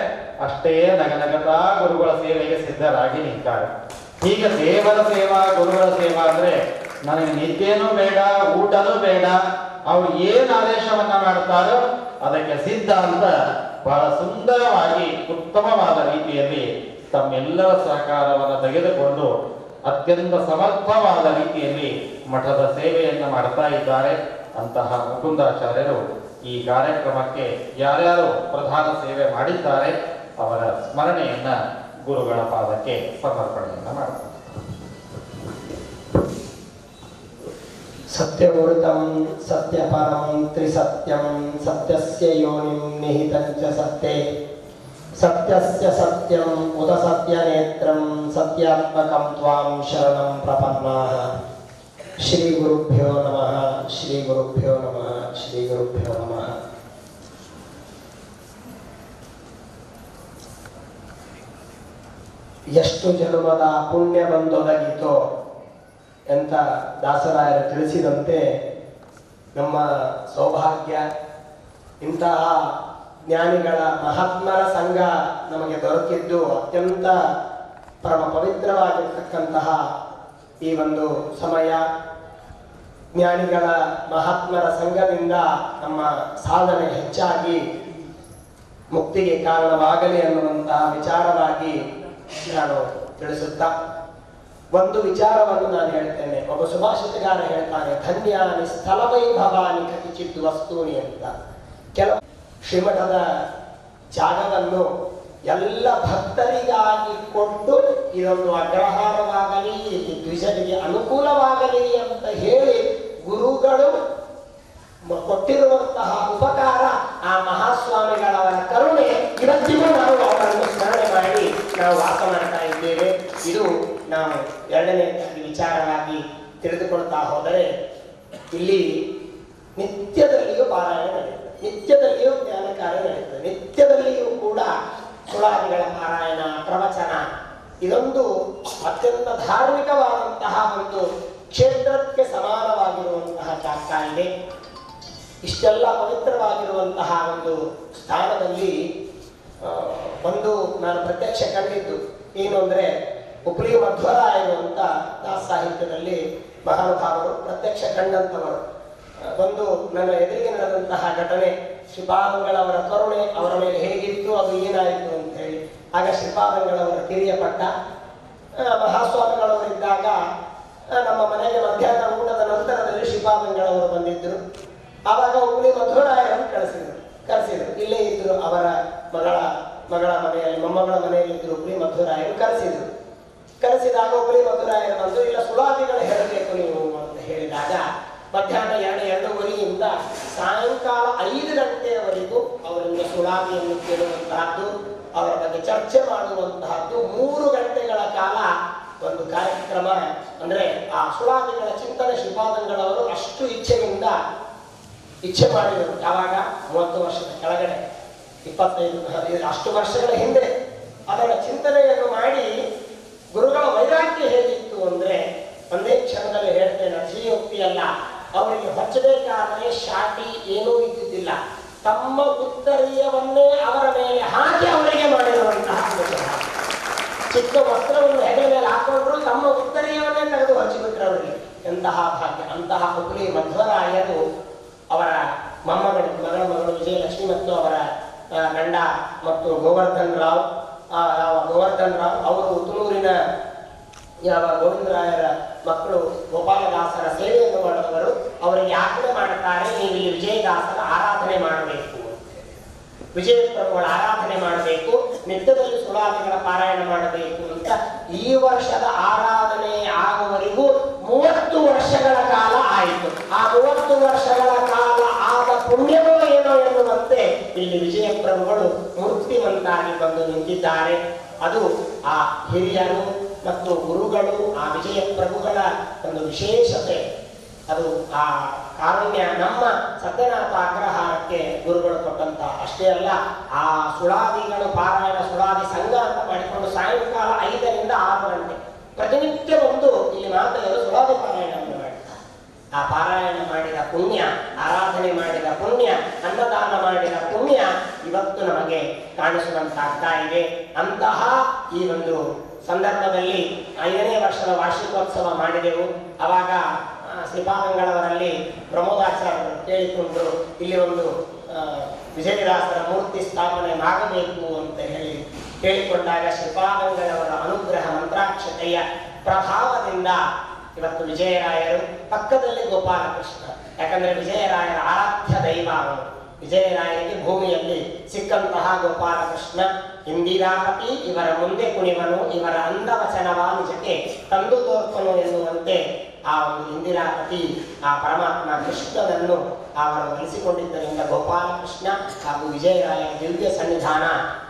C: ಅಷ್ಟೇ ನಗನಗತಾ ಗುರುಗಳ ಸೇವೆಗೆ ಸಿದ್ಧರಾಗಿ ನಿಂತಾರೆ. ಹೀಗೆ ದೇವರ ಸೇವಾ, ಗುರುಗಳ ಸೇವಾ ಅಂದ್ರೆ ನನಗೆ ನಿದ್ದೆನೂ ಬೇಡ, ಊಟನೂ ಬೇಡ, ಅವ್ರು ಏನ್ ಆದೇಶವನ್ನ ಮಾಡ್ತಾರೋ ಅದಕ್ಕೆ ಸಿದ್ಧ ಅಂತ ಬಹಳ ಸುಂದರವಾಗಿ ಉತ್ತಮವಾದ ರೀತಿಯಲ್ಲಿ ತಮ್ಮೆಲ್ಲರ ಸಹಕಾರವನ್ನು ತೆಗೆದುಕೊಂಡು ಅತ್ಯಂತ ಸಮರ್ಥವಾದ ರೀತಿಯಲ್ಲಿ ಮಠದ ಸೇವೆಯನ್ನು ಮಾಡ್ತಾ ಇದ್ದಾರೆ. ಅಂತಹ ಮುಕುಂದಾಚಾರ್ಯರು ಈ ಕಾರ್ಯಕ್ರಮಕ್ಕೆ ಯಾರ್ಯಾರು ಪ್ರಧಾನ ಸೇವೆ ಮಾಡಿದ್ದಾರೆ ಅವರ ಸ್ಮರಣೆಯನ್ನ ಗುರುಗಳ ಪಾದಕ್ಕೆ ಸಮರ್ಪಣೆಯನ್ನ ಮಾಡ್ತಾರೆ.
A: ಸತ್ಯವೃತಂ ಸತ್ಯಪರಂ ತ್ರಿಸತ್ಯಂ ಸತ್ಯಸ್ಯ ಯೋನಿಂ ನಿಹಿತಂ ಚ ಸತ್ಯೇ ಸತ್ಯಸ್ಯ ಸತ್ಯಂ ಉತ ಸತ್ಯನೇತ್ರಂ ಸತ್ಯಾತ್ಮಕಂ ತ್ವಾಂ ಶರಣಂ ಪ್ರಪನ್ನಾಃ. ಶ್ರೀ ಗುರುಭ್ಯೋ ನಮಃ. ಶ್ರೀ ಗುರುಭ್ಯೋ ನಮಃ. ಶ್ರೀ ಗುರುಭ್ಯೋ ನಮಃ. ಎಷ್ಟು ಜನ್ಮದ ಪುಣ್ಯ ಬಂದೊದಗಿತೋ ಅಂತ ದಾಸರಾಯರು ತಿಳಿಸಿದಂತೆ ನಮ್ಮ ಸೌಭಾಗ್ಯ ಇಂತಹ ಜ್ಞಾನಿಗಳ ಮಹಾತ್ಮರ ಸಂಘ ನಮಗೆ ದೊರಕಿದ್ದು ಅತ್ಯಂತ ಪರಮ ಪವಿತ್ರವಾಗಿರ್ತಕ್ಕಂತಹ ಈ ಒಂದು ಸಮಯ. ಜ್ಞಾನಿಗಳ ಮಹಾತ್ಮರ ಸಂಘದಿಂದ ನಮ್ಮ ಸಾಧನೆ ಹೆಚ್ಚಾಗಿ ಮುಕ್ತಿಗೆ ಕಾರಣವಾಗಲಿ ಅನ್ನುವಂತಹ ವಿಚಾರವಾಗಿ ನಾನು ತಿಳಿಸುತ್ತಾ ಒಂದು ವಿಚಾರವನ್ನು ನಾನು ಹೇಳ್ತೇನೆ. ಒಬ್ಬ ಸುಭಾಷಿತಗಾರ ಹೇಳ್ತಾನೆ, ಧನ್ಯಾನಿ ಸ್ಥಳ ವೈಭವಾನಿ ಕತಿಚಿತ್ ವಸ್ತೂನಿ ಅಂತ. ಕೆಲವು ಶ್ರೀಮಠದ ಜಾಗವನ್ನು ಎಲ್ಲ ಭಕ್ತರಿಗಾಗಿ ಕೊಟ್ಟು ಇದೊಂದು ಅಗ್ರಹಾರವಾಗಲಿ, ದ್ವಿಜರಿಗೆ ಅನುಕೂಲವಾಗಲಿ ಅಂತ ಹೇಳಿ ಗುರುಗಳು ಕೊಟ್ಟಿರುವಂತಹ ಉಪಕಾರ, ಆ ಮಹಾಸ್ವಾಮಿಗಳವರ ಕರುಣೆ, ಇವತ್ತಿಗೂ ನಾವು ಅವರನ್ನು ಸ್ಮರಣೆ ಮಾಡಿ ನಾವು ವಾಸ ಮಾಡ್ತಾ ಇದ್ದೇವೆ. ಇದು ನಾವು ಎರಡನೇ ವಿಚಾರವಾಗಿ ತಿಳಿದುಕೊಳ್ತಾ ಹೋದರೆ ಇಲ್ಲಿ ನಿತ್ಯದಲ್ಲಿಯೂ ಪಾರಾಯಣ ನಡೆಯುತ್ತದೆ, ನಿತ್ಯದಲ್ಲಿಯೂ ಜ್ಞಾನ ಕಾರ್ಯ ನಡೆಯುತ್ತದೆ, ನಿತ್ಯದಲ್ಲಿಯೂ ಕೂಡ ಸುಳಾದಿಗಳ ಪಾರಾಯಣ, ಪ್ರವಚನ. ಇದೊಂದು ಅತ್ಯಂತ ಧಾರ್ಮಿಕವಾದಂತಹ ಒಂದು ಕ್ಷೇತ್ರಕ್ಕೆ ಸಮಾನವಾಗಿರುವಂತಹ ಜಾಗ ಇದೆ. ಇಷ್ಟೆಲ್ಲ ಪವಿತ್ರವಾಗಿರುವಂತಹ ಒಂದು ಸ್ಥಾನದಲ್ಲಿ ಒಂದು ನಾನು ಪ್ರತ್ಯಕ್ಷ ಕಂಡಿದ್ದು ಏನು ಅಂದರೆ, ಹುಬ್ಳಿ ಮಧ್ವರಾಯರು ಅಂತ ದಾಸ ಸಾಹಿತ್ಯದಲ್ಲಿ ಮಹಾನುಭಾವರು ಪ್ರತ್ಯಕ್ಷ ಕಂಡಂಥವರು. ಒಂದು ನನ್ನ ಎದುರಿಗೆ ನಡೆದಂತಹ ಘಟನೆ, ಶ್ರೀಪಾದಂಗಳವರ ಕರುಣೆ ಅವರ ಮೇಲೆ ಹೇಗಿತ್ತು, ಅದು ಏನಾಯಿತು ಅಂತ ಹೇಳಿ. ಆಗ ಶ್ರೀಪಾದಂಗಳವರ ಕಿರಿಯ ಪಟ್ಟ ಮಹಾಸ್ವಾಮಿಗಳವರಿದ್ದಾಗ ನಮ್ಮ ಮನೆಗೆ ಮಧ್ಯಾಹ್ನ ಊಟದ ನಂತರದಲ್ಲಿ ಶ್ರೀಪಾದಂಗಳವರು ಬಂದಿದ್ದರು. ಆವಾಗ ಹುಬ್ಳಿ ಮಧ್ವರಾಯರನ್ನು ಕರೆಸಿದರು. ಇಲ್ಲೇ ಇದ್ರು, ಅವರ ಮಗಳ ಮನೆಯಲ್ಲಿ, ಮೊಮ್ಮಗಳ ಮನೆಯಲ್ಲಿ ಇದ್ರು. ಹುಬ್ಳಿ ಮಧ್ವರಾಯರು ಕರೆಸಿದಾಗ ಹುಬ್ಳಿ ಮಧ್ವರಾಯರು ಬಂದು, ಇಲ್ಲ ಸುಳಾದಿಗಳು ಹೇಳಬೇಕು ನೀವು ಅಂತ ಹೇಳಿದಾಗ ಮಧ್ಯಾಹ್ನ 2-2:30 ಸಾಯಂಕಾಲ 5 ಗಂಟೆಯವರೆಗೂ ಅವರಿಂದ ಸುಳಾದಿಯನ್ನು ಕೇಳುವಂತಹದ್ದು, ಅವರ ಬಗ್ಗೆ ಚರ್ಚೆ ಮಾಡುವಂತಹದ್ದು 3 ಗಂಟೆಗಳ ಕಾಲ ಒಂದು ಕಾರ್ಯಕ್ರಮ. ಅಂದ್ರೆ ಆ ಸುಳಾದಿಗಳ ಚಿಂತನೆ ಶ್ರೀಪಾದಂಗಳವರು ಅಷ್ಟು ಇಚ್ಛೆ ಮಾಡಿದರು. ಯಾವಾಗ 30 ವರ್ಷದ ಕೆಳಗಡೆ, 25 ಅಷ್ಟು ವರ್ಷಗಳ ಹಿಂದೆ ಅದರ ಚಿಂತನೆಯನ್ನು ಮಾಡಿ ಗುರುಗಳ ವೈರಾಗ್ಯ ಹೇಗಿತ್ತು ಅಂದ್ರೆ, ಒಂದೇ ಕ್ಷಣದಲ್ಲಿ ಹೇಳ್ತೇನೆ, ಅತಿಶಯೋಕ್ತಿಯಲ್ಲ. ಅವರಿಗೆ ಹೊಚ್ಚಬೇಕಾದರೆ ಶಾಟಿ ಏನೂ ಇದ್ದಿದ್ದಿಲ್ಲ. ತಮ್ಮ ಉತ್ತರೀಯವನ್ನೇ ಅವರ ಮೇಲೆ ಹಾಕಿ ಅವರಿಗೆ ಮಾಡಿರುವಂತಹ ಚಿಕ್ಕ ವಸ್ತ್ರವನ್ನು ಹೆಗಲ ಮೇಲೆ ಹಾಕೊಂಡ್ರು, ತಮ್ಮ ಉತ್ತರೀಯವನ್ನೇ ತೆಗೆದು ಹಚ್ಚಿಬಿಟ್ರು ಅವರಿಗೆ. ಎಂತಹ ಭಾಗ್ಯ! ಅಂತಹ ಹುಬ್ಳಿ ಮಧ್ವರಾಯರು ಅವರ ಮಗಳು ವಿಜಯಲಕ್ಷ್ಮಿ ಮತ್ತು ಅವರ ಗಂಡ ಮತ್ತು ಗೋವರ್ಧನ್ ರಾವ್ ಅವರು ಉತ್ತನೂರಿನ ಗೋವಿಂದರಾಯರ ಮಕ್ಕಳು ಗೋಪಾಲದಾಸರ ಸೇವೆಯನ್ನು ಮಾಡಿದವರು. ಅವರಿಗೆ ಆಜ್ಞೆ ಮಾಡುತ್ತಾರೆ, ನೀವು ಇಲ್ಲಿ ವಿಜಯದಾಸರ ಆರಾಧನೆ ಮಾಡಬೇಕು, ವಿಜಯಪ್ರಭುಗಳ ಆರಾಧನೆ ಮಾಡಬೇಕು, ನಿತ್ಯದಲ್ಲಿ ಸುಳಾದಿಗಳ ಪಾರಾಯಣ ಮಾಡಬೇಕು ಅಂತ. ಈ ವರ್ಷದ ಆರಾಧನೆ ಆಗುವವರೆಗೂ 30 ವರ್ಷಗಳ ಕಾಲ ಆಯಿತು. ಆ 30 ವರ್ಷಗಳ ಕಾಲ ಆದ ಪುಣ್ಯವೋ ಏನೋ ಎನ್ನುವಂತೆ ಇಲ್ಲಿ ವಿಜಯಪ್ರಭುಗಳು ಮೂರ್ತಿವಂತಾಗಿ ಬಂದು ನಿಂತಿದ್ದಾರೆ. ಅದು ಆ ಹಿರಿಯರು ಮತ್ತು ಗುರುಗಳು, ಆ ವಿಜಯಪ್ರಭುಗಳ ಒಂದು ವಿಶೇಷತೆ. ಅದು ಆ ಕಾರುಣ್ಯ. ನಮ್ಮ ಸತ್ಯನಾಥ ಅಗ್ರಹಾರಕ್ಕೆ ಗುರುಗಳು ಕೊಟ್ಟಂತ ಅಷ್ಟೇ ಅಲ್ಲ, ಆ ಸುಳಾದಿಗಳು ಪಾರಾಯಣ ಸುಳಾದಿ ಸಂಘ ಅಂತ ಮಾಡಿಕೊಂಡು ಸಾಯಂಕಾಲ 5ರಿಂದ 6 ಗಂಟೆ ಪ್ರತಿನಿತ್ಯ ಬಂದು ಇಲ್ಲಿ ಮಾತೆಯರು ಸುಳಾದಿ ಪಾರಾಯಣವನ್ನು ಮಾಡ್ತಾರೆ. ಆ ಪಾರಾಯಣ ಮಾಡಿದ ಪುಣ್ಯ, ಆರಾಧನೆ ಮಾಡಿದ ಪುಣ್ಯ, ಅನ್ನದಾನ ಮಾಡಿದ ಪುಣ್ಯ ಇವತ್ತು ನಮಗೆ ಕಾಣಿಸುವಂತಾಗ್ತಾ ಇದೆ. ಅಂತಹ ಈ ಒಂದು ಸಂದರ್ಭದಲ್ಲಿ 5ನೇ ವರ್ಷದ ವಾರ್ಷಿಕೋತ್ಸವ ಮಾಡಿದೆವು. ಅವಾಗ ಶ್ರೀಪಾದಂಗಳವರಲ್ಲಿ ಪ್ರಮೋದಾಚಾರ್ಯರು ಕೇಳಿಕೊಂಡು ಇಲ್ಲಿ ಒಂದು ವಿಜಯದಾಸರ ಮೂರ್ತಿ ಸ್ಥಾಪನೆ ಮಾಡಬೇಕು ಅಂತ ಕೇಳಿಕೊಂಡಾಗ ಶ್ರೀಪಾದಂಗಳವರ ಅನುಗ್ರಹ ಮಂತ್ರಾಕ್ಷತೆಯ ಪ್ರಭಾವದಿಂದ ಇವತ್ತು ವಿಜಯರಾಯರು, ಪಕ್ಕದಲ್ಲಿ ಗೋಪಾಲಕೃಷ್ಣ. ಯಾಕಂದ್ರೆ ವಿಜಯರಾಯರ ಆರಾಧ್ಯ ದೈವ ಅವರು. ವಿಜಯರಾಯರಿಗೆ ಭೂಮಿಯಲ್ಲಿ ಸಿಕ್ಕಂತಹ ಗೋಪಾಲಕೃಷ್ಣ ಇಂದಿರಾಪತಿ ಇವರ ಮುಂದೆ ಕುಣಿವನು, ಇವರ ಅಂದವಚನವ ನಿಜಕ್ಕೆ ತಂದು ತೋರ್ಪನು ಎನ್ನುವಂತೆ ಆ ಒಂದು ಇಂದಿರಾಪತಿ ಆ ಪರಮಾತ್ಮ ಕೃಷ್ಣನನ್ನು ಅವರು ಒಲಿಸಿಕೊಂಡಿದ್ದರಿಂದ ಗೋಪಾಲಕೃಷ್ಣ ಹಾಗೂ ವಿಜಯರಾಯನ ದಿವ್ಯ ಸನ್ನಿಧಾನ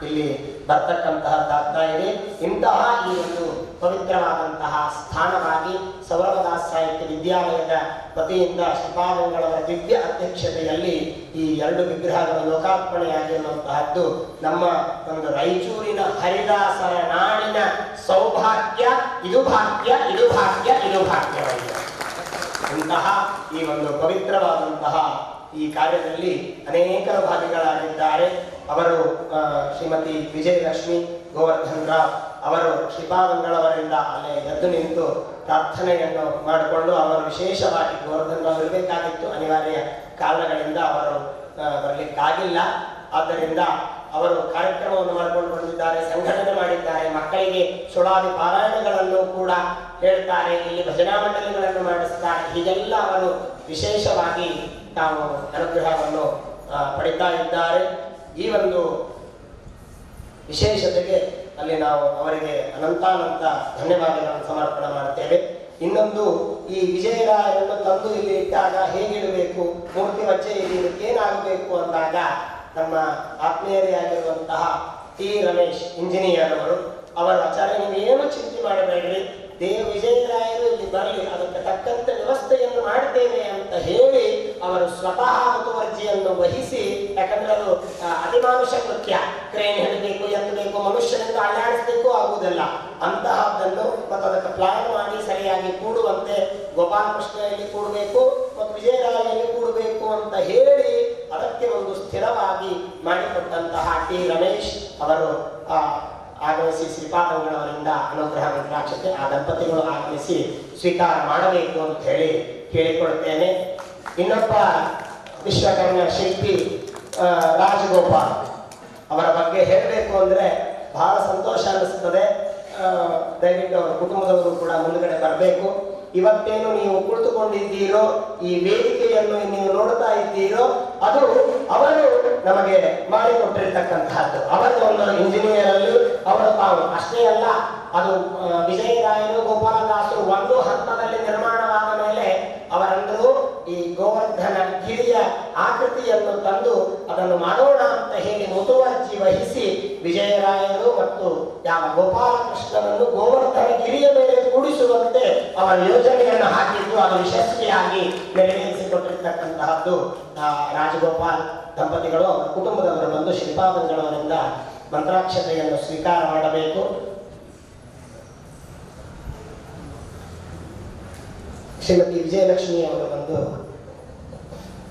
A: ಇಲ್ಲಿ ಬರ್ತಕ್ಕಂತಹದ್ದಾಗ್ತಾ ಇದೆ. ಇಂತಹ ಈ ಒಂದು ಪವಿತ್ರವಾದಂತಹ ಸ್ಥಾನವಾಗಿ ಸೌರಭದಾಸ ಸಾಹಿತ್ಯ ವಿದ್ಯಾಲಯದ ವತಿಯಿಂದ ಶ್ರೀಪಾದಂಗಳವರ ದಿವ್ಯ ಅಧ್ಯಕ್ಷತೆಯಲ್ಲಿ ಈ 2 ವಿಗ್ರಹಗಳು ಲೋಕಾರ್ಪಣೆಯಾಗಿರುವಂತಹದ್ದು ನಮ್ಮ ಒಂದು ರಾಯಚೂರಿನ ಹರಿದಾಸರ ನಾಡಿನ ಸೌಭಾಗ್ಯ. ಇದು ಭಾಗ್ಯ, ಇದು ಭಾಗ್ಯ, ಇದು ಭಾಗ್ಯವಾಗಿದೆ. ಇಂತಹ ಈ ಒಂದು ಪವಿತ್ರವಾದಂತಹ ಈ ಕಾರ್ಯದಲ್ಲಿ ಅನೇಕರು ಭಾಗಿಗಳಾಗಿದ್ದಾರೆ. ಅವರು ಶ್ರೀಮತಿ ವಿಜಯಲಕ್ಷ್ಮಿ ಗೋವರ್ಧನ್ ರಾವ್ ಅವರು ಶ್ರೀಪಾದಂಗಳವರಿಂದ ಅಲ್ಲೇ ಎದ್ದು ನಿಂತು ಪ್ರಾರ್ಥನೆಯನ್ನು ಮಾಡಿಕೊಂಡು ಅವರು ವಿಶೇಷವಾಗಿ ಗೋವರ್ಧನ್ ರಾವ್ ಇರಬೇಕಾಗಿತ್ತು, ಅನಿವಾರ್ಯ ಕಾರಣಗಳಿಂದ ಅವರು ಬರಲಿಕ್ಕಾಗಿಲ್ಲ. ಆದ್ದರಿಂದ ಅವರು ಕಾರ್ಯಕ್ರಮವನ್ನು ಮಾಡಿಕೊಂಡು ಬಂದಿದ್ದಾರೆ, ಸಂಘಟನೆ ಮಾಡಿದ್ದಾರೆ, ಮಕ್ಕಳಿಗೆ ಸುಳಾದಿ ಪಾರಾಯಣಗಳನ್ನು ಕೂಡ ಹೇಳ್ತಾರೆ, ಇಲ್ಲಿ ಭಜನಾ ಮಂಡಳಿಗಳನ್ನು ಮಾಡಿಸ್ತಾರೆ. ಹೀಗೆಲ್ಲ ಅವರು ವಿಶೇಷವಾಗಿ ತಾವು ಅನುಗ್ರಹವನ್ನು ಪಡಿತಾ ಇದ್ದಾರೆ. ಈ ಒಂದು ವಿಶೇಷತೆಗೆ ಅಲ್ಲಿ ನಾವು ಅವರಿಗೆ ಅನಂತಾನಂತ ಧನ್ಯವಾದಗಳನ್ನು ಸಮರ್ಪಣೆ ಮಾಡ್ತೇವೆ. ಇನ್ನೊಂದು, ಈ ವಿಜಯರಾಯರನ್ನು ತಂದು ಇಲ್ಲಿ ಇಟ್ಟಾಗ ಹೇಗಿಡಬೇಕು, ಮೂರ್ತಿ ವಜ್ಜೆ ಇಲ್ಲಿ ಏನಾಗಬೇಕು ಅಂದಾಗ ನಮ್ಮ ಆತ್ಮೀಯರೇ ಆಗಿರುವಂತಹ ಟಿ ರಮೇಶ್ ಇಂಜಿನಿಯರ್ ಅವರು ಆಚಾರ್ಯ ನೀವು ಏನು ಚಿಂತೆ ಮಾಡಬೇಡ್ರಿ, ವಿಜಯರಾಯರು ಇಲ್ಲಿ ಬರಲಿ, ಅದಕ್ಕೆ ತಕ್ಕಂತೆ ವ್ಯವಸ್ಥೆಯನ್ನು ಮಾಡ್ತೇವೆ ಅಂತ ಹೇಳಿ ಅವರು ಸ್ವತಃ ಮುತುವರ್ಜಿಯನ್ನು ವಹಿಸಿ, ಯಾಕಂದ್ರೆ ಅದು ಅತಿಮಾನುಷ ಕೃತ್ಯ, ಕ್ರೇನ್ ಹಿಡಬೇಕು, ಎತ್ತಬೇಕು, ಮನುಷ್ಯನಿಂದ ಅಲ್ಲಾಡಿಸಬೇಕು ಆಗುವುದಿಲ್ಲ. ಅಂತಹದ್ದನ್ನು ಮತ್ತು ಅದಕ್ಕೆ ಪ್ಲಾನ್ ಮಾಡಿ ಸರಿಯಾಗಿ ಕೂಡುವಂತೆ ಗೋಪಾಲಕೃಷ್ಣ ಇಲ್ಲಿ ಕೂಡಬೇಕು ಮತ್ತು ವಿಜಯರಾಯಲ್ಲಿ ಕೂಡಬೇಕು ಅಂತ ಹೇಳಿ ಅದಕ್ಕೆ ಒಂದು ಸ್ಥಿರವಾಗಿ ಮಾಡಿಕೊಟ್ಟಂತಹ ಟಿ ರಮೇಶ್ ಅವರು ಆಗಮಿಸಿ ಶ್ರೀಪಾದಂಗಳವರಿಂದ ಅನುಗ್ರಹ ಮಂತ್ರಾಕ್ಷತೆ ಆ ದಂಪತಿಗಳು ಆಗಮಿಸಿ ಸ್ವೀಕಾರ ಮಾಡಬೇಕು ಅಂತ ಹೇಳಿ ಕೇಳಿಕೊಳ್ತೇನೆ. ಇನ್ನೊಬ್ಬ ವಿಶ್ವಕರ್ಮ ಶಿಲ್ಪಿ ರಾಜಗೋಪಾಲ್ ಅವರ ಬಗ್ಗೆ ಹೇಳಬೇಕು ಅಂದ್ರೆ ಬಹಳ ಸಂತೋಷ ಅನಿಸ್ತದೆ. ದಯವಿಟ್ಟು ಅವರ ಕುಟುಂಬದವರು ಕೂಡ ಮುಂದುಗಡೆ ಬರಬೇಕು. ಇವತ್ತೇನು ನೀವು ಕುಳಿತುಕೊಂಡಿದ್ದೀರೋ, ಈ ವೇದಿಕೆಯನ್ನು ನೀವು ನೋಡ್ತಾ ಇದ್ದೀರೋ, ಅದು ಅವರು ನಮಗೆ ಮಾಡಿಕೊಟ್ಟಿರ್ತಕ್ಕಂತಹದ್ದು. ಅವರ ಒಂದು ಇಂಜಿನಿಯರ್ ಅಲ್ಲಿ ಅವರು ತಾವು ಅಷ್ಟೇ ಅಲ್ಲ, ಅದು ವಿಜಯರಾಯರು ಗೋಪಾಲದಾಸರು ಒಂದು ಹಂತದಲ್ಲಿ ನಿರ್ಮಾಣವಾದ ಮೇಲೆ ಅವರಂದರು ಈ ಗೋವರ್ಧನ ಗಿರಿಯ ಆಕೃತಿಯನ್ನು ತಂದು ಅದನ್ನು ಮಾಡೋಣ ಅಂತ ಹೇಳಿ ಮುತುವರ್ಜಿ ವಹಿಸಿ ವಿಜಯರಾಯರು ಮತ್ತು ಯಾವ ಗೋಪಾಲಕೃಷ್ಣನನ್ನು ಗೋವರ್ಧನ ಗಿರಿಯ ಮೇಲೆ ಕೂಡಿಸುವಂತೆ ಅವರ ಯೋಜನೆಯನ್ನು ಹಾಕಿದ್ದು ಅದು ಯಶಸ್ವಿಯಾಗಿ ನೆರವೇರಿಸಿಕೊಟ್ಟಿರ್ತಕ್ಕಂತಹದ್ದು ರಾಜಗೋಪಾಲ್ ದಂಪತಿಗಳು ಅವರ ಕುಟುಂಬದವರು ಬಂದು ಶ್ರೀಪಾದಂಗಳವರಿಂದ ಮಂತ್ರಾಕ್ಷತೆಯನ್ನು ಸ್ವೀಕಾರ ಮಾಡಬೇಕು. ಶ್ರೀಮತಿ ವಿಜಯಲಕ್ಷ್ಮಿ ಅವರು ಬಂದು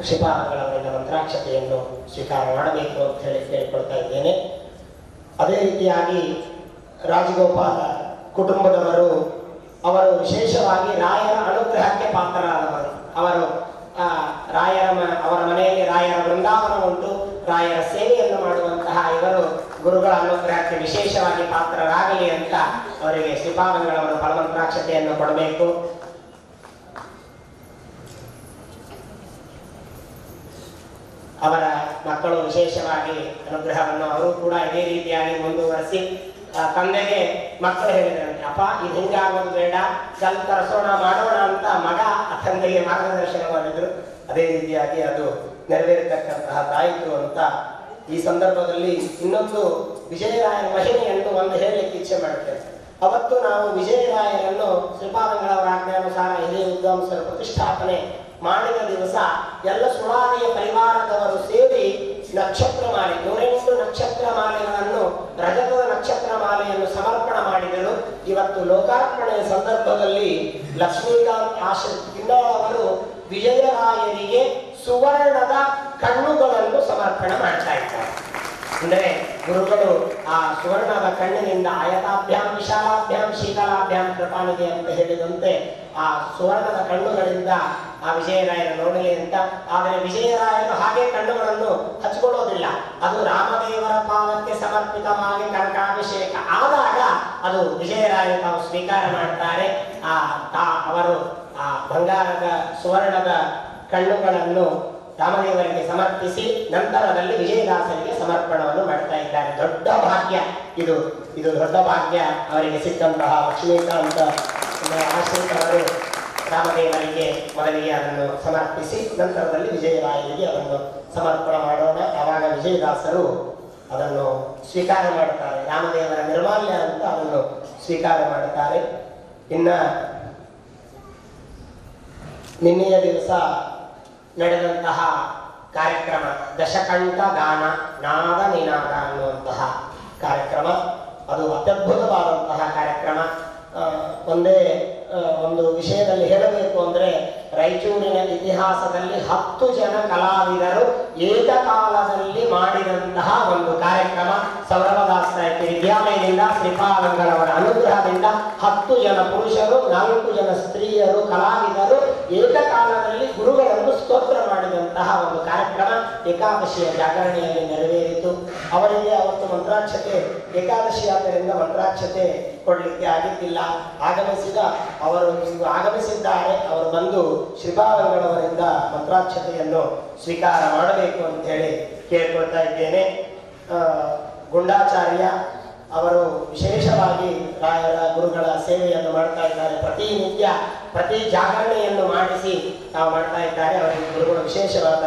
A: ಶ್ರೀಪಾದಂಗಳವರಿಂದ ಮಂತ್ರಾಕ್ಷತೆಯನ್ನು ಸ್ವೀಕಾರ ಮಾಡಬೇಕು ಅಂತ ಹೇಳಿ ಕೇಳಿಕೊಳ್ತಾ ಇದ್ದೇನೆ. ಅದೇ ರೀತಿಯಾಗಿ ರಾಜಗೋಪಾಲ ಕುಟುಂಬದವರು ಅವರು ವಿಶೇಷವಾಗಿ ರಾಯರ ಅನುಗ್ರಹಕ್ಕೆ ಪಾತ್ರರಾದವರು. ಅವರು ಅವರ ಮನೆಯಲ್ಲಿ ರಾಯರ ಬೃಂದಾವನ ಉಂಟು. ರಾಯರ ಸೇವೆಯನ್ನು ಮಾಡುವಂತಹ ಇವರು ಗುರುಗಳ ಅನುಗ್ರಹಕ್ಕೆ ವಿಶೇಷವಾಗಿ ಪಾತ್ರರಾಗಲಿ ಅಂತ ಅವರಿಗೆ ಶ್ರೀಪಾದಂಗಳವರು ಫಲಮಂತ್ರಾಕ್ಷತೆಯನ್ನು ಕೊಡಬೇಕು. ಅವರ ಮಕ್ಕಳು ವಿಶೇಷವಾಗಿ ಅನುಗ್ರಹವನ್ನು ಅವರು ಕೂಡ ಇದೇ ರೀತಿಯಾಗಿ ಮುಂದುವರಿಸಿ, ತಂದೆಗೆ ಮಕ್ಕಳು ಹೇಳಿದ್ರಂತೆ, ಅಪ್ಪ ಇದು ಹಿಂಗಾಗೋದು ಬೇಡ, ಸ್ವಲ್ಪ ತರಿಸೋಣ ಮಾಡೋಣ ಅಂತ ಮಗ ತಂದೆಗೆ ಮಾರ್ಗದರ್ಶನ ಮಾಡಿದ್ರು. ಅದೇ ರೀತಿಯಾಗಿ ಅದು ನೆರವೇರತಕ್ಕಂತಹದ್ದಾಯಿತು ಅಂತ ಈ ಸಂದರ್ಭದಲ್ಲಿ ಇನ್ನೊಂದು ವಿಜಯರಾಯರ ಮಹಿಮೆಯನ್ನು ಒಂದು ಹೇಳಲಿಕ್ಕೆ ಇಚ್ಛೆ ಮಾಡುತ್ತೇನೆ. ಅವತ್ತು ನಾವು ವಿಜಯರಾಯರನ್ನು ಶ್ರೀಪಾದಂಗಳವರ ಆಜ್ಞಾನುಸಾರ ಹಿರಿಯ ವಿದ್ವಾಂಸರ ಪ್ರತಿಷ್ಠಾಪನೆ ಮಾಡಿದ ದಿವಸ ಎಲ್ಲ ಸುಳಾದಿಯ ಪರಿವಾರದವರು ಸೇರಿ ನಕ್ಷತ್ರ ಮಾಲೆ 108 ನಕ್ಷತ್ರ ಮಾಲೆಗಳನ್ನು ರಜತದ ನಕ್ಷತ್ರ ಮಾಲೆಯನ್ನು ಸಮರ್ಪಣ ಮಾಡಿದರು. ಇವತ್ತು ಲೋಕಾರ್ಪಣೆಯ ಸಂದರ್ಭದಲ್ಲಿ ಲಕ್ಷ್ಮೀಕಾಂತ್ ಆಶ್ರಮದಿಂದ ಅವರು ವಿಜಯರಾಯರಿಗೆ ಸುವರ್ಣದ ಕಣ್ಣುಗಳನ್ನು ಸಮರ್ಪಣೆ ಮಾಡ್ತಾ ಇದ್ದಾರೆ. ಅಂದರೆ ಗುರುಗಳು ಆ ಸುವರ್ಣದ ಕಣ್ಣಿನಿಂದ ಆಯತಾಭ್ಯಾಂ ವಿಶಾಲಾಭ್ಯಾಂ ಶೀತಲಾಭ್ಯಾಂ ಕೃಪಾನಿದೆ ಅಂತ ಹೇಳಿದಂತೆ ಆ ಸುವರ್ಣದ ಕಣ್ಣುಗಳಿಂದ ಆ ವಿಜಯರಾಯರ ನೋಡಲಿ ಅಂತ. ಆದರೆ ವಿಜಯರಾಯರು ಹಾಗೆ ಕಣ್ಣುಗಳನ್ನು ಹಚ್ಕೊಳ್ಳೋದಿಲ್ಲ, ಅದು ರಾಮದೇವರ ಪಾದಕ್ಕೆ ಸಮರ್ಪಿತವಾಗಿ ಕನಕಾಭಿಷೇಕ ಆದಾಗ ಅದು ವಿಜಯರಾಯರು ತಾವು ಸ್ವೀಕಾರ ಮಾಡ್ತಾರೆ. ಅವರು ಆ ಬಂಗಾರದ ಸುವರ್ಣದ ಕಣ್ಣುಗಳನ್ನು ರಾಮದೇವರಿಗೆ ಸಮರ್ಪಿಸಿ ನಂತರದಲ್ಲಿ ವಿಜಯದಾಸರಿಗೆ ಸಮರ್ಪಣವನ್ನು ಮಾಡ್ತಾ ಇದ್ದಾರೆ. ದೊಡ್ಡ ಭಾಗ್ಯ ಇದು ದೊಡ್ಡ ಭಾಗ್ಯ ಅವರಿಗೆ ಸಿಕ್ಕಂತಹ ಲಕ್ಷ್ಮೀಕಾಂತ ಆಶ್ರಿತವರು ರಾಮದೇವರಿಗೆ ಮೊದಲಿಗೆ ಅದನ್ನು ಸಮರ್ಪಿಸಿ ನಂತರದಲ್ಲಿ ವಿಜಯರಾಯರಿಗೆ ಅದನ್ನು ಸಮರ್ಪಣೆ ಮಾಡೋಣ. ಆವಾಗ ವಿಜಯದಾಸರು ಅದನ್ನು ಸ್ವೀಕಾರ ಮಾಡುತ್ತಾರೆ. ರಾಮದೇವರ ನಿರ್ಮಾಲ್ಯ ಅಂತ ಅದನ್ನು ಸ್ವೀಕಾರ ಮಾಡುತ್ತಾರೆ. ಇನ್ನು ನಿನ್ನೆಯ ದಿವಸ ನಡೆದಂತಹ ಕಾರ್ಯಕ್ರಮ ದಶಕಂಠ ಗಾನ ನಾದ ನಿನಾದ ಅನ್ನುವಂತಹ ಕಾರ್ಯಕ್ರಮ, ಅದು ಅತ್ಯದ್ಭುತವಾದಂತಹ ಕಾರ್ಯಕ್ರಮ. ಒಂದೇ ಒಂದು ವಿಷಯದಲ್ಲಿ ಹೇಳಬೇಕು ಅಂದರೆ, ರಾಯಚೂರಿನ ಇತಿಹಾಸದಲ್ಲಿ 10 ಜನ ಕಲಾವಿದರು ಏಕಕಾಲದಲ್ಲಿ ಮಾಡಿದಂತಹ ಒಂದು ಕಾರ್ಯಕ್ರಮ. ಸೌರಭದಾಸ ಸಾಹಿತ್ಯ ವಿದ್ಯಾಲಯದಿಂದ ಶ್ರೀಪಾದಂಗಳವರ ಅನುಗ್ರಹದಿಂದ 10 ಜನ ಪುರುಷರು 4 ಜನ ಸ್ತ್ರೀಯರು ಕಲಾವಿದರು ಏಕಕಾಲದಲ್ಲಿ ಗುರುಗಳನ್ನು ಸ್ತೋತ್ರ ಮಾಡಿದಂತಹ ಒಂದು ಕಾರ್ಯಕ್ರಮ ಏಕಾದಶಿಯ ಜಾಗರಣೆಯಲ್ಲಿ ನೆರವೇರಿತು. ಅವರಿಗೆ ಅವತ್ತು ಮಂತ್ರಾಕ್ಷತೆ ಏಕಾದಶಿ ಆದ್ದರಿಂದ ಮಂತ್ರಾಕ್ಷತೆ ಕೊಡಲಿಕ್ಕೆ ಆಗಿದ್ದಿಲ್ಲ. ಅವರು ಆಗಮಿಸಿದ್ದಾರೆ. ಅವರು ಬಂದು ಶ್ರೀಪಾದಂಗಳವರಿಂದ ಮಂತ್ರಾಕ್ಷತೆಯನ್ನು ಸ್ವೀಕಾರ ಮಾಡಬೇಕು ಅಂತ ಹೇಳಿ ಕೇಳ್ಕೊಳ್ತಾ ಇದ್ದೇನೆ. ಗುಂಡಾಚಾರ್ಯ ಅವರು ವಿಶೇಷವಾಗಿ ರಾಯರ ಗುರುಗಳ ಸೇವೆಯನ್ನು ಮಾಡ್ತಾ ಇದ್ದಾರೆ. ಪ್ರತಿನಿತ್ಯ ಪ್ರತಿ ಜಾಗರಣೆಯನ್ನು ಮಾಡಿಸಿ ತಾವು ಮಾಡ್ತಾ ಇದ್ದಾರೆ. ಅವರಿಗೆ ಗುರುಗಳು ವಿಶೇಷವಾದ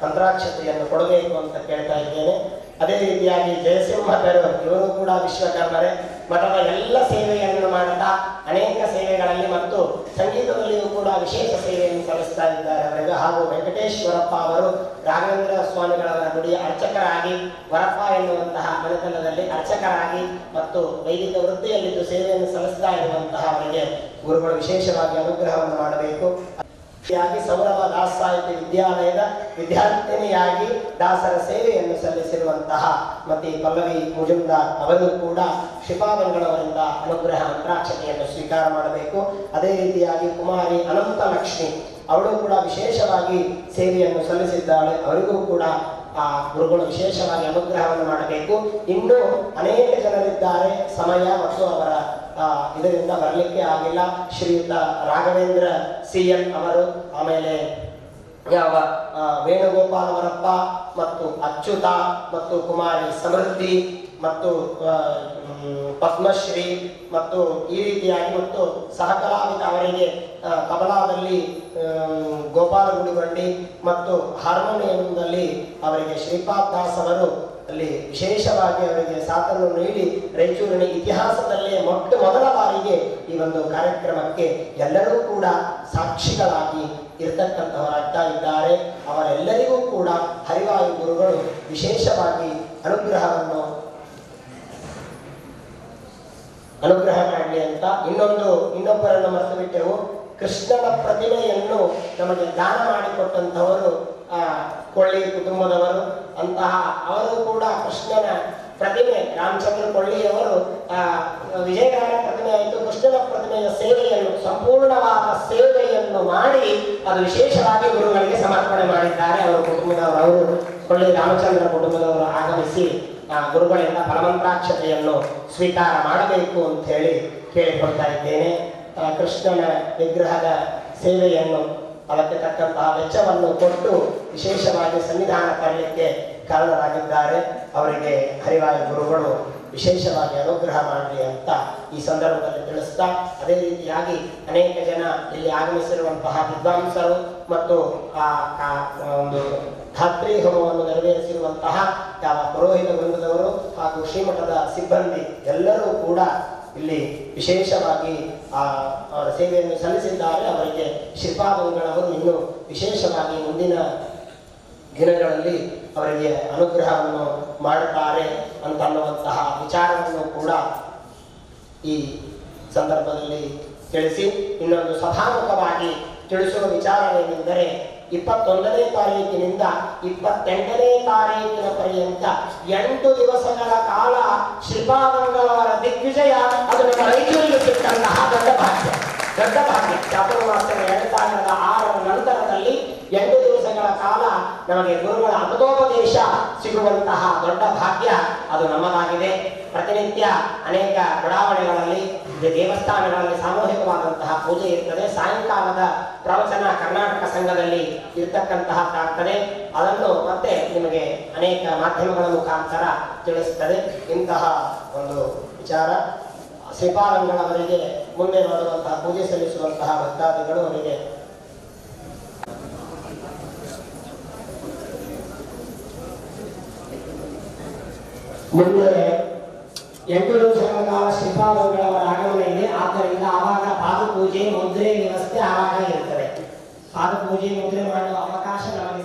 A: ಮಂತ್ರಾಕ್ಷತೆಯನ್ನು ಕೊಡಬೇಕು ಅಂತ ಕೇಳ್ತಾ ಇದ್ದೇನೆ. ಅದೇ ರೀತಿಯಾಗಿ ಜಯಸಿಂಹ ಬೆರೂರು ಇವರು ಕೂಡ ವಿಶ್ವಕರ್ಮರೇ. ಮಠದ ಎಲ್ಲ ಸೇವೆಯನ್ನು ಮಾಡುತ್ತಾ ಅನೇಕ ಸೇವೆಗಳಲ್ಲಿ ಮತ್ತು ಸಂಗೀತದಲ್ಲಿಯೂ ಕೂಡ ವಿಶೇಷ ಸೇವೆಯನ್ನು ಸಲ್ಲಿಸ್ತಾ ಇದ್ದಾರೆ ಅವರಿಗೆ. ಹಾಗೂ ವೆಂಕಟೇಶ್ವರಪ್ಪ ಅವರು ರಾಘವೇಂದ್ರ ಸ್ವಾಮಿಗಳವರ ನುಡಿಯ ಅರ್ಚಕರಾಗಿ, ವರಪ್ಪ ಎನ್ನುವಂತಹ ಮನೆತನದಲ್ಲಿ ಅರ್ಚಕರಾಗಿ ಮತ್ತು ವೈದಿಕ ವೃತ್ತಿಯಲ್ಲಿದ್ದು ಸೇವೆಯನ್ನು ಸಲ್ಲಿಸ್ತಾ ಇರುವಂತಹ ಅವರಿಗೆ ಗುರುಗಳು ವಿಶೇಷವಾಗಿ ಅನುಗ್ರಹವನ್ನು ಮಾಡಬೇಕು. ಸೌರಭ ದಾಸ ಸಾಹಿತ್ಯ ವಿದ್ಯಾಲಯದ ವಿದ್ಯಾರ್ಥಿನಿಯಾಗಿ ದಾಸರ ಸೇವೆಯನ್ನು ಸಲ್ಲಿಸಿರುವಂತಹ ಮತ್ತೆ ಪಲ್ಲವಿ ಮುಜುಮ್ದಾರ್ ಅವರು ಕೂಡ ಶ್ರೀಪಾದಂಗಳವರಿಂದ ಅನುಗ್ರಹ ಮಂತ್ರಾಕ್ಷತೆಯನ್ನು ಸ್ವೀಕಾರ ಮಾಡಬೇಕು. ಅದೇ ರೀತಿಯಾಗಿ ಕುಮಾರಿ ಅನಂತಲಕ್ಷ್ಮಿ ಅವಳು ಕೂಡ ವಿಶೇಷವಾಗಿ ಸೇವೆಯನ್ನು ಸಲ್ಲಿಸಿದ್ದಾಳೆ. ಅವರಿಗೂ ಕೂಡ ಆ ಗುರುಗಳು ವಿಶೇಷವಾಗಿ ಅನುಗ್ರಹವನ್ನು ಮಾಡಬೇಕು. ಇನ್ನೂ ಅನೇಕ ಜನರಿದ್ದಾರೆ, ಸಮಯ ಮತ್ತು ಅವರ ಇದರಿಂದ ಬರಲಿಕ್ಕೆ ಆಗಿಲ್ಲ. ಶ್ರೀಯುತ ರಾಘವೇಂದ್ರ CN ಅವರು, ಆಮೇಲೆ ವೇಣುಗೋಪಾಲ್ ಅವರಪ್ಪ ಮತ್ತು ಅಚ್ಯುತ ಮತ್ತು ಕುಮಾರಿ ಸಮೃದ್ಧಿ ಮತ್ತು ಪದ್ಮಶ್ರೀ ಮತ್ತು ಈ ರೀತಿಯಾಗಿ ಮತ್ತು ಸಹಕಲಾವಿದ ಅವರಿಗೆ ತಬಲಾದಲ್ಲಿ ಗೋಪಾಲ ಗುಡಿಬಂಡಿ ಮತ್ತು ಹಾರ್ಮೋನಿಯಂನಲ್ಲಿ ಅವರಿಗೆ ಶ್ರೀಪಾದ್ ದಾಸ್ ಅವರು ಅಲ್ಲಿ ವಿಶೇಷವಾಗಿ ಅವರಿಗೆ ಸಾಥನ್ನು ನೀಡಿ ರಾಯಚೂರಿನ ಇತಿಹಾಸದಲ್ಲೇ ಮೊದಲ ಬಾರಿಗೆ ಈ ಒಂದು ಕಾರ್ಯಕ್ರಮಕ್ಕೆ ಎಲ್ಲರೂ ಕೂಡ ಸಾಕ್ಷಿಗಳಾಗಿ ಇರತಕ್ಕಂಥವರಾಗ್ತಾ ಇದ್ದಾರೆ. ಅವರೆಲ್ಲರಿಗೂ ಕೂಡ ಹರಿವಾಯು ಗುರುಗಳು ವಿಶೇಷವಾಗಿ ಅನುಗ್ರಹ ಮಾಡಲಿ ಅಂತ. ಇನ್ನೊಬ್ಬರನ್ನು ಮರೆತು ಬಿಟ್ಟೆವು. ಕೃಷ್ಣನ ಪ್ರತಿಮೆಯನ್ನು ನಮಗೆ ದಾನ ಮಾಡಿಕೊಟ್ಟಂಥವರು ಕೊಳ್ಳಿ ಕುಟುಂಬದವರು. ಅಂತಹ ಅವರು ಕೂಡ ಕೃಷ್ಣನ ಪ್ರತಿಮೆ ರಾಮಚಂದ್ರ ಕೊಳ್ಳಿಯವರು ವಿಜಯನಗರ ಪ್ರತಿಮೆ ಆಯಿತು. ಕೃಷ್ಣನ ಪ್ರತಿಮೆಯ ಸೇವೆಯನ್ನು ಸಂಪೂರ್ಣವಾದ ಸೇವೆಯನ್ನು ಮಾಡಿ ಅದು ವಿಶೇಷವಾಗಿ ಗುರುಗಳಿಗೆ ಸಮರ್ಪಣೆ ಮಾಡಿದ್ದಾರೆ. ಅವರ ಕುಟುಂಬದವರು, ಅವರು ಕೊಳ್ಳಿ ರಾಮಚಂದ್ರ ಕುಟುಂಬದವರು ಆಗಮಿಸಿ ಗುರುಗಳಿಂದ ಫಲಮಂತ್ರಾಕ್ಷತೆಯನ್ನು ಸ್ವೀಕಾರ ಮಾಡಬೇಕು ಅಂತ ಹೇಳಿ ಕೇಳಿಕೊಳ್ತಾ ಇದ್ದೇನೆ. ಕೃಷ್ಣನ ವಿಗ್ರಹದ ಸೇವೆಯನ್ನು ಅದಕ್ಕೆ ತಕ್ಕಂತಹ ವೆಚ್ಚವನ್ನು ಕೊಟ್ಟು ವಿಶೇಷವಾಗಿ ಸನ್ನಿಧಾನ ತರಲಿಕ್ಕೆ ಕಾರಣರಾಗಿದ್ದಾರೆ. ಅವರಿಗೆ ಹರಿವಾಯು ಗುರುಗಳು ವಿಶೇಷವಾಗಿ ಅನುಗ್ರಹ ಮಾಡಲಿ ಅಂತ ಈ ಸಂದರ್ಭದಲ್ಲಿ ತಿಳಿಸ್ತಾ, ಅದೇ ರೀತಿಯಾಗಿ ಅನೇಕ ಜನ ಇಲ್ಲಿ ಆಗಮಿಸಿರುವಂತಹ ವಿದ್ವಾಂಸರು ಮತ್ತು ಒಂದು ಧಾತ್ರಿ ಹೋಮವನ್ನು ನೆರವೇರಿಸಿರುವಂತಹ ಯಾವ ಪುರೋಹಿತ ವೃಂದದವರು ಹಾಗೂ ಶ್ರೀಮಠದ ಸಿಬ್ಬಂದಿ ಎಲ್ಲರೂ ಕೂಡ ಇಲ್ಲಿ ವಿಶೇಷವಾಗಿ ಅವರ ಸೇವೆಯನ್ನು ಸಲ್ಲಿಸಿದ್ದಾರೆ. ಅವರಿಗೆ ಶ್ರೀಪಾದಂಗಳವರು ಇನ್ನೂ ವಿಶೇಷವಾಗಿ ಮುಂದಿನ ದಿನಗಳಲ್ಲಿ ಅವರಿಗೆ ಅನುಗ್ರಹವನ್ನು ಮಾಡುತ್ತಾರೆ ಅಂತನ್ನುವಂತಹ ವಿಚಾರವನ್ನು ಕೂಡ ಈ ಸಂದರ್ಭದಲ್ಲಿ ತಿಳಿಸಿ, ಇನ್ನೊಂದು ಸಭಾಮುಖವಾಗಿ ತಿಳಿಸುವ ವಿಚಾರವೇನೆಂದರೆ 21ನೇ ತಾರೀಕಿನಿಂದ 28ನೇ ತಾರೀಕಿನ ಪರ್ಯಂತ 8 ದಿವಸಗಳ ಕಾಲ ಶ್ರೀಪಾದಂಗಳವರ ದಿಗ್ವಿಜಯ ಅದು ನಮ್ಮ ರಾಯಚೂರಿಗೆ ಸಿಕ್ಕಂತಹ ದೊಡ್ಡ ಭಾಗ್ಯ. ಚಾತುರ್ಮಾಸ್ಯದ 2006ರ ನಂತರದಲ್ಲಿ 8 ದಿವಸಗಳ ಕಾಲ ನಮಗೆ ಗುರುಗಳ ಅಮೃತೋಪದೇಶ ಸಿಗುವಂತಹ ದೊಡ್ಡ ಭಾಗ್ಯ ಅದು ನಮ್ಮದಾಗಿದೆ. ಪ್ರತಿನಿತ್ಯ ಅನೇಕ ಬಡಾವಣೆಗಳಲ್ಲಿ ದೇವಸ್ಥಾನಗಳಲ್ಲಿ ಸಾಮೂಹಿಕವಾದಂತಹ ಪೂಜೆ ಇರ್ತದೆ. ಸಾಯಂಕಾಲದ ಪ್ರವಚನ ಕರ್ನಾಟಕ ಸಂಘದಲ್ಲಿ ಇರ್ತಕ್ಕಂತಹದ್ದಾಗ್ತದೆ. ಅದನ್ನು ಮತ್ತೆ ನಿಮಗೆ ಅನೇಕ ಮಾಧ್ಯಮಗಳ ಮುಖಾಂತರ ತಿಳಿಸುತ್ತದೆ. ಇಂತಹ ಒಂದು ವಿಚಾರ ಶ್ರೀಪಾದಂಗಳವರಿಗೆ ಮುಂದೆ ಮಾಡುವಂತಹ ಪೂಜೆ ಸಲ್ಲಿಸುವಂತಹ ಭಕ್ತಾದಿಗಳು ಅವರಿಗೆ ಮುಂದೆ 8 ದಿವಸಗಳ ಕಾಲ ಶ್ರೀಪಾದಂಗಳವರ ಆಗಮನ ಇದೆ. ಆದ್ದರಿಂದ ಆವಾಗ ಪಾದಪೂಜೆ ಮುದ್ರೆ ವ್ಯವಸ್ಥೆ ಆವಾಗ ಇರ್ತದೆ. ಪಾದಪೂಜೆ ಮುದ್ರೆ ಮಾಡುವ ಅವಕಾಶ ನಮಗೆ